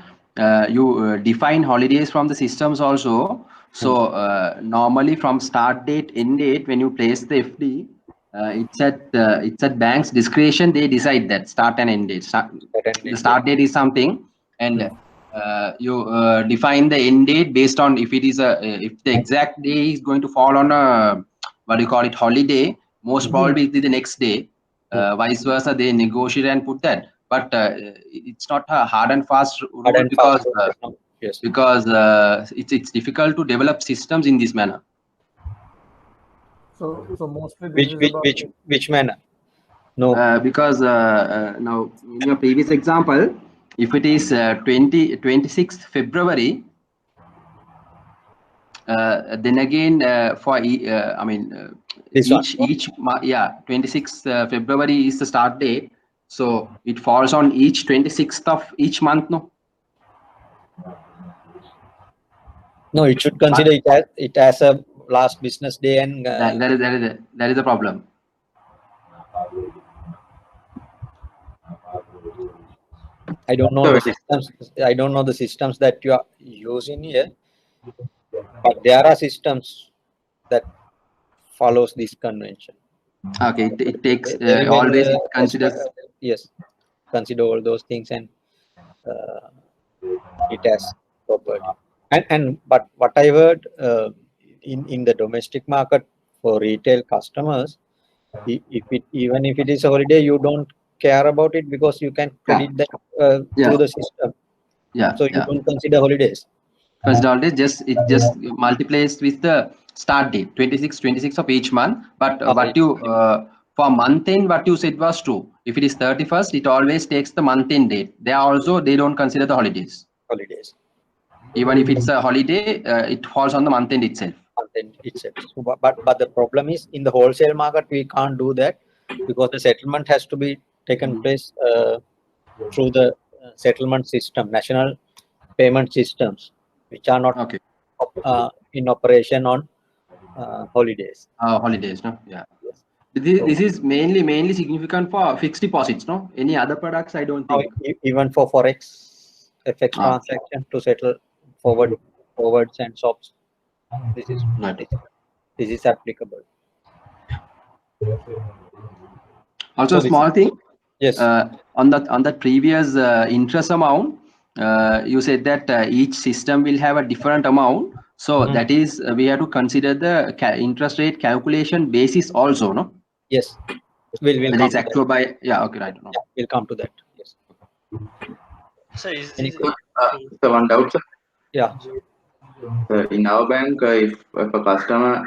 you define holidays from the systems also. So normally from start date, end date, when you place the FD, it's at bank's discretion. They decide that start and end date. The start date is something, and you define the end date based on if it is if the exact day is going to fall on a what do you call it, holiday. Most probably it is the next day. Vice versa, they negotiate and put that. But it's not a hard and fast rule because it's difficult to develop systems in this manner. So mostly this is about which manner? No, because now in your previous example, if it is 26th February, then again for I mean each 26th February is the start date. So it falls on each 26th of each month, no? No, it should consider it as a last business day, and that is a problem. I don't know the systems. I don't know the systems that you are using here, but there are systems that follows this convention. Okay, it takes always it considers. Yes, consider all those things and it has property. But what I heard in the domestic market for retail customers, even if it is a holiday, you don't care about it because you can credit that through the system. So you don't consider holidays. Consider holidays. It just multiplies with the start date 26 of each month. But what you for month end, what you said was true. If it is 31st, it always takes the month end date. They don't consider the holidays. Even if it's a holiday, it falls on the month end itself. So, but the problem is in the wholesale market we can't do that because the settlement has to be taken place through the settlement system, national payment systems, which are not in operation on holidays. Holidays, no? Yeah. This is mainly significant for fixed deposits, no? Any other products, I don't think. Even for forex, FX transaction to settle forwards and swaps. This is applicable. Also, a small thing. Yes. On the previous interest amount, you said that each system will have a different amount. So that is we have to consider the interest rate calculation basis also, no? Yes. We'll come it's actual by right. No. Yeah, we'll come to that. Yes. So is this so one doubt, sir. Yeah. In our bank, if a customer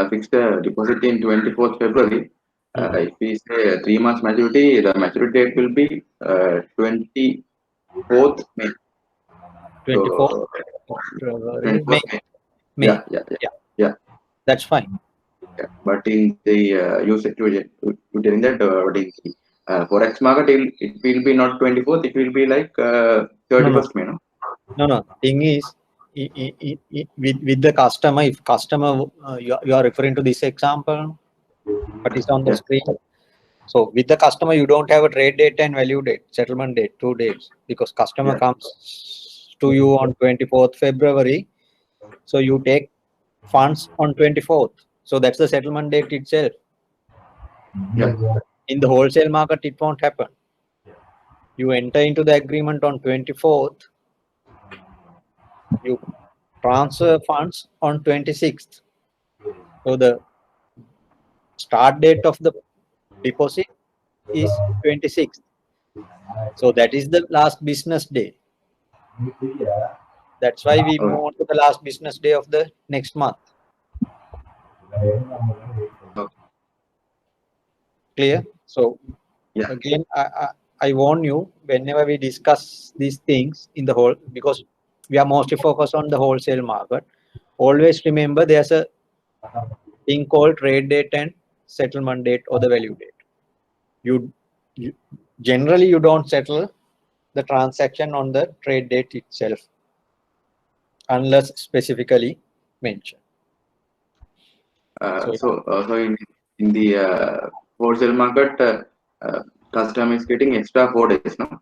fixed a deposit in 24th February, if we say 3 months maturity, the maturity date will be 24th May. 24th May. Yeah. That's fine. Yeah. But in the usage during that forex market, it will be not 24th. It will be like 31st May. No. Thing is, with the customer, if customer you are referring to this example, what is on the screen? So with the customer, you don't have a trade date and value date, settlement date, 2 days, because customer Yeah. comes to you on 24th February. So you take funds on 24th. So that's the settlement date itself. Yeah. In the wholesale market, it won't happen. You enter into the agreement on 24th. You transfer funds on 26th. So the start date of the deposit is 26th. So that is the last business day. That's why we move on to the last business day of the next month. Clear? So Yeah. again, I warn you, whenever we discuss these things in the whole, because we are mostly focused on the wholesale market, always remember there's a thing called trade date and settlement date or the value date. You generally you don't settle the transaction on the trade date itself unless specifically mentioned. So in the wholesale market, customer is getting extra 4 days, no?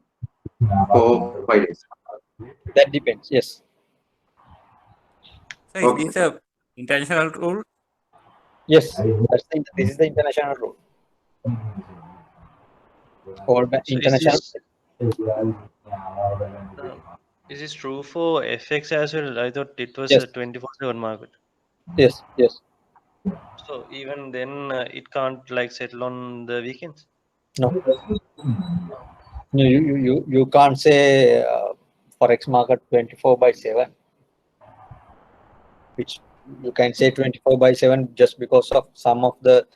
5 days. That depends. Yes. So is this a international rule? Yes. This is the international rule. Or So international. is this true for FX as well? I thought it was Yes. a 24/7 market. Yes. Yes. So even then, it can't like settle on the weekends. No. You can't say forex market 24/7. Which you can say 24/7 just because of some of the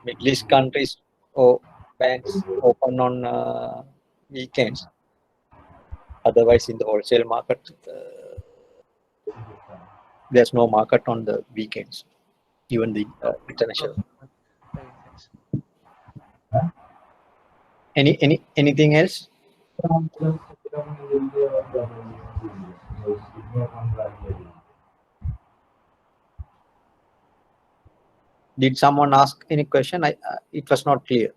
Middle East countries or banks open on weekends. Otherwise, in the wholesale market, there's no market on the weekends, even the international. Anything else? Did someone ask any question? It was not clear.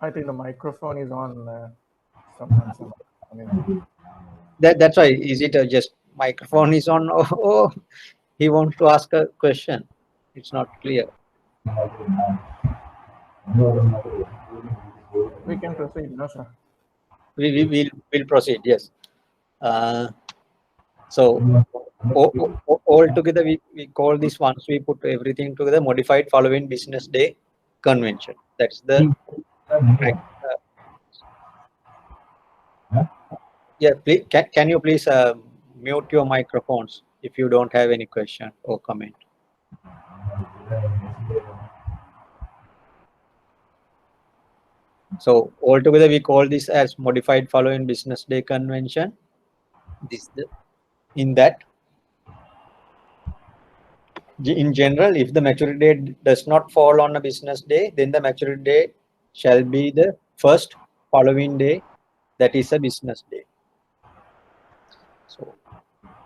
I think the microphone is on. Someone. I mean, That's why. Is it just microphone is on? Oh, he wants to ask a question. It's not clear. we can proceed, no, sir. We'll proceed. Yes. So all together we call this, once we put everything together, modified following business day convention. That's the yeah. Please, can you please mute your microphones if you don't have any question or comment. So altogether we call this as modified following business day convention. In that, in general, if the maturity date does not fall on a business day, then the maturity date shall be the first following day, that is a business day. So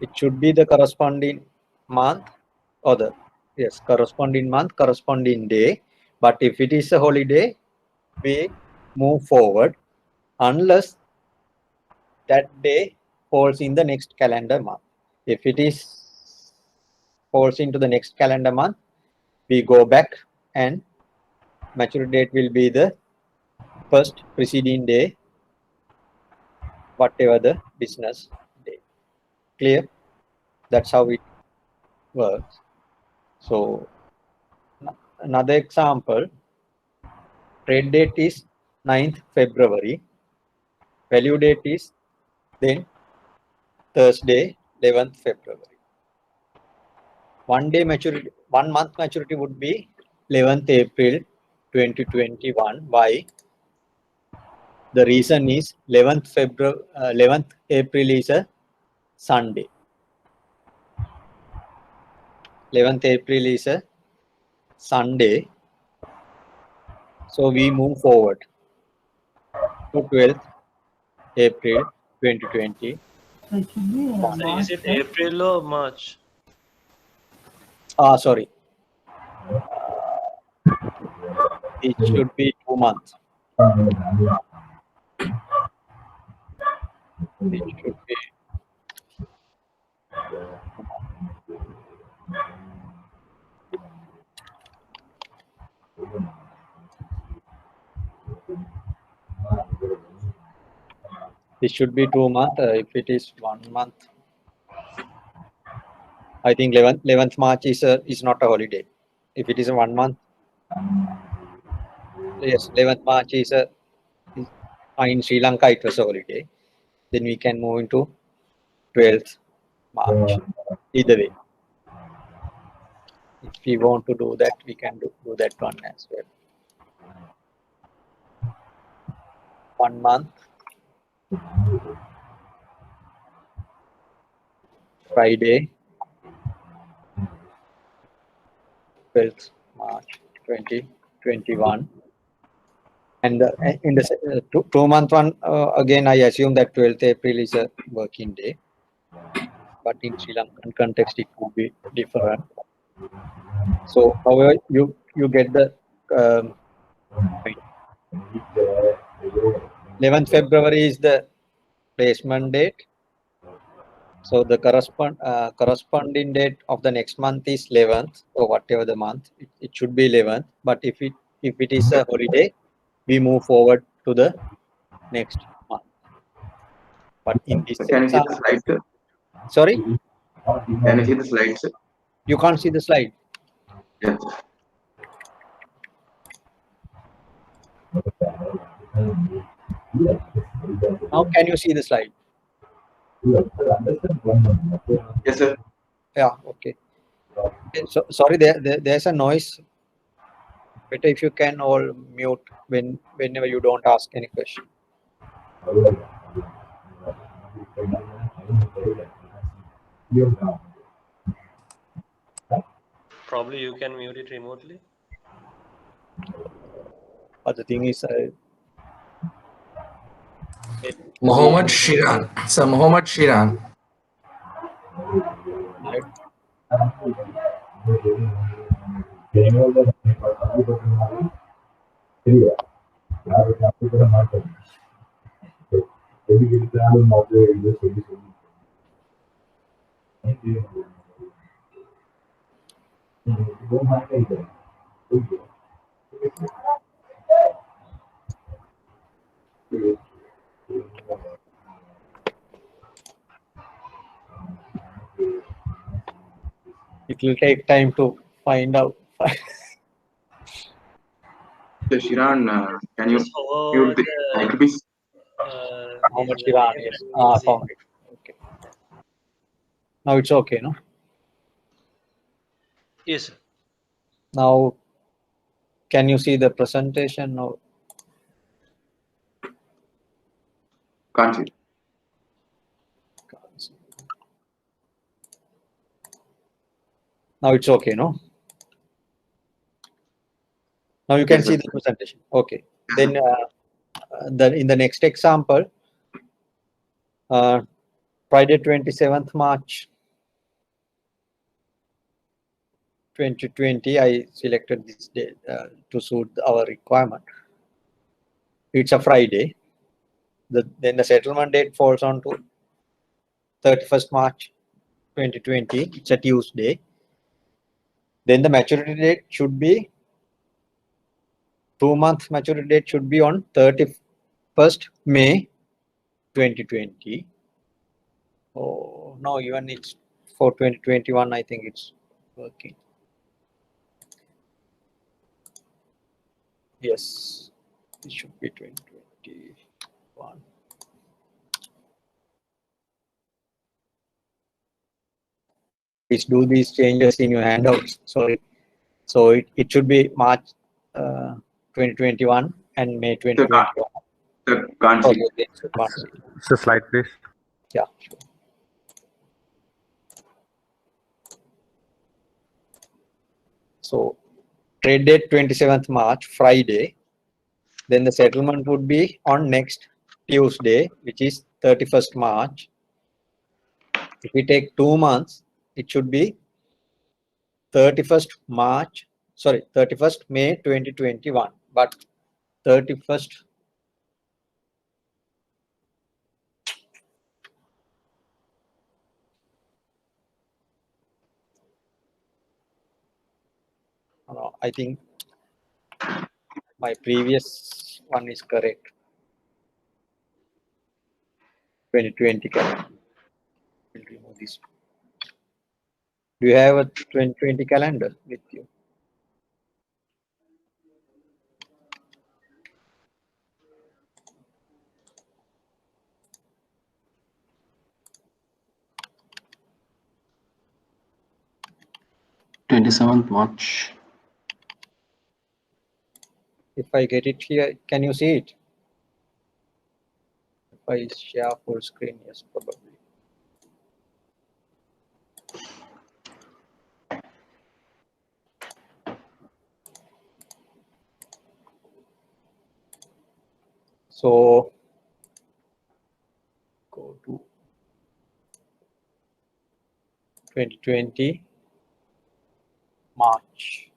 it should be the corresponding month or the corresponding month, corresponding day. But if it is a holiday, we move forward unless that day falls in the next calendar month. If it is falls into the next calendar month, we go back and maturity date will be the first preceding day, whatever the business day. Clear? That's how it works. So another example, trade date is 9th February, value date is then Thursday 11th February. 1 day maturity, 1 month maturity would be 11th April 2021. Why? The reason is 11th April is a Sunday. 11th April is a Sunday. So we move forward to 12th April 2020. So it should be So March, is it right? April or March? Sorry. It should be 2 months. It should be. It should be 2 months. If it is 1 month, I think 11th March is not a holiday. If it is a 1 month, yes, 11th March is in Sri Lanka it was a holiday. Then we can move into 12th March. Either way, if we want to do that, we can do that one as well. 1 month, Friday, 12th March 2021. And in the 2 month one, again, I assume that 12th April is a working day. But in Sri Lankan context, it could be different. So, however, you get the 11th February is the placement date. So the corresponding date of the next month is 11th, or whatever the month. It should be 11th. But if it is a holiday, we move forward to the next month. But in this Can you see the slide, sir? Sorry? Can you see the slide, sir? You can't see the slide. Yes. Now can you see the slide? Yes, sir. Yeah, okay. So sorry, there's a noise. Better if you can all mute whenever you don't ask any question. Probably you can mute it remotely. But the thing is, Mohammed Shiran. Sir, Mohammed Shiran. it will take time to find out. So Shiran, can you Just mute the mic, please? How much Iran? Yes. Found it. Okay. Now it's okay, no? Yes, sir. Now, can you see the presentation? No. Can't see. Now it's okay, no? Now you can Yes, see sir. the presentation. Okay. Then in the next example, Friday 27th March 2020, I selected this day to suit our requirement. It's a Friday. Then the settlement date falls on to 31st March 2020. It's a Tuesday. Then the maturity date should be 2-month maturity date should be on 31st May 2020. Oh no, even it's for 2021. I think it's working. Yes, it should be 2021. Please do these changes in your handouts. Sorry. So it should be March 2021 and May 2021. Sir, can't see. So slide, please. Yeah. Sure. So trade date 27th March, Friday. Then the settlement would be on next Tuesday, which is 31st March. If we take 2 months, it should be 31st May 2021. But 31st no, I think my previous one is correct. 2020 calendar. We'll remove this. Do you have a 2020 calendar with you? March. If I get it here, can you see it? If I share full screen, yes, probably. So go to 2020 March.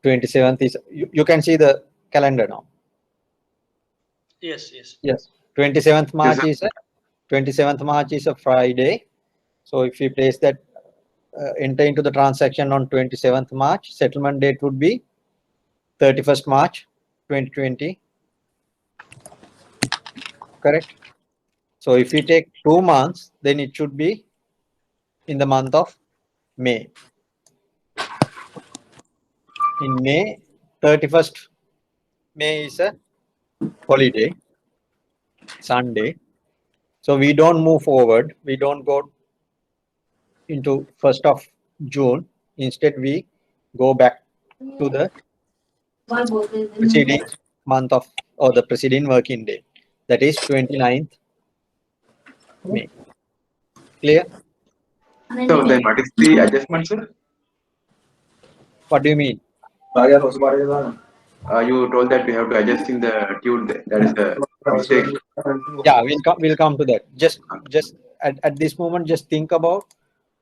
27th is, you can see the calendar now. Yes, yes. Yes. 27th March is a 27th March is a Friday. So if you place that enter into the transaction on 27th March, settlement date would be 31st March 2020. Correct. So if you take 2 months, then it should be in the month of May. In May, 31st May is a holiday, Sunday. So we don't move forward. We don't go into 1st of June. Instead, we go back to the preceding month of, or the preceding working day. That is 29th May. Clear? So then what is the adjustment, sir? What do you mean? You told that we have to adjust in the tune. That is the mistake. Yeah, we'll come to that. Just at this moment, just think about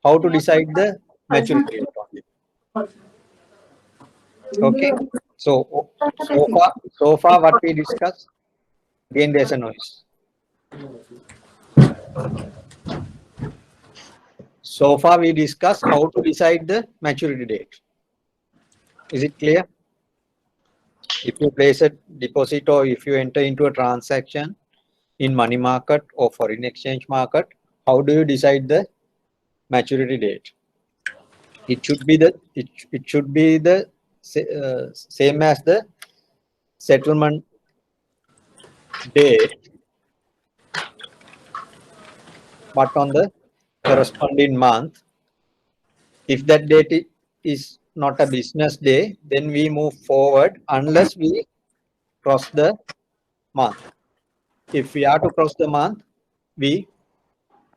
how to decide the maturity date only. Okay. So far what we discussed, again there's a noise. So far we discussed how to decide the maturity date. Is it clear? If you place a deposit or if you enter into a transaction in money market or foreign exchange market, how do you decide the maturity date? It should be the same as the settlement date, but on the corresponding month. If that date is not a business day, then we move forward unless we cross the month. If we are to cross the month, we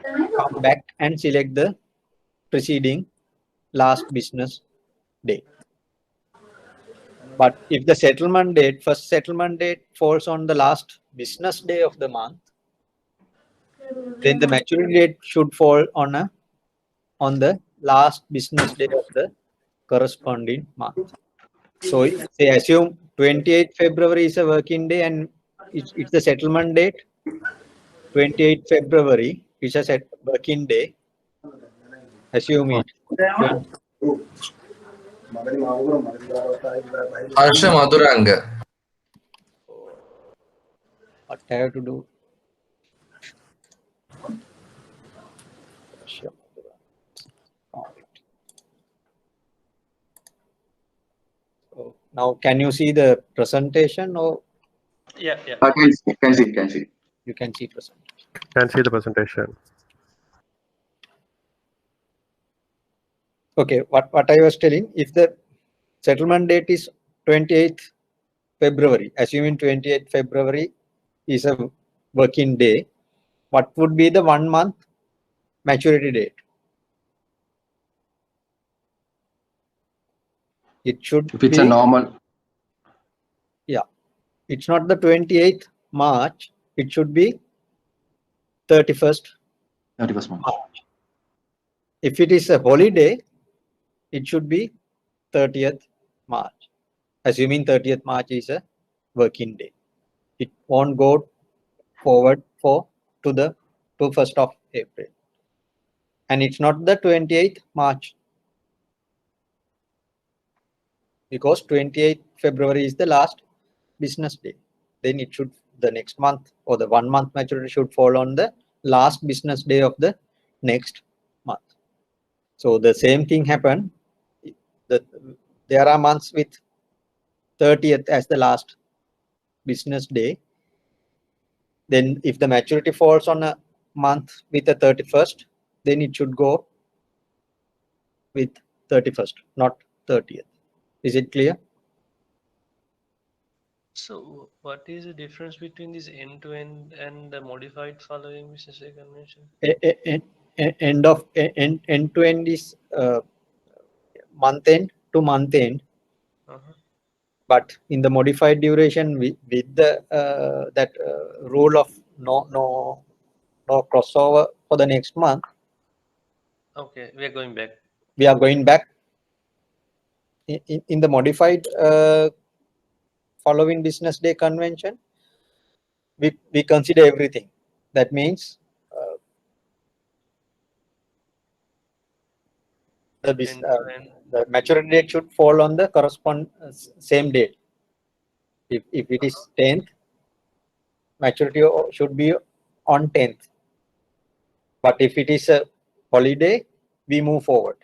come back and select the preceding last business day. But if the settlement date, first settlement date falls on the last business day of the month, then the maturity date should fall on the last business day of the corresponding month. So say assume 28th February is a working day and it's the settlement date. 28th February is a working day. Assume it. Harsha Maduranga. What I have to do? So now can you see the presentation or? Yeah. Can see. You can see presentation. Can see the presentation. Okay, what I was telling, if the settlement date is 28th February, assuming 28th February is a working day, what would be the 1 month maturity date? It should if it's be a normal. Yeah, it's not the 28th March, it should be 31st 31st March. March. If it is a holiday, it should be 30th March. Assuming 30th March is a working day. It won't go forward to the 1st of April. And it's not the 28th March. Because 28th February is the last business day. Then it should, the next month or the 1 month maturity should fall on the last business day of the next month. So the same thing happened. There are months with 30th as the last business day. Then if the maturity falls on a month with the 31st, then it should go with 31st, not 30th. Is it clear? So what is the difference between this end-to-end and the modified following business day convention? End-to-end is month end to month end. But in the modified duration with the that rule of no crossover for the next month. Okay, we are going back. We are going back in the modified following business day convention. We consider everything. That means the maturity date should fall on the correspond same date. If it is 10th, maturity should be on 10th. But if it is a holiday, we move forward.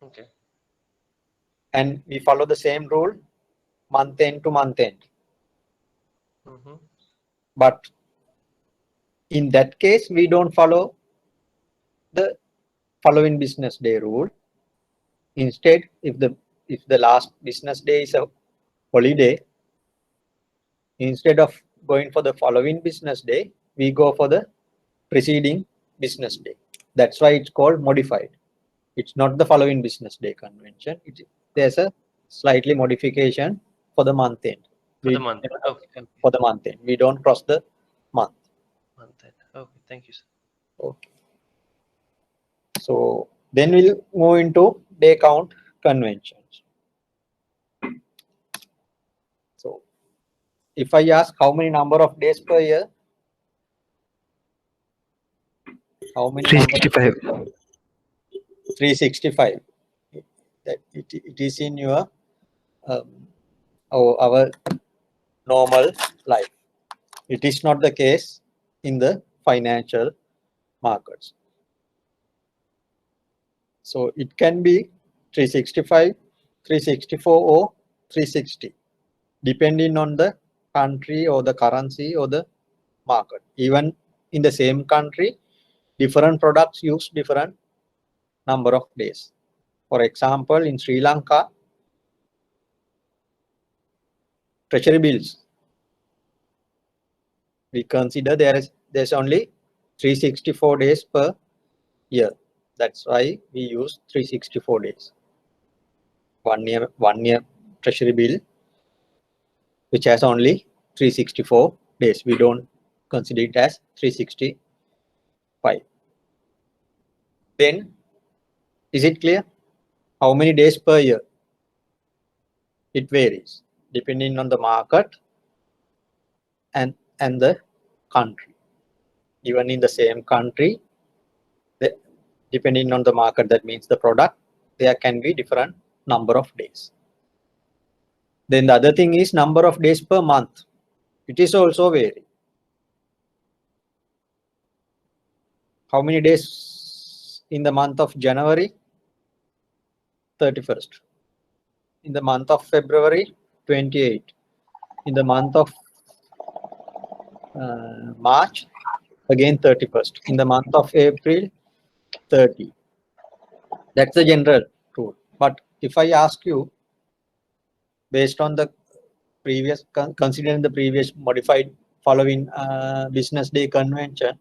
Okay. And we follow the same rule, month end to month end. But in that case, we don't follow the following business day rule. Instead, if the last business day is a holiday, instead of going for the following business day, we go for the preceding business day. That's why it's called modified. It's not the following business day convention. There's a slightly modification for the month end. For the month. Okay. For the month end. We don't cross the month. Month end. Okay, thank you, sir. Okay. So then we'll move into day count conventions. So if I ask how many number of days per year, how many? 365. 365. It is in your our normal life. It is not the case in the financial markets. So it can be 365, 364 or 360 depending on the country or the currency or the market. Even in the same country, different products use different number of days. For example, in Sri Lanka, treasury bills, we consider there's only 364 days per year. That's why we use 364 days. 1 year treasury bill, which has only 364 days. We don't consider it as 365. Then, is it clear? How many days per year? It varies depending on the market and the country. Even in the same country, depending on the market, that means the product, there can be different number of days. Then the other thing is number of days per month. It is also vary. How many days in the month of January? 31st. In the month of February, 28. In the month of March, again 31st. In the month of April, 30. That's the general rule. But if I ask you, based on the previous, considering the previous modified following business day convention,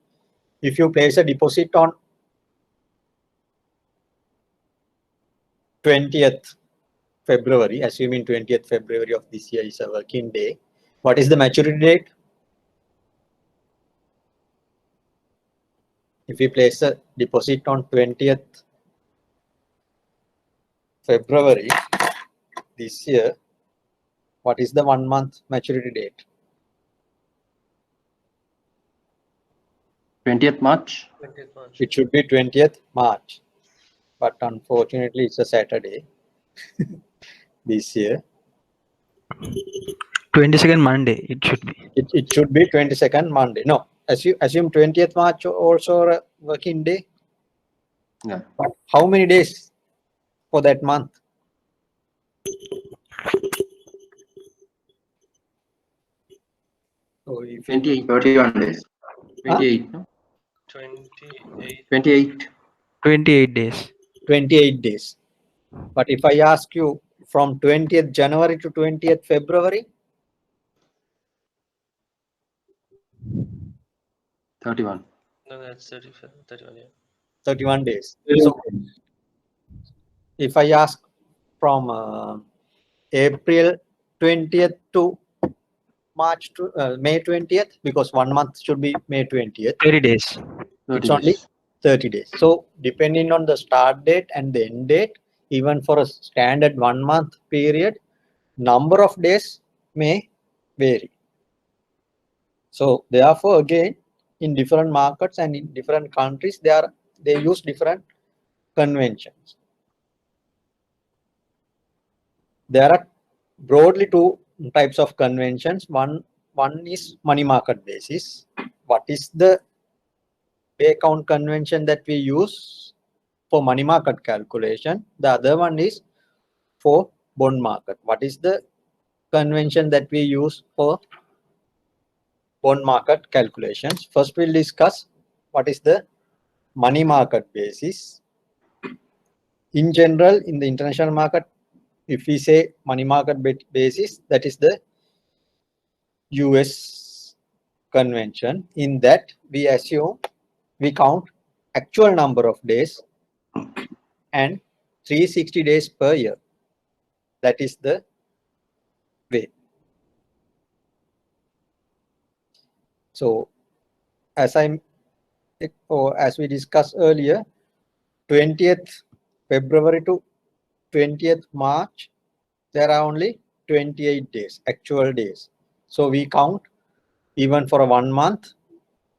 if you place a deposit on 20th February, assuming 20th February of this year is a working day, what is the maturity date? If we place a deposit on 20th February this year, what is the 1 month maturity date? 20th March. 20th March. It should be 20th March, but unfortunately it's a Saturday this year. 22nd Monday, it should be. It should be 22nd Monday. No, assume 20th March also a working day. Yeah. But how many days for that month? So if 31 days. 28, no? 28. 28. 28 days. 28 days. But if I ask you from 20th January to 20th February, 31. No, that's 31, yeah. 31 days. So if I ask from April 20th to March to May 20th, because 1 month should be May 20th. 30 days. It's only 30 days. So depending on the start date and the end date, even for a standard 1 month period, number of days may vary. So therefore, again, in different markets and in different countries, they use different conventions. There are broadly two types of conventions. One is money market basis. What is the day count convention that we use for money market calculation? The other one is for bond market. What is the convention that we use for bond market calculations? First, we'll discuss what is the money market basis. In general, in the international market, if we say money market basis, that is the US convention. In that, we count actual number of days and 360 days per year. That is the way. So as we discussed earlier, 20th February to 20th March, there are only 28 days, actual days. So we count, even for a 1 month,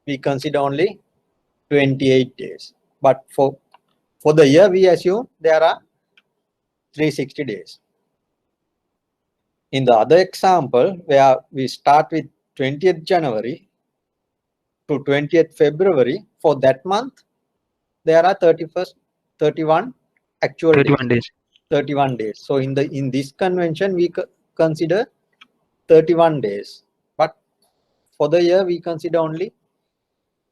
we consider only 28 days. But for the year, we assume there are 360 days. In the other example, where we start with 20th January to 20th February, for that month, there are 31 actual 31 days. 31 days. So in this convention, we consider 31 days. But for the year, we consider only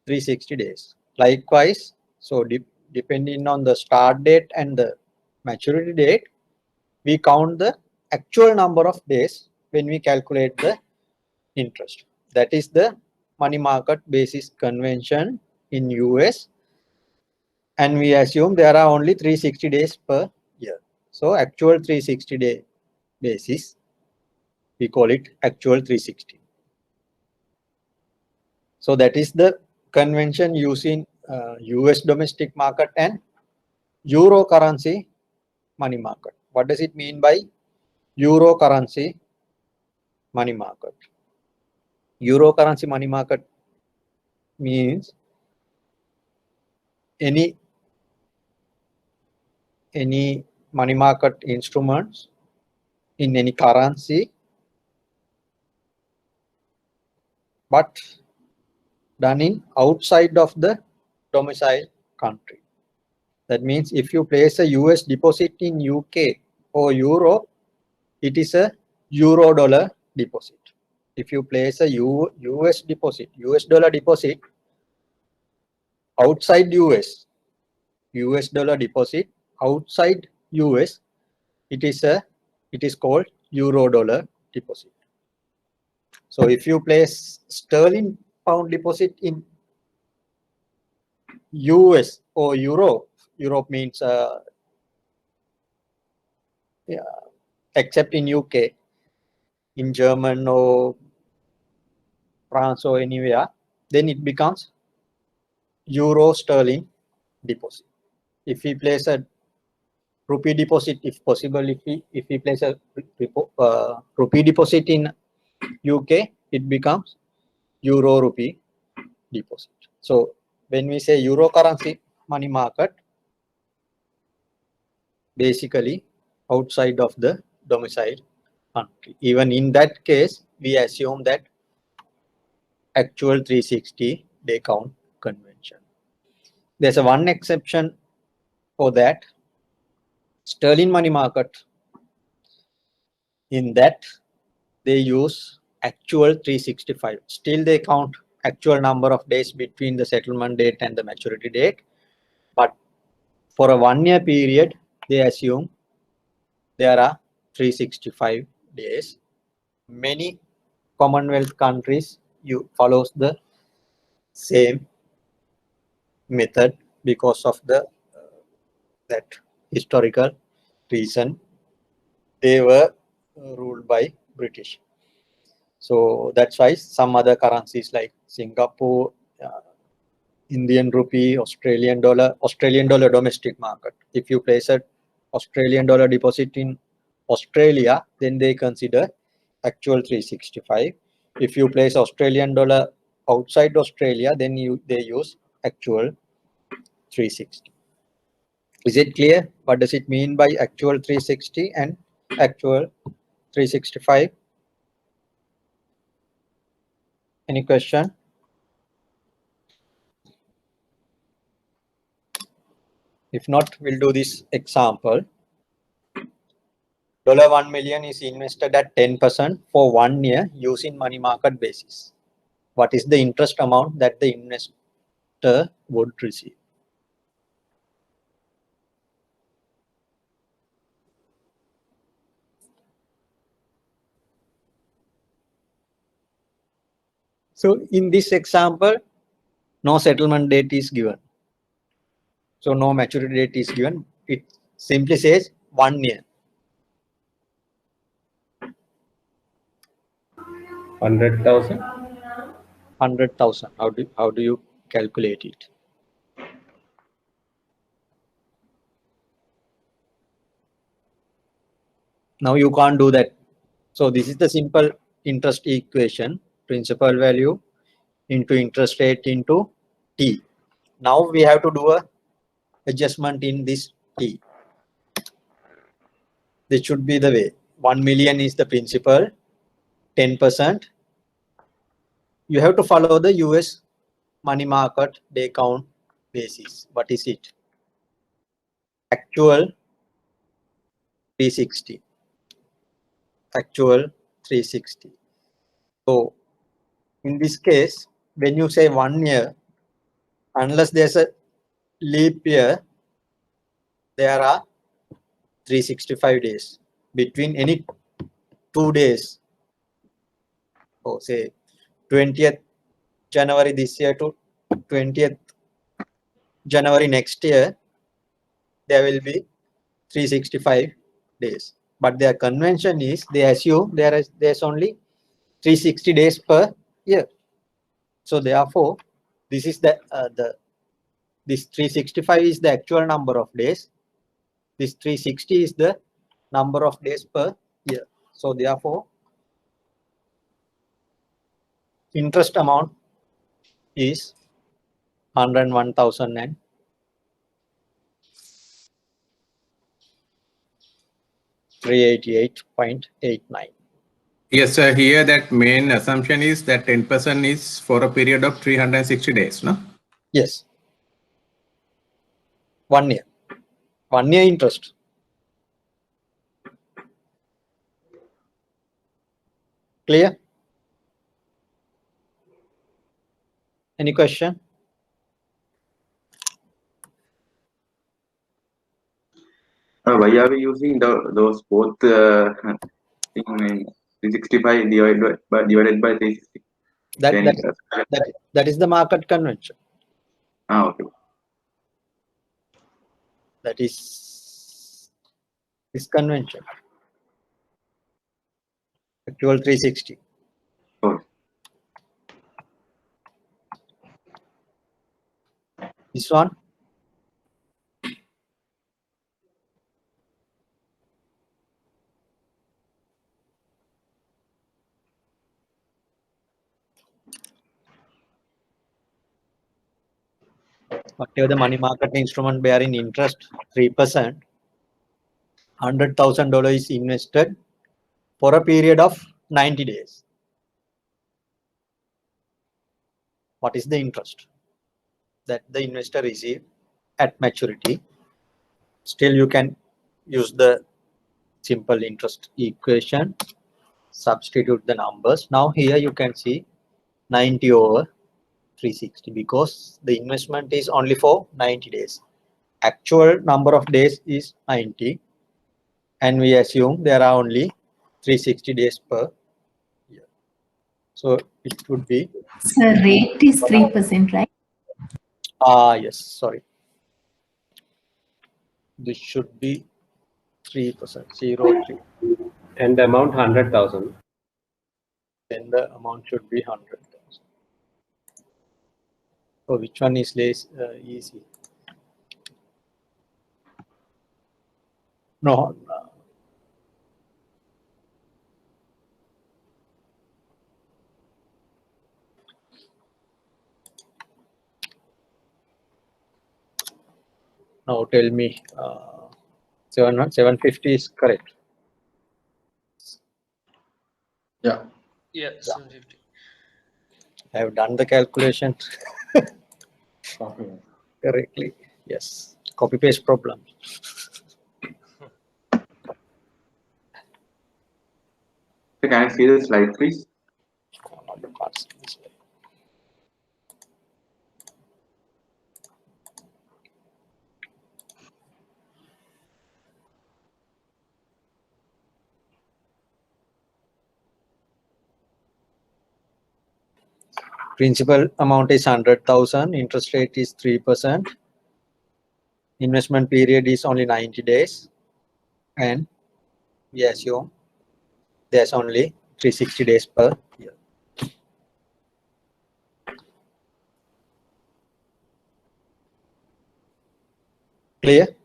360 days. Likewise, so depending on the start date and the maturity date, we count the actual number of days when we calculate the interest. That is the money market basis convention in US, and we assume there are only 360 days per year. So actual 360 day basis, we call it actual 360. So that is the convention using US domestic market and Euro currency money market. What does it mean by Euro currency money market? Euro currency money market means any money market instruments in any currency, but done in outside of the domicile country. That means if you place a US deposit in UK or Europe, it is a euro dollar deposit. If you place a US deposit, US dollar deposit outside US dollar deposit outside US, it is called euro dollar deposit. So if you place sterling pound deposit in US or Europe means except in UK, in German or France or anywhere, then it becomes euro sterling deposit. If we place a rupee deposit, if possible, if we place a rupee deposit in UK, it becomes euro rupee deposit. So when we say euro currency money market, basically outside of the domicile country. Even in that case, we assume that actual 360 day count convention. There's a one exception for that, sterling money market. In that, they use actual 365. Still, they count actual number of days between the settlement date and the maturity date. But for a 1 year period, they assume there are 365 days. Many Commonwealth countries follows the same method because of the that historical reason. They were ruled by British. So that's why some other currencies like Singapore, Indian rupee, Australian dollar domestic market. If you place a Australian dollar deposit in Australia, then they consider actual 365. If you place Australian dollar outside Australia, then they use actual 360. Is it clear? What does it mean by actual 360 and actual 365? Any question? If not, we'll do this example. $1 million is invested at 10% for 1 year using money market basis. What is the interest amount that the investor would receive? So in this example, no settlement date is given. So no maturity date is given. It simply says 1 year. 100,000. 100,000. How do you calculate it? Now you can't do that. So this is the simple interest equation, principal value into interest rate into T. Now we have to do a adjustment in this T. This should be the way. 1 million is the principal, 10%. You have to follow the US money market day count basis. What is it? Actual 360. Actual 360. So in this case, when you say 1 year, unless there's a leap year, there are 365 days. Between any 2 days, or say 20th January this year to 20th January next year, there will be 365 days. But their convention is they assume there's only 360 days per year. So therefore, this is this 365 is the actual number of days. This 360 is the number of days per year. So therefore, interest amount is 101,388.89. Yes, sir. Here that main assumption is that 10% is for a period of 360 days, no? Yes. 1 year. 1 year interest. Clear? Any question? Why are we using those both thing, 365 divided by 360? That is the market convention. Okay. That is this convention. Actual 360. Okay. This one. Whatever the money market instrument bearing interest 3%, $100,000 is invested for a period of 90 days. What is the interest that the investor receive at maturity? Still you can use the simple interest equation, substitute the numbers. Now here you can see 90 over 360 because the investment is only for 90 days. Actual number of days is 90 and we assume there are only 360 days per year. So it would be. So rate is 3%, right? Yes, sorry. This should be 3%, 0.3. And the amount 100,000. Then the amount should be 100,000. So which one is less easy? No. Now tell me, 750 is correct. Yeah. Yeah, 750. I have done the calculation correctly. Yes, copy paste problem. Can I see the slide, please? Principal amount is 100,000. Interest rate is 3%. Investment period is only 90 days. And we assume there's only 360 days per year. Clear?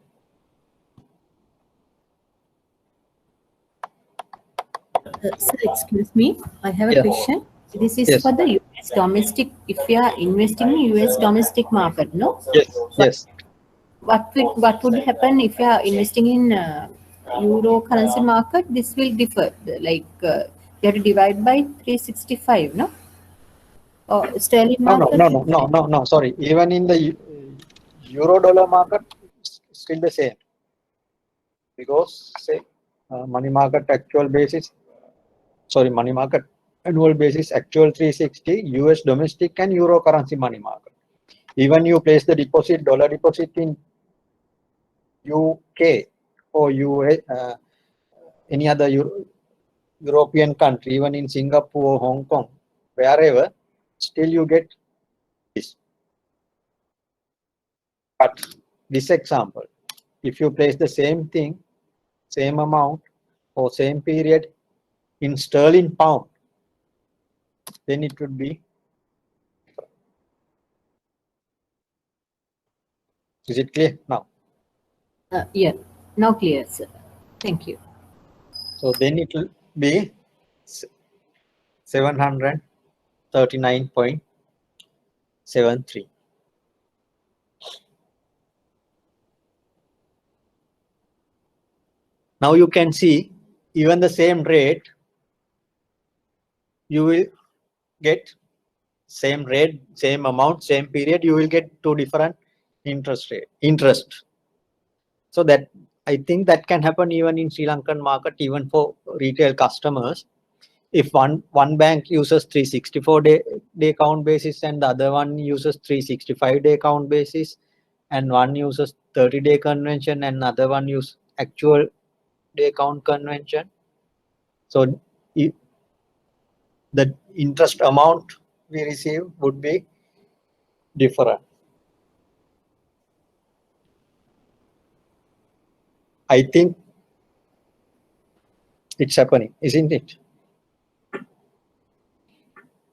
Sir, excuse me. I have a Yeah. question. This is Yes. for the US domestic. If you are investing in US domestic market, no? Yes. Yes. What would happen if you are investing in euro currency market? This will differ. Like you have to divide by 365, no? Or sterling No, market? no. Sorry. Even in the euro dollar market, it's still the same. Because say money market actual basis, money market annual basis actual 360, US domestic and euro currency money market. Even you place the deposit, dollar deposit in UK or US, any other European country, even in Singapore or Hong Kong, wherever, still you get this. But this example, if you place the same thing, same amount or same period in sterling pound, then it would be. Is it clear now? Yeah, now clear, sir. Thank you. So then it will be 739.73. Now you can see even the same rate, you will get same rate, same amount, same period, you will get two different interest. So that I think that can happen even in Sri Lankan market, even for retail customers. If one bank uses 364-day count basis and the other one uses 365-day count basis, and one uses 30-day convention and another one uses actual day count convention. So the interest amount we receive would be different. I think it's happening, isn't it?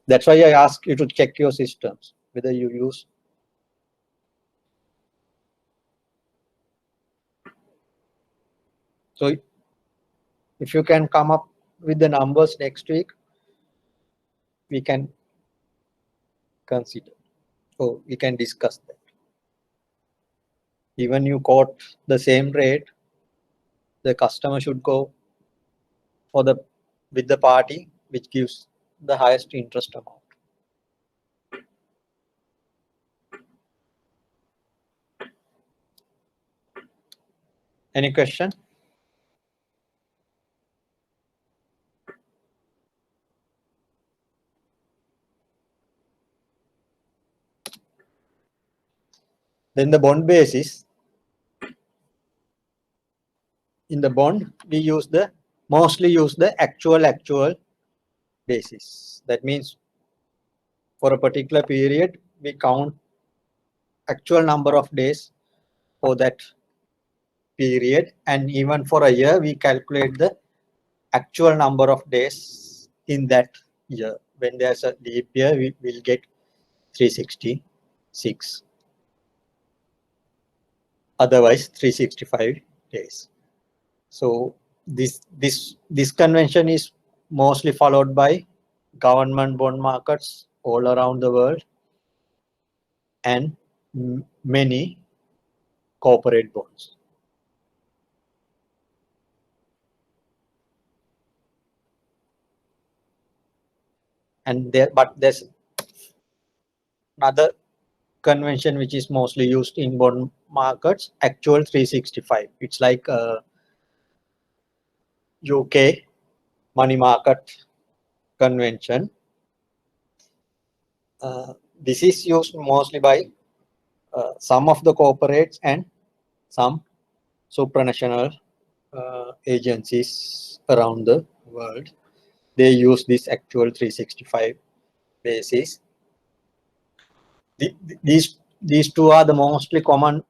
That's why I ask you to check your systems, whether you use So if you can come up with the numbers next week, we can consider. So we can discuss that. Even you quote the same rate, the customer should go for the with the party which gives the highest interest amount. Any question? Then the bond basis. In the bond, we mostly use the actual basis. That means for a particular period, we count actual number of days for that period, and even for a year, we calculate the actual number of days in that year. When there's a leap year, we will get 366. Otherwise, 365 days. So this convention is mostly followed by government bond markets all around the world and many corporate bonds. And there's another convention which is mostly used in bond markets, actual 365. It's like UK money market convention. This is used mostly by some of the corporates and some supranational agencies around the world. They use this actual 365 basis. These two are the mostly common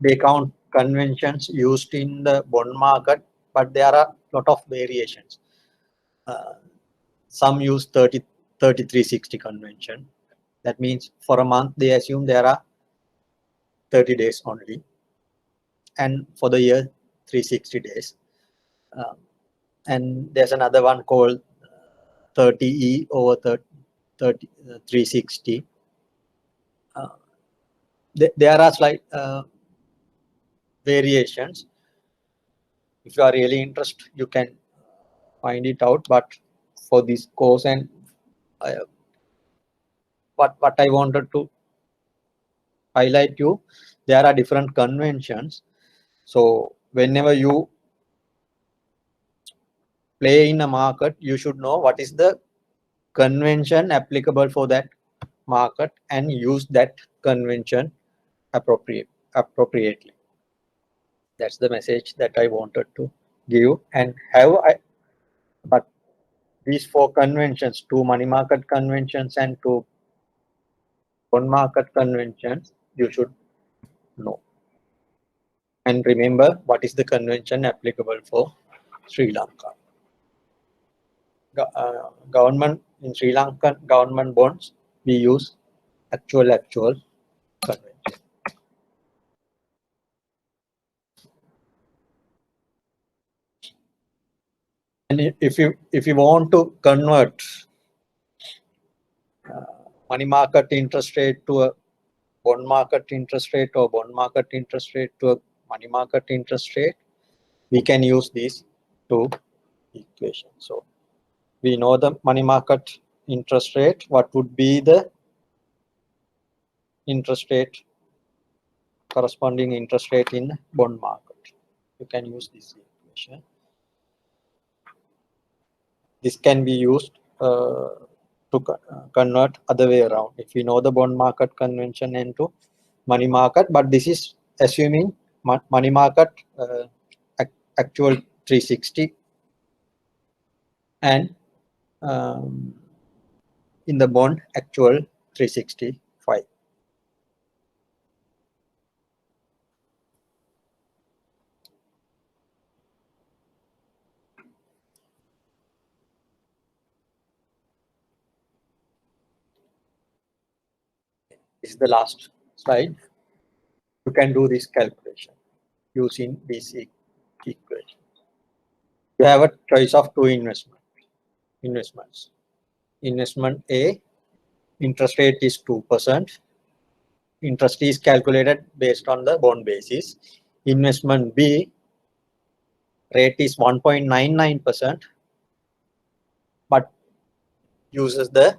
day count conventions used in the bond market, but there are a lot of variations. Some use 3360 convention. That means for a month they assume there are 30 days only, and for the year 360 days. And there's another one called 30E over 360. There are slight variations. If you are really interested, you can find it out. But for this course and what I wanted to highlight you, there are different conventions. So whenever you play in a market, you should know what is the convention applicable for that market and use that convention appropriately. That's the message that I wanted to give. And but these four conventions, 2 money market conventions and 2 bond market conventions, you should know. And remember what is the convention applicable for Sri Lanka. Government in Sri Lankan government bonds, we use actual convention. And if you want to convert money market interest rate to a bond market interest rate or bond market interest rate to a money market interest rate, we can use these 2 equations. So we know the money market interest rate. What would be the interest rate, corresponding interest rate in bond market? You can use this equation. This can be used to convert other way around. If we know the bond market convention into money market, but this is assuming money market actual 360 and in the bond actual 365. This is the last slide. You can do this calculation. using this equation. You have a choice of two investments. Investment A, interest rate is 2%. Interest is calculated based on the bond basis. Investment B, rate is 1.99%, but uses the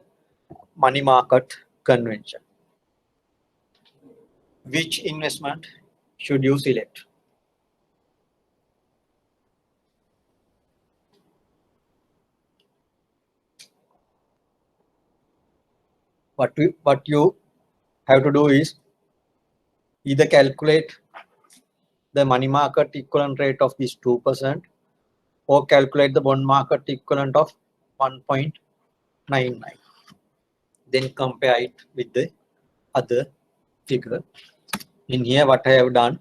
money market convention. Which investment should you select? What you have to do is either calculate the money market equivalent rate of this 2% or calculate the bond market equivalent of 1.99. Then compare it with the other figure. In here, what I have done,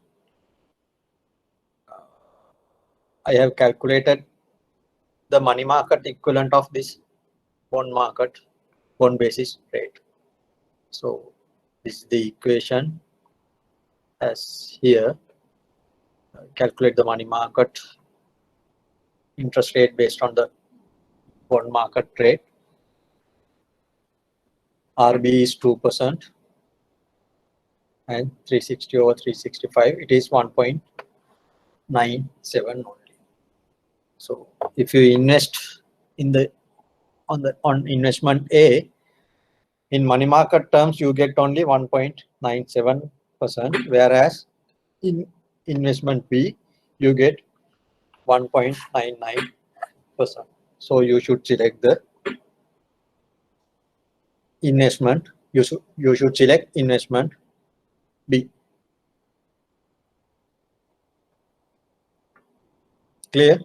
I have calculated the money market equivalent of this bond basis rate. So this is the equation as here. Calculate the money market interest rate based on the bond market rate. RB is 2% and 360 over 365, it is 1.97 only. So if you invest in on investment A, in money market terms you get only 1.97%, whereas in investment B you get 1.99%. So you should select the investment. You should select investment B. Clear?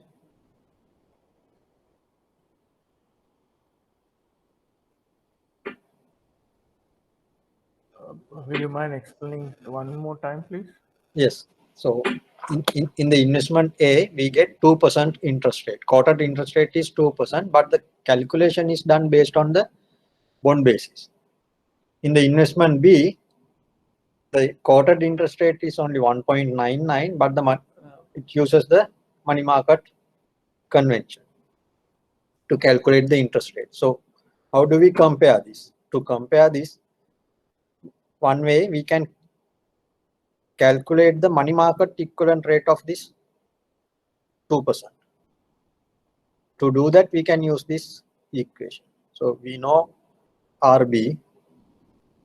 Will you mind explaining one more time, please? Yes. So in the investment A, we get 2% interest rate. Quoted interest rate is 2%, but the calculation is done based on the bond basis. In the investment B, the quoted interest rate is only 1.99, but it uses the money market convention to calculate the interest rate. So how do we compare this? To compare this, one way we can calculate the money market equivalent rate of this 2%. To do that, we can use this equation. So we know RB,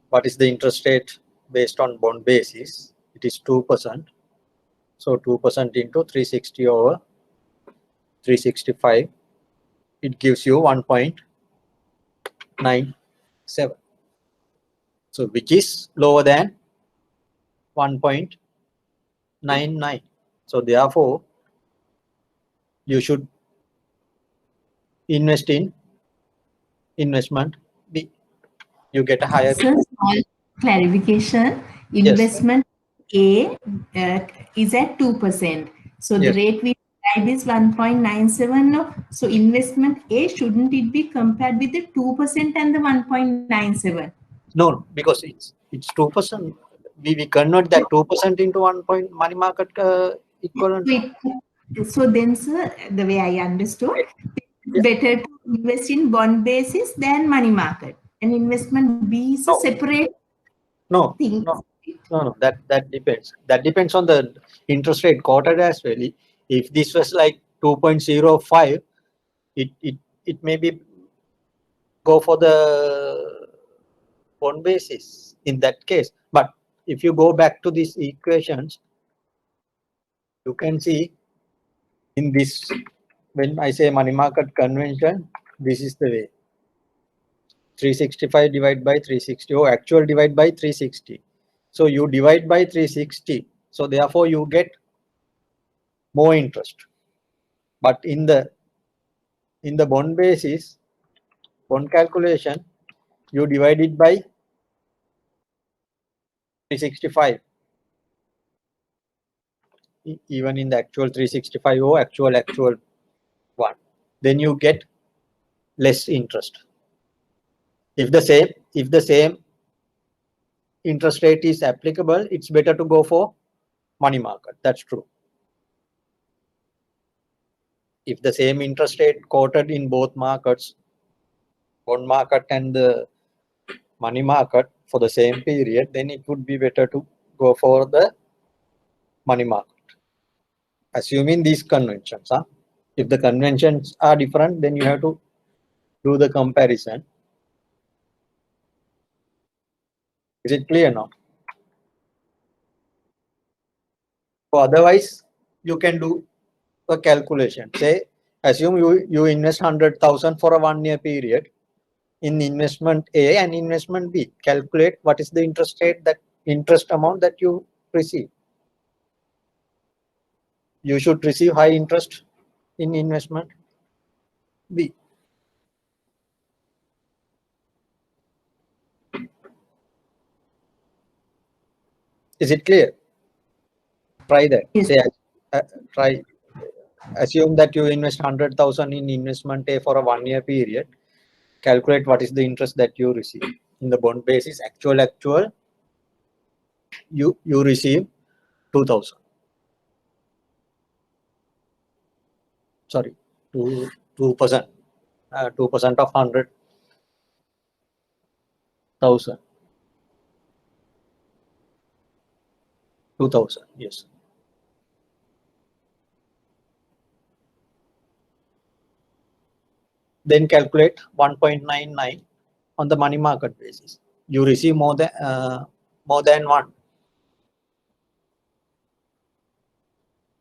what is the interest rate based on bond basis? It is 2%. So 2% into 360 over 365, it gives you 1.97. So which is lower than 1.99. So therefore, you should invest in investment B. You get a higher. Sir, small clarification. Investment A is at 2%. So the Yes. rate we describe is 1.97. No? So investment A, shouldn't it be compared with the 2% and the 1.97? No, because it's 2%. We convert that 2% into 1 point money market equivalent. So then, sir, the way I understood, it's better to invest in bond basis than money market. And investment B is a separate thing. No, that depends. That depends on the interest rate quoted as well. If this was like 2.05, it may be go for the bond basis in that case. But if you go back to these equations, you can see in this, when I say money market convention, this is the way. 365 divided by 360, or actual divide by 360. So you divide by 360. So therefore you get more interest. But in the bond basis, bond calculation, you divide it by 365. Even in the actual 365 or actual one, then you get less interest. If the same interest rate is applicable, it's better to go for money market. That's true. if the same interest rate quoted in both markets, bond market and the money market for the same period, then it would be better to go for the money market. Assuming these conventions, if the conventions are different, then you have to do the comparison. Is it clear now? So otherwise, you can do a calculation. Say, assume you invest 100,000 for a 1 year period in investment A and investment B. Calculate what is the interest rate, that interest amount that you receive. You should receive high interest in investment B. Is it clear? Try that. Yes. Say, try. Assume that you invest 100,000 in investment A for a 1 year period. Calculate what is the interest that you receive. In the bond basis, actual, you receive 2,000. Sorry, 2%. 2% of 100,000. 2,000, yes. Then calculate 1.99 on the money market basis. You receive more than one.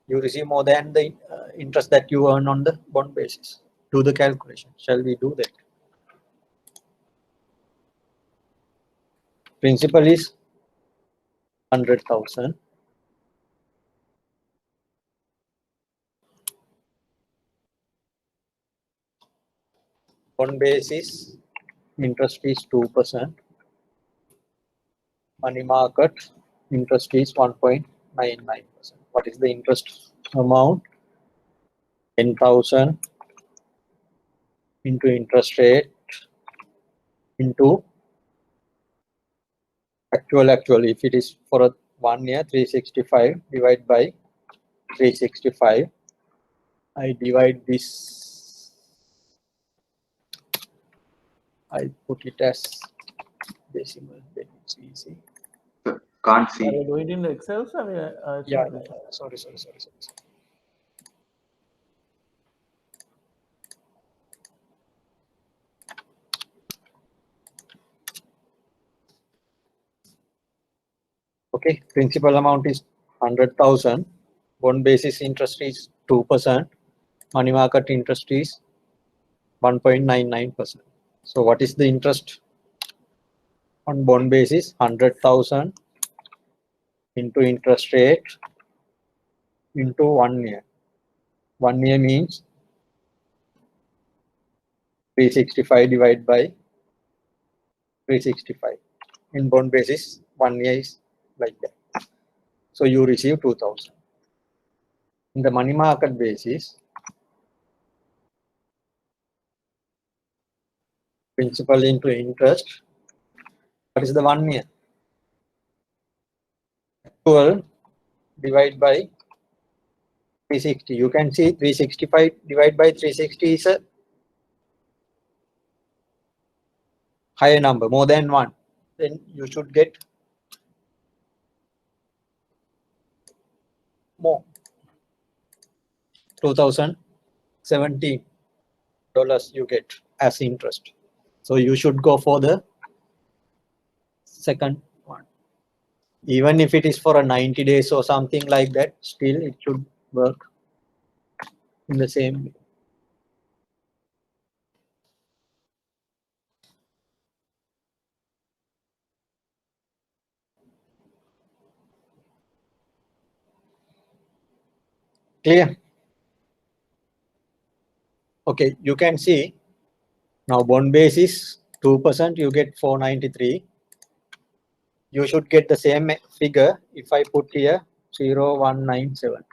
You receive more than the interest that you earn on the bond basis. Do the calculation. Shall we do that? Principal is 100,000. Bond basis, interest is 2%. Money market, interest is 1.99%. What is the interest amount? 10,000 into interest rate into actual. If it is for a 1 year, 365 divided by 365. I divide this. I put it as decimal. Then it's easy. Can't see. Are you doing it in the Excel? Yeah. Sorry. Okay, principal amount is 100,000. Bond basis interest is 2%. Money market interest is 1.99%. So what is the interest on bond basis? 100,000 into interest rate into 1 year. 1 year means 365 divided by 365. In bond basis, 1 year is like that. So you receive 2,000. In the money market basis, principal into interest. What is the 1 year? 12 divided by 360. You can see 365 divided by 360 is a higher number, more than 1. Then you should get more. $2,017 you get as interest. So you should go for the second one. Even if it is for a 90 days or something like that, still it should work in the same way. Clear? Okay, you can see now bond basis 2%, you get 493. You should get the same figure if I put here 0197.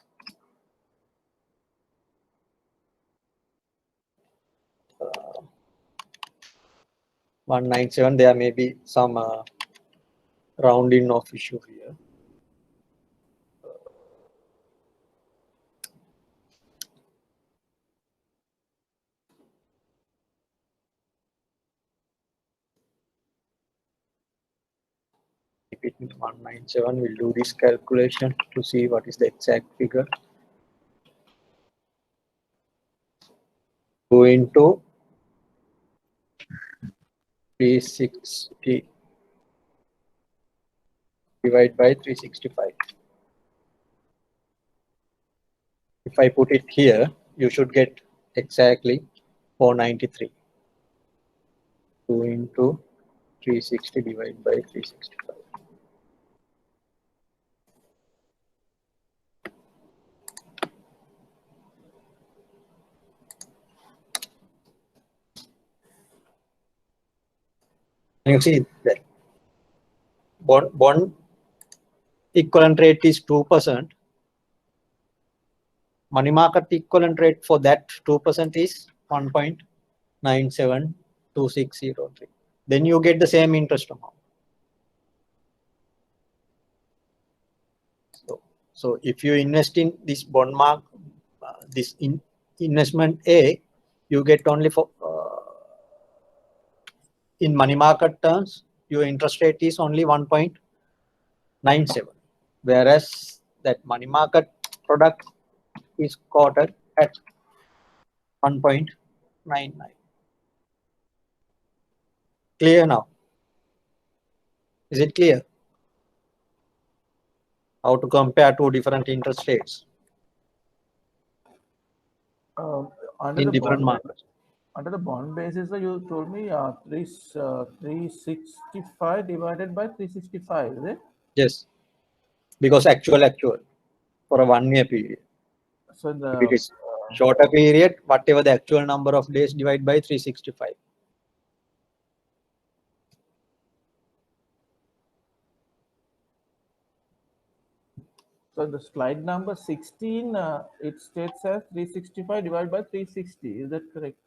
Uh, 197, there may be some rounding off issue here. keep it in 197. We'll do this calculation to see what is the exact figure. 2 into 360 divided by 365. If I put it here, you should get exactly 493. 2 into 360 divided by 365. And you see that bond equivalent rate is 2%. Money market equivalent rate for that 2% is 1.972603. Then you get the same interest amount. So if you invest in this bond mark, investment A, you get only for in money market terms, your interest rate is only 1.97, whereas that money market product is quoted at 1.99. Clear now? Is it clear? How to compare two different interest rates Under in the different bond, markets? under the bond basis, you told me 365 divided by 365, is it? Yes, because actual for a 1 year period. So If it is shorter period, whatever the actual number of days divided by 365. So the slide number 16, it states as 365 divided by 360. Is that correct?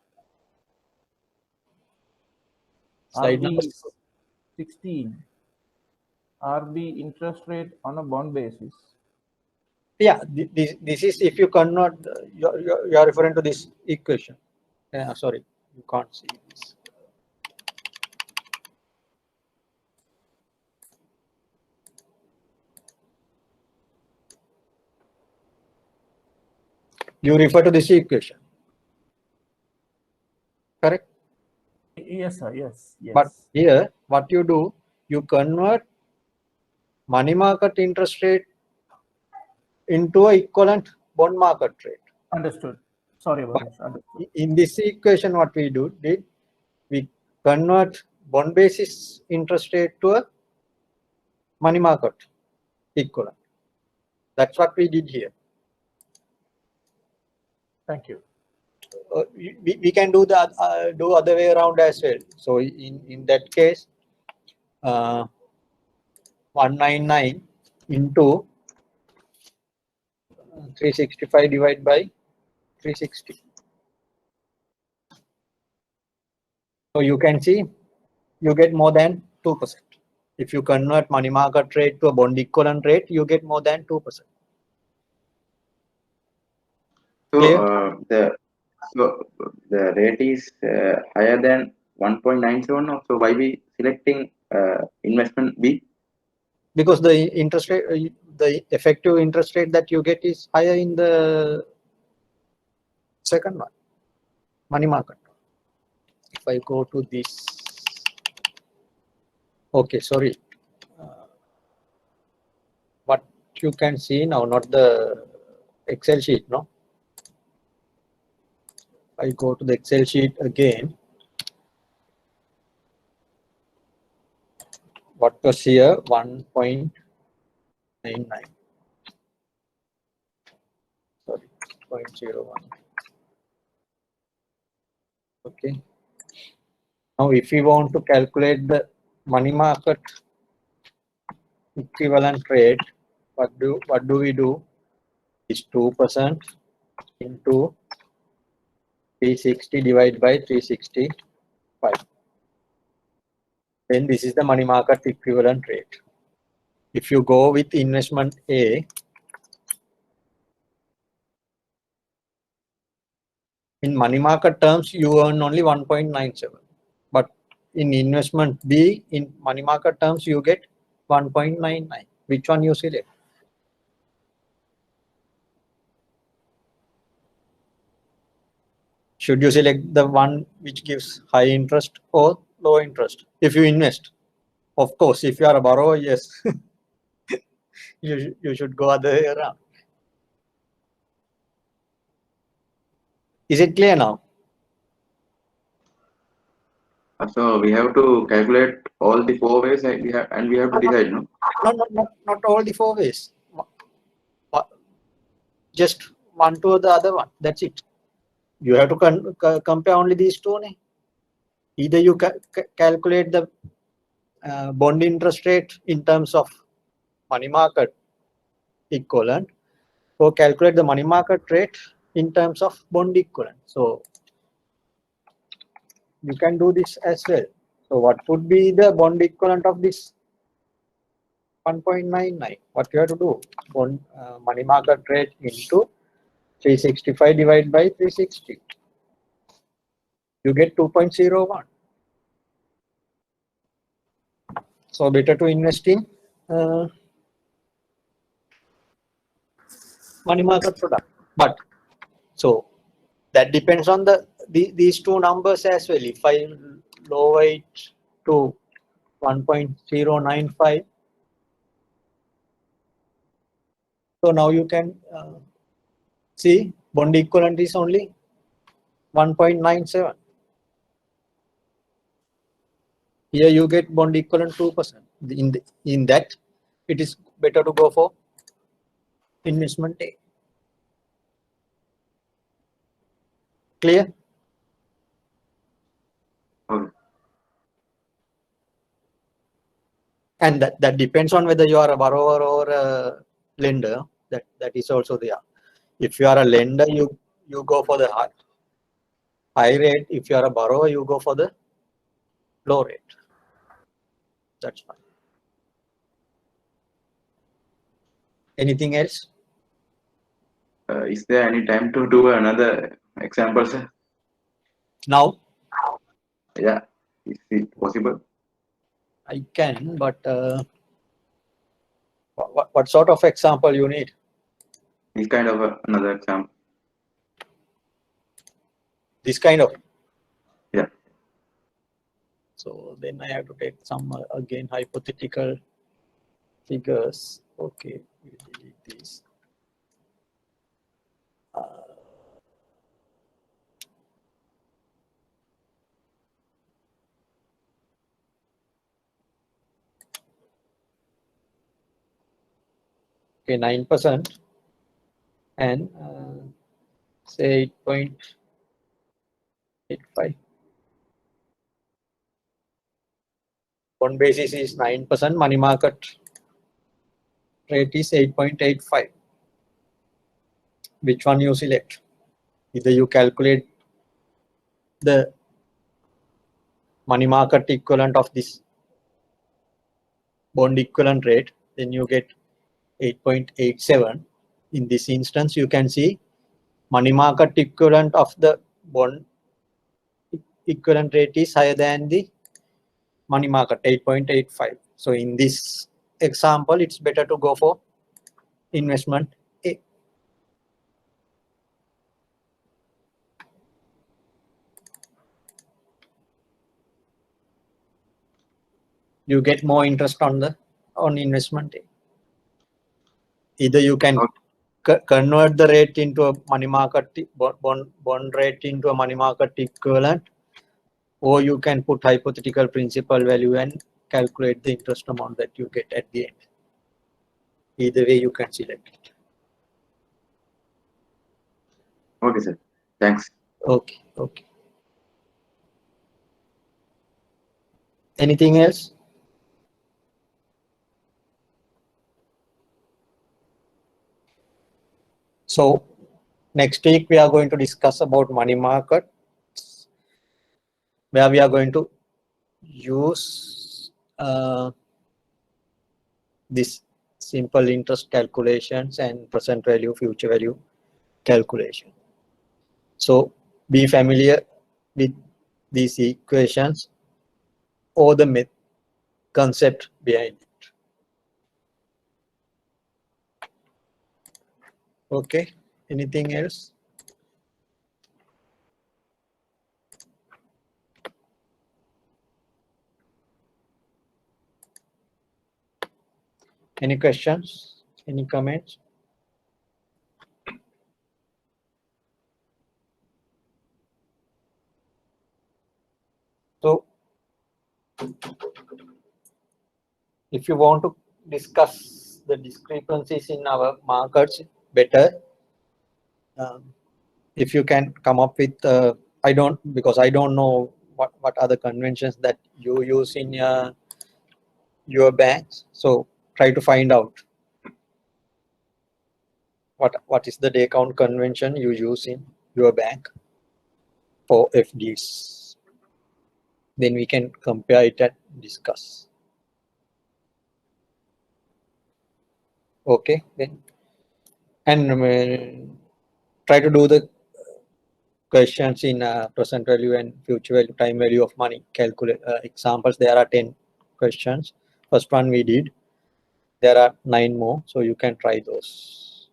Slide number 16. RB interest rate on a bond basis. Yeah, this is if you cannot, you are referring to this equation. Sorry, you can't see this. You refer to this equation, correct? Yes, sir. Yes. But here, what you do, you convert money market interest rate into a equivalent bond market rate. Understood. Sorry about this. Understood. In this equation, what we we convert bond basis interest rate to a money market equivalent. That's what we did here. Thank you. We can do the other way around as well. So in that case, 199 into 365 divided by 360. So you can see you get more than 2%. If you convert money market rate to a bond equivalent rate, you get more than 2%. So the rate is higher than 1.97. So why we selecting investment B? Because the interest rate, the effective interest rate that you get is higher in the second one, money market. If I go to this, okay, sorry. What you can see now, not the Excel sheet, no? I go to the Excel sheet again. What was here? 1.99. Sorry, 0.01. Okay. Now, if we want to calculate the money market equivalent rate, what do we do? Is 2% into 360 divided by 365. Then this is the money market equivalent rate. If you go with investment A, in money market terms, you earn only 1.97. But in investment B, in money market terms, you get 1.99. Which one you select? Should you select the one which gives high interest or low interest? If you invest, of course, if you are a borrower, yes, you should go other way around. Is it clear now? So we have to calculate all the 4 ways, and we have to decide, no? Not all the 4 ways. Just one to the other one. That's it. You have to compare only these two. Either you calculate the bond interest rate in terms of money market equivalent, or calculate the money market rate in terms of bond equivalent. So you can do this as well. So what would be the bond equivalent of this 1.99? What you have to do? Bond money market rate into 365 divided by 360. You get 2.01. So better to invest in money market product. But so that depends on these two numbers as well. If I lower it to 1.095, so now you can see bond equivalent is only 1.97. Here you get bond equivalent 2%. In that, it is better to go for investment A. Clear? Okay. And that depends on whether you are a borrower or a lender. That is also there. If you are a lender, you go for the high rate. If you are a borrower, you go for the low rate. That's fine. Anything else? Is there any time to do another example, sir? Now? Yeah, is it possible? I can, but what sort of example you need? This kind of another example. This kind of? Yeah. So then I have to take some again hypothetical figures. Okay, we'll delete these. Okay, 9% and say 8.85. Bond basis is 9%, money market rate is 8.85. Which one you select? Either you calculate the money market equivalent of this bond equivalent rate, then you get 8.87. In this instance, you can see money market equivalent of the bond equivalent rate is higher than the money market, 8.85. So in this example, it's better to go for investment A. You get more interest on investment A. Either you can convert the rate into a money market bond rate into a money market equivalent, or you can put hypothetical principal value and calculate the interest amount that you get at the end. Either way you can select it. Okay, sir. Thanks. Okay. Anything else? So next week we are going to discuss about money market, where we are going to use this simple interest calculations and present value, future value calculation. So be familiar with these equations or the concept behind it. Okay. Anything else? Any questions? Any comments? So, if you want to discuss the discrepancies in our markets better, if you can come up with, I don't know what are the conventions that you use in your banks. So try to find out what is the day count convention you use in your bank for FDs. Then we can compare it and discuss. Okay, then, and try to do the questions in present value and future value, time value of money. Calculate examples. There are 10 questions. First one we did. There are 9 more, so you can try those.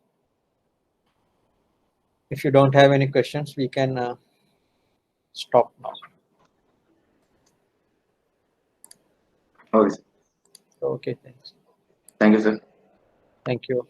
If you don't have any questions, we can stop now. Okay. Okay, thanks. Thank you, sir. Thank you.